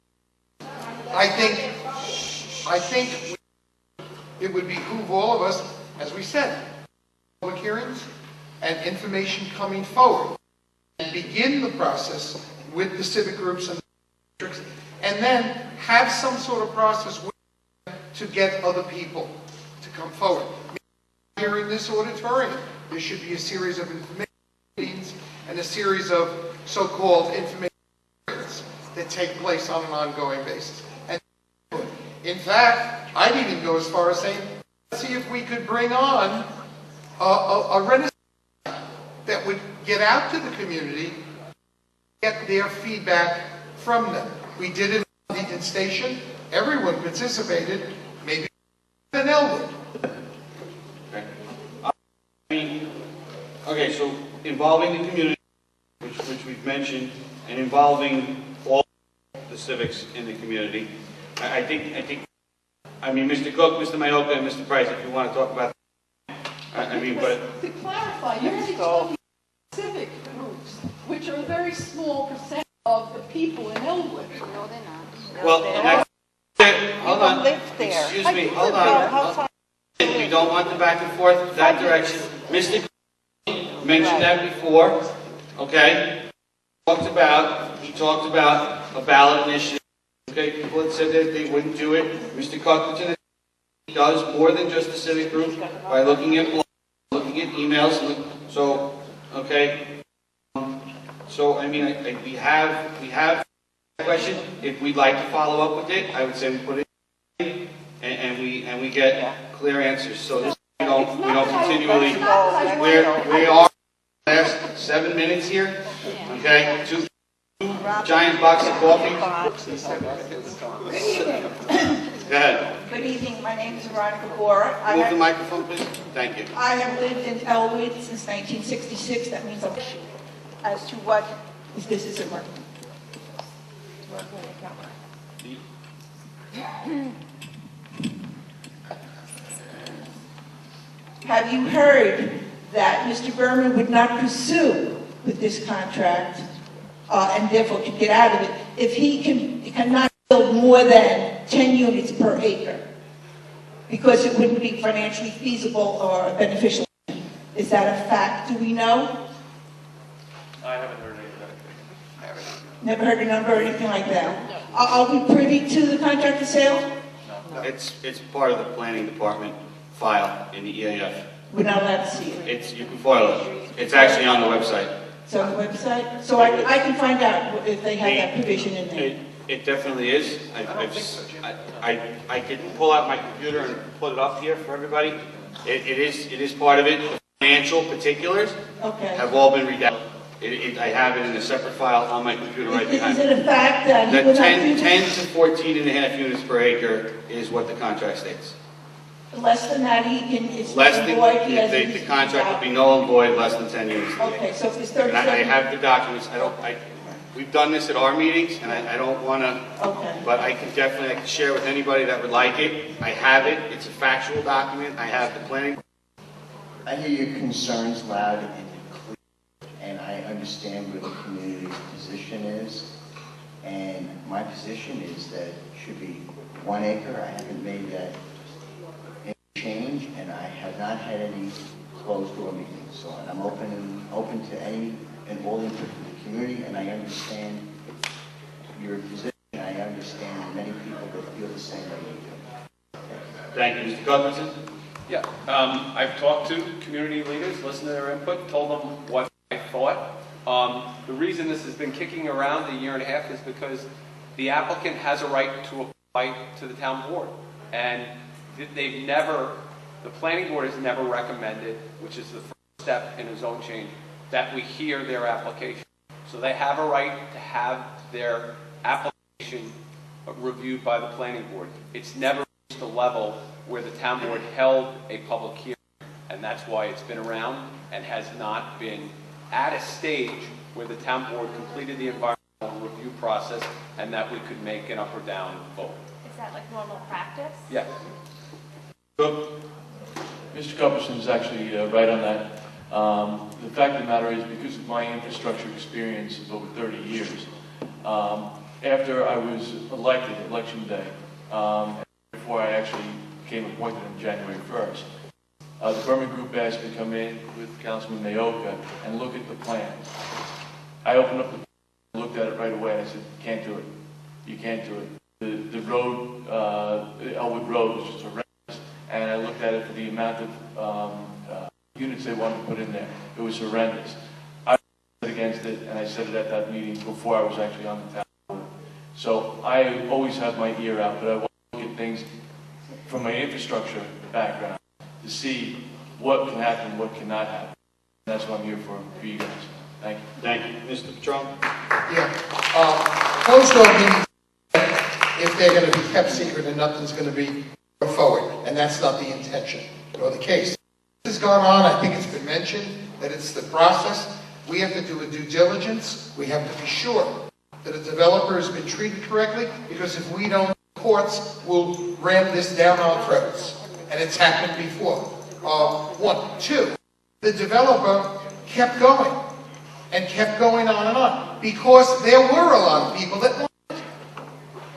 I think it would behoove all of us, as we said, public hearings and information coming forward, and begin the process with the civic groups and the districts, and then have some sort of process to get other people to come forward. Here in this auditorium, there should be a series of information meetings and a series of so-called information hearings that take place on an ongoing basis. And in fact, I'd even go as far as saying, let's see if we could bring on a renaissance that would get out to the community, get their feedback from them. We did it in Huntington Station. everyone participated, maybe in Elwood. Okay. I mean, okay, so involving the community, which we've mentioned, and involving all the civics in the community. I think, Mr. Cook, Mr. Mayoka, and Mr. Price, if you want to talk about that, I mean, but... To clarify, you're only talking about civic groups, which are a very small percent of the people in Elwood. No, they're not. Well, hold on. Excuse me, hold on. We don't want the back and forth that direction. Mr. mentioned that before, okay? He talked about a ballot initiative. Okay, people had said that they wouldn't do it. Mr. Cuthbertson does more than just the civic group by looking at blogs, looking at emails. So, okay. So, I mean, we have a question. If we'd like to follow up with it, I would say we put it in and we get clear answers. So this, we don't continually. We are last 7 minutes here. Okay, two giant box of coffee. Go ahead. Good evening. My name is Veronica Bora. Move the microphone, please. Thank you. I have lived in Elwood since 1966. That means as to what this isn't working. Have you heard that Mr. Berman would not pursue with this contract and therefore could get out of it if he cannot build more than 10 units per acre because it wouldn't be financially feasible or beneficial? Is that a fact? Do we know? I haven't heard any of that. Never heard a number or anything like that. Are we privy to the contract of sale? No. It's part of the planning department file in the EAF. We're not allowed to see it. You can file it. It's actually on the website. It's on the website? So I can find out if they have that provision in there. It definitely is. I could pull out my computer and put it up here for everybody. It is part of it. The financial particulars have all been redacted. I have it in a separate file on my computer right behind me. Is it a fact that he The would not do this? 10 to 14 and a half units per acre is what the contract states. Less than that, he can, it's Less null and than, void, he has the contract would be null and void less than 10 units. Okay, so if it's And I 37. have the documents. We've done this at our meetings, and I don't want to, but I can definitely share with anybody that would like it. I have it. It's a factual document. I have the planning. I hear your concerns loud and clear, and I understand where the community's position is. And my position is that it should be 1 acre. I haven't made that any change, and I have not had any closed door meetings. So I'm open to any and all input from the community, and I understand your position. I understand many people that feel the same way you do. Thank you, Mr. Cuthbertson. Yeah, I've talked to community leaders, listened to their input, told them what I thought. The reason this has been kicking around a year and a half is because the applicant has a right to apply to the town board. And the planning board has never recommended, which is the first step in a zone change, that we hear their application. So they have a right to have their application reviewed by the planning board. It's never reached a level where the town board held a public hearing, and that's why it's been around and has not been at a stage where the town board completed the environmental review process and that we could make an up or down vote. Is that like normal practice? Yes. Mr. Cuthbertson is actually right on that. The fact of the matter is, because of my infrastructure experience of over 30 years, after I was elected, election day, before I actually became appointed on January 1st, the Berman Group asked me to come in with Councilman Mayoka and look at the plan. I opened up the plan, looked at it right away, and I said, you can't do it. You can't do it. The road, Elwood Road, was just horrendous, and I looked at it for the amount of units they wanted to put in there. It was horrendous. I was against it, and I said it at that meeting before I was actually on the town board. So I always have my ear out, but I want to look at things from my infrastructure background to see what can happen, what cannot happen. And that's what I'm here for you guys. Thank you. Thank you. Mr. Patron? Yeah. Closed door meetings if they're going to be kept secret and nothing's going to be put forward. And that's not the intention or the case. This has gone on. I think it's been mentioned that it's the process. We have to do a due diligence. We have to be sure that a developer has been treated correctly, because if we don't, courts will ram this down our throats. And it's happened before. One. Two, the developer kept going and kept going on and on because there were a lot of people that wanted it.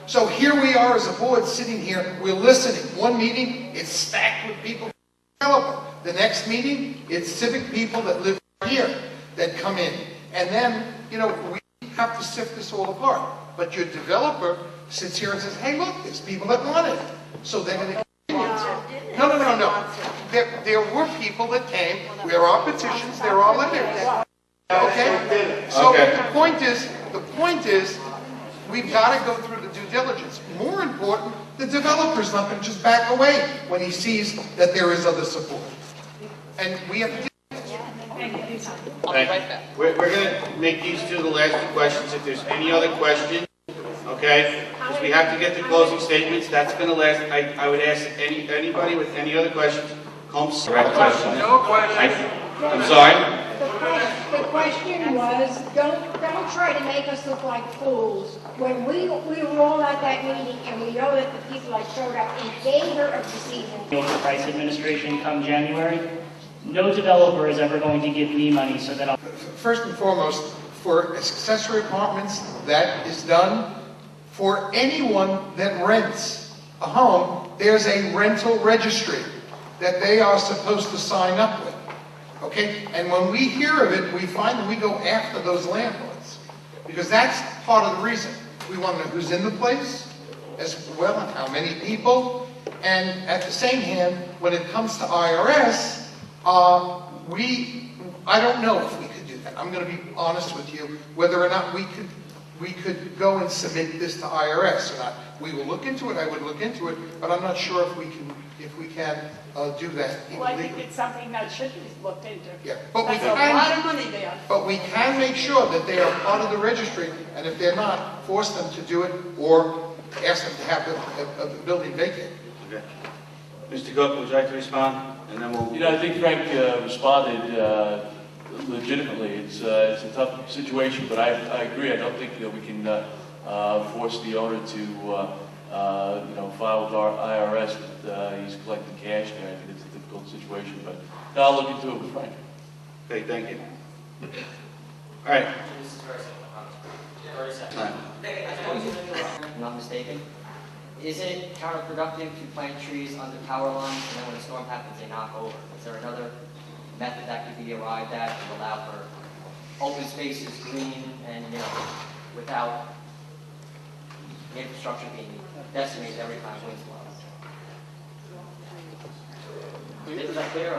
So here we are as a board sitting here, we're listening. One meeting, it's stacked with people from the developer. The next meeting, it's civic people that live here that come in. And then, you know, we have to sift this all apart. But your developer sits here and says, hey, look, there's people that want it. So they're going to continue. No. There were people that came. There are petitions. There are letters. Okay? So the point is, we've got to go through the due diligence. More important, the developer's not going to just back away when he sees that there is other support. And we have to do I'll be right back. We're going to make these two the last two questions. If there's any other questions, okay, because we have to get to closing statements. That's going to last. I would ask anybody with any other questions, come direct questions. No questions. I'm sorry? The question was, don't try to make us look like fools. When we were all at that meeting and we know that the people that showed up in favor of the season. The Price Administration come January, no developer is ever going to give me money so that I'll... First and foremost, for accessory apartments, that is done. For anyone that rents a home, there's a rental registry that they are supposed to sign up with. Okay? And when we hear of it, we find that we go after those landlords. Because that's part of the reason. We want to know who's in the place, as well as how many people. And at the same hand, when it comes to IRS, I don't know if we could do that. I'm going to be honest with you, whether or not we could go and submit this to IRS or not. We will look into it. I would look into it, but I'm not sure if we can do that. Well, I think it's something that should be looked into. Yeah, but That's a lot of money there. But we can make sure that they are part of the registry, and if they're not, force them to do it or ask them to have the building vacated. Okay. Mr. Cook, would you like to respond? And then we'll... You know, I think Frank responded legitimately. It's a tough situation, but I agree. I don't think that we can force the owner to file with our IRS that he's collecting cash there. I think it's a difficult situation, but I'll look into it with Frank. Okay, thank you. All right. This is very simple. If I'm not mistaken. Is it counterproductive to plant trees under power lines and then when a storm happens they knock over? Is there another method that could be arrived at to allow for open spaces, green, and without infrastructure being decimated every time winds blow? Is that clear?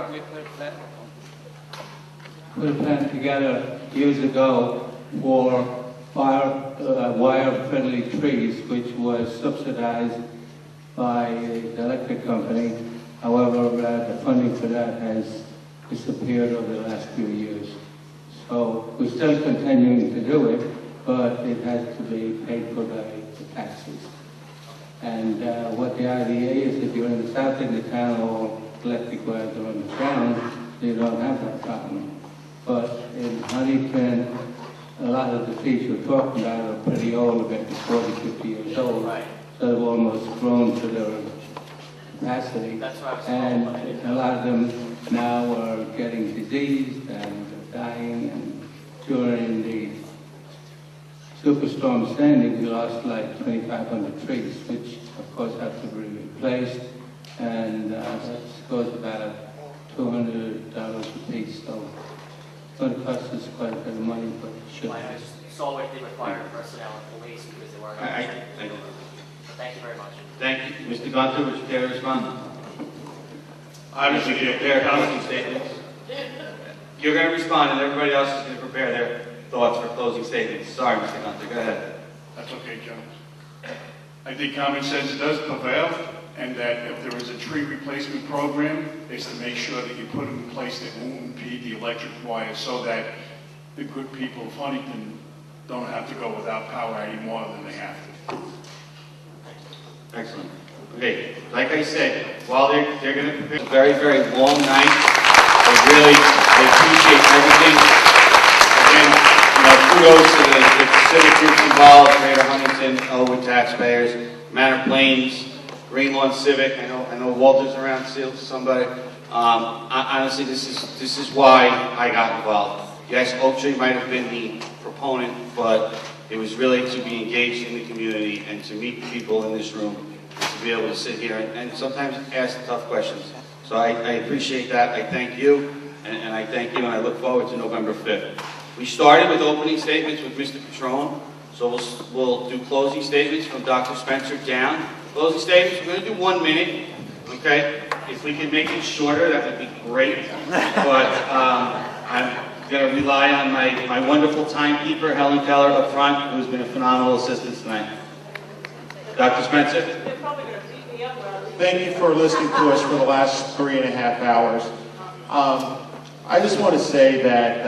Put a plan together years ago for wire-friendly trees, which was subsidized by the electric company. However, the funding for that has disappeared over the last few years. So we're still continuing to do it, but it has to be paid for by the taxes. And what the idea is, if you're in the south end of town, all electric wires are on the ground, you don't have that problem. But in Huntington, a lot of the trees you're talking about are pretty old, about 40, 50 years old. Right. So they've almost grown to their capacity. And a lot of them now are getting diseased and dying. And during the Superstorm Sandy, we lost like 2,500 trees, which of course have to be replaced. And that goes about $200 a piece. So it's going to cost us quite a bit of money, but it should. It's always they require personnel and police because they weren't. Thank you very much. Thank you. Mr. Gunter, would you care to respond? Obviously, prepare closing statements. You're going to respond, and everybody else is going to prepare their thoughts for closing statements. Sorry, Mr. Gunter, go ahead. That's okay, John. I think common sense does prevail, and that if there is a tree replacement program, is to make sure that you put them in place that won't impede the electric wires so that the good people of Huntington don't have to go without power any more than they have to. Excellent. Okay, like I said, while they're going to prepare a very, very long night, I appreciate everything. Again, kudos to the civic groups involved, Greater Huntington, Elwood taxpayers, Manor Plains, Green Lawn Civic. I know Walter's around still, somebody. Honestly, this is why I got involved. Yes, Oak Tree might have been the proponent, but it was really to be engaged in the community and to meet the people in this room, and to be able to sit here and sometimes ask tough questions. So I appreciate that. I thank you, and I thank you, and I look forward to November 5th. We started with opening statements with Mr. Petrone, so we'll do closing statements from Dr. Spencer down. Closing statements, we're going to do 1 minute, okay? If we can make it shorter, that would be great. But I'm going to rely on my wonderful timekeeper, Helen Keller, up front, who's been a phenomenal assistant tonight. Dr. Spencer? Thank you for listening to us for the last 3.5 hours. I just want to say that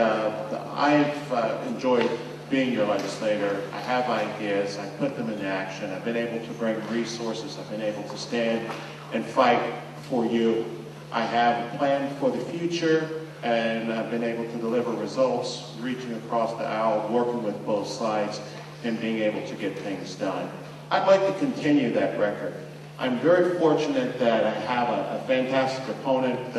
I've enjoyed being your legislator. I have ideas, I put them into action, I've been able to bring resources, I've been able to stand and fight for you. I have a plan for the future, and I've been able to deliver results, reaching across the aisle, working with both sides, and being able to get things done. I'd like to continue that record. I'm very fortunate that I have a fantastic opponent,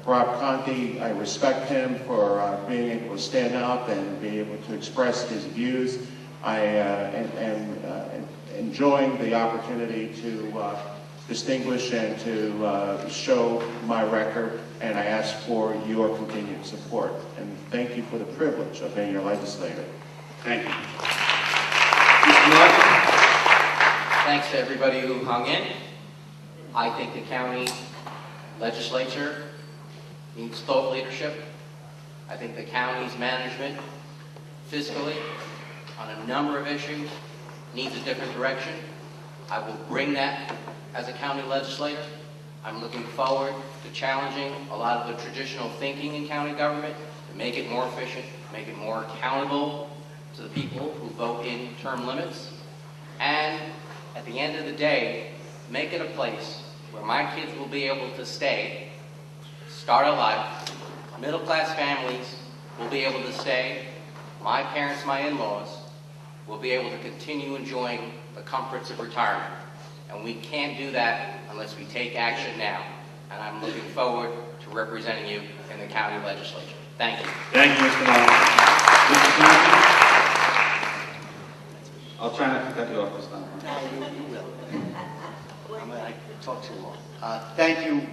Rob Conti. I respect him for being able to stand up and be able to express his views. I am enjoying the opportunity to distinguish and to show my record, and I ask for your continued support. And thank you for the privilege of being your legislator. Thank you. Thanks to everybody who hung in. I think the county legislature needs thought leadership. I think the county's management, fiscally, on a number of issues, needs a different direction. I will bring that as a county legislator. I'm looking forward to challenging a lot of the traditional thinking in county government to make it more efficient, make it more accountable to the people who vote in term limits, and at the end of the day, make it a place where my kids will be able to stay, start a life, middle-class families will be able to stay, my parents, my in-laws, will be able to continue enjoying the comforts of retirement. And we can't do that unless we take action now. And I'm looking forward to representing you in the county legislature. Thank you. Thank you, Mr. Mullins. Mr. Johnson? I'll try not to cut you off this time. No, you will. I talk too long. Thank you,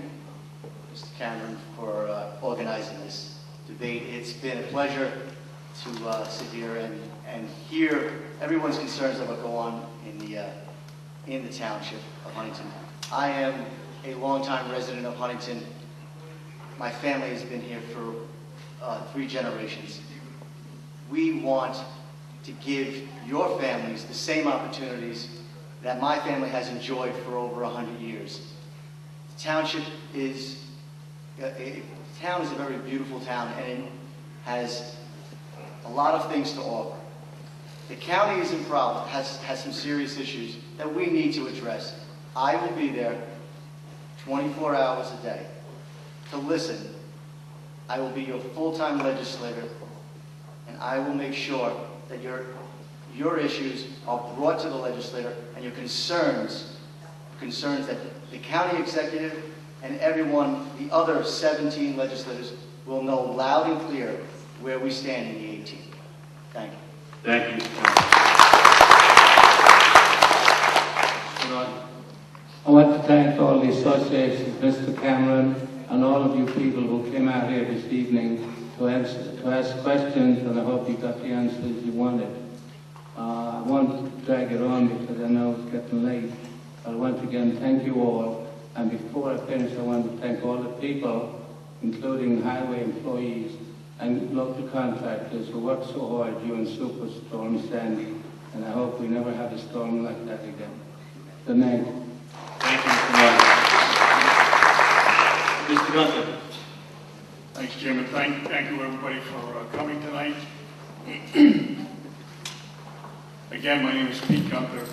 Mr. Cameron, for organizing this debate. It's been a pleasure to sit here and hear everyone's concerns that will go on in the township of Huntington. I am a longtime resident of Huntington. My family has been here for 3 generations. We want to give your families the same opportunities that my family has enjoyed for over 100 years. The township is, the town is a very beautiful town, and it has a lot of things to offer. The county is in problem, has some serious issues that we need to address. I will be there 24 hours a day to listen. I will be your full-time legislator, and I will make sure that your issues are brought to the legislator, and your concerns that the county executive and everyone, the other 17 legislators, will know loud and clear where we stand in the 18th. Thank you. Thank you. I want to thank all the associations, Mr. Cameron, and all of you people who came out here this evening to ask questions, and I hope you got the answers you wanted. I won't drag it on because I know it's getting late. But once again, thank you all. And before I finish, I want to thank all the people, including highway employees and local contractors who worked so hard during Superstorm Sandy. And I hope we never have a storm like that again. Good night. Thank you, Mr. Gunther. Thanks, Jim, and thank you everybody for coming tonight. Again, my name is Pete Gunther.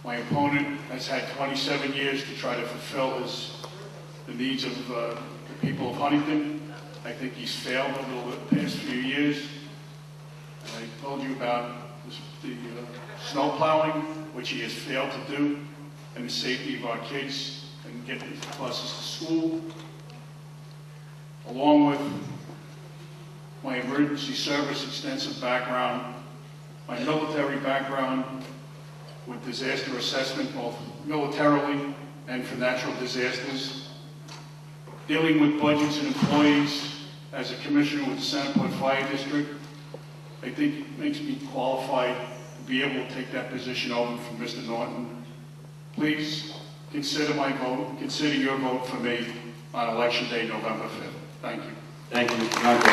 My opponent has had 27 years to try to fulfill the needs of the people of Huntington. I think he's failed over the past few years. And I told you about the snow plowing, which he has failed to do, and the safety of our kids and getting the buses to school, along with my emergency service extensive background, my military background with disaster assessment, both militarily and for natural disasters, dealing with budgets and employees as a commissioner with the Centerport Fire District. I think it makes me qualified to be able to take that position over from Mr. Norton. Please consider my vote, consider your vote for me on Election Day, November 5th. Thank you. Thank you, Mr. Duncan.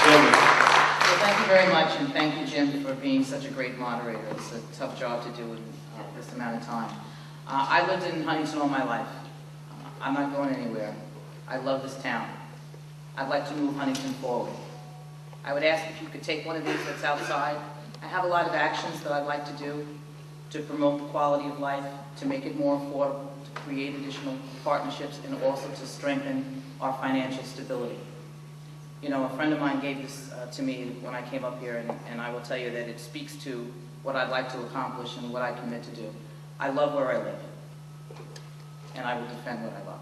Well, thank you very much, and thank you, Jim, for being such a great moderator. It's a tough job to do in this amount of time. I lived in Huntington all my life. I'm not going anywhere. I love this town. I'd like to move Huntington forward. I would ask if you could take one of these that's outside. I have a lot of actions that I'd like to do to promote the quality of life, to make it more affordable, to create additional partnerships, and also to strengthen our financial stability. You know, a friend of mine gave this to me when I came up here, and I will tell you that it speaks to what I'd like to accomplish and what I commit to do. I love where I live, and I will defend what I love.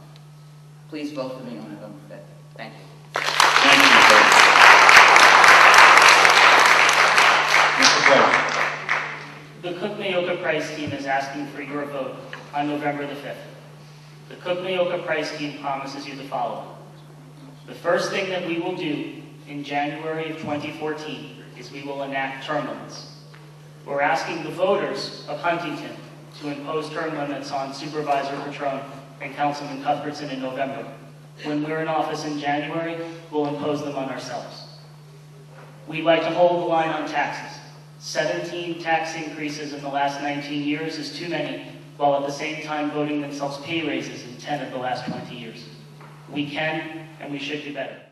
Please vote for me on November 5th. Thank you. Thank you, Mr. Clerk. The Cook-Mayoka Prize Team is asking for your vote on November the 5th. The Cook-Mayoka Prize Team promises you the following. The first thing that we will do in January of 2014 is we will enact term limits. We're asking the voters of Huntington to impose term limits on Supervisor Patron and Councilman Cuthbertson in November. When we're in office in January, we'll impose them on ourselves. We'd like to hold the line on taxes. 17 tax increases in the last 19 years is too many, while at the same time voting themselves pay raises in 10 of the last 20 years. We can and we should do better.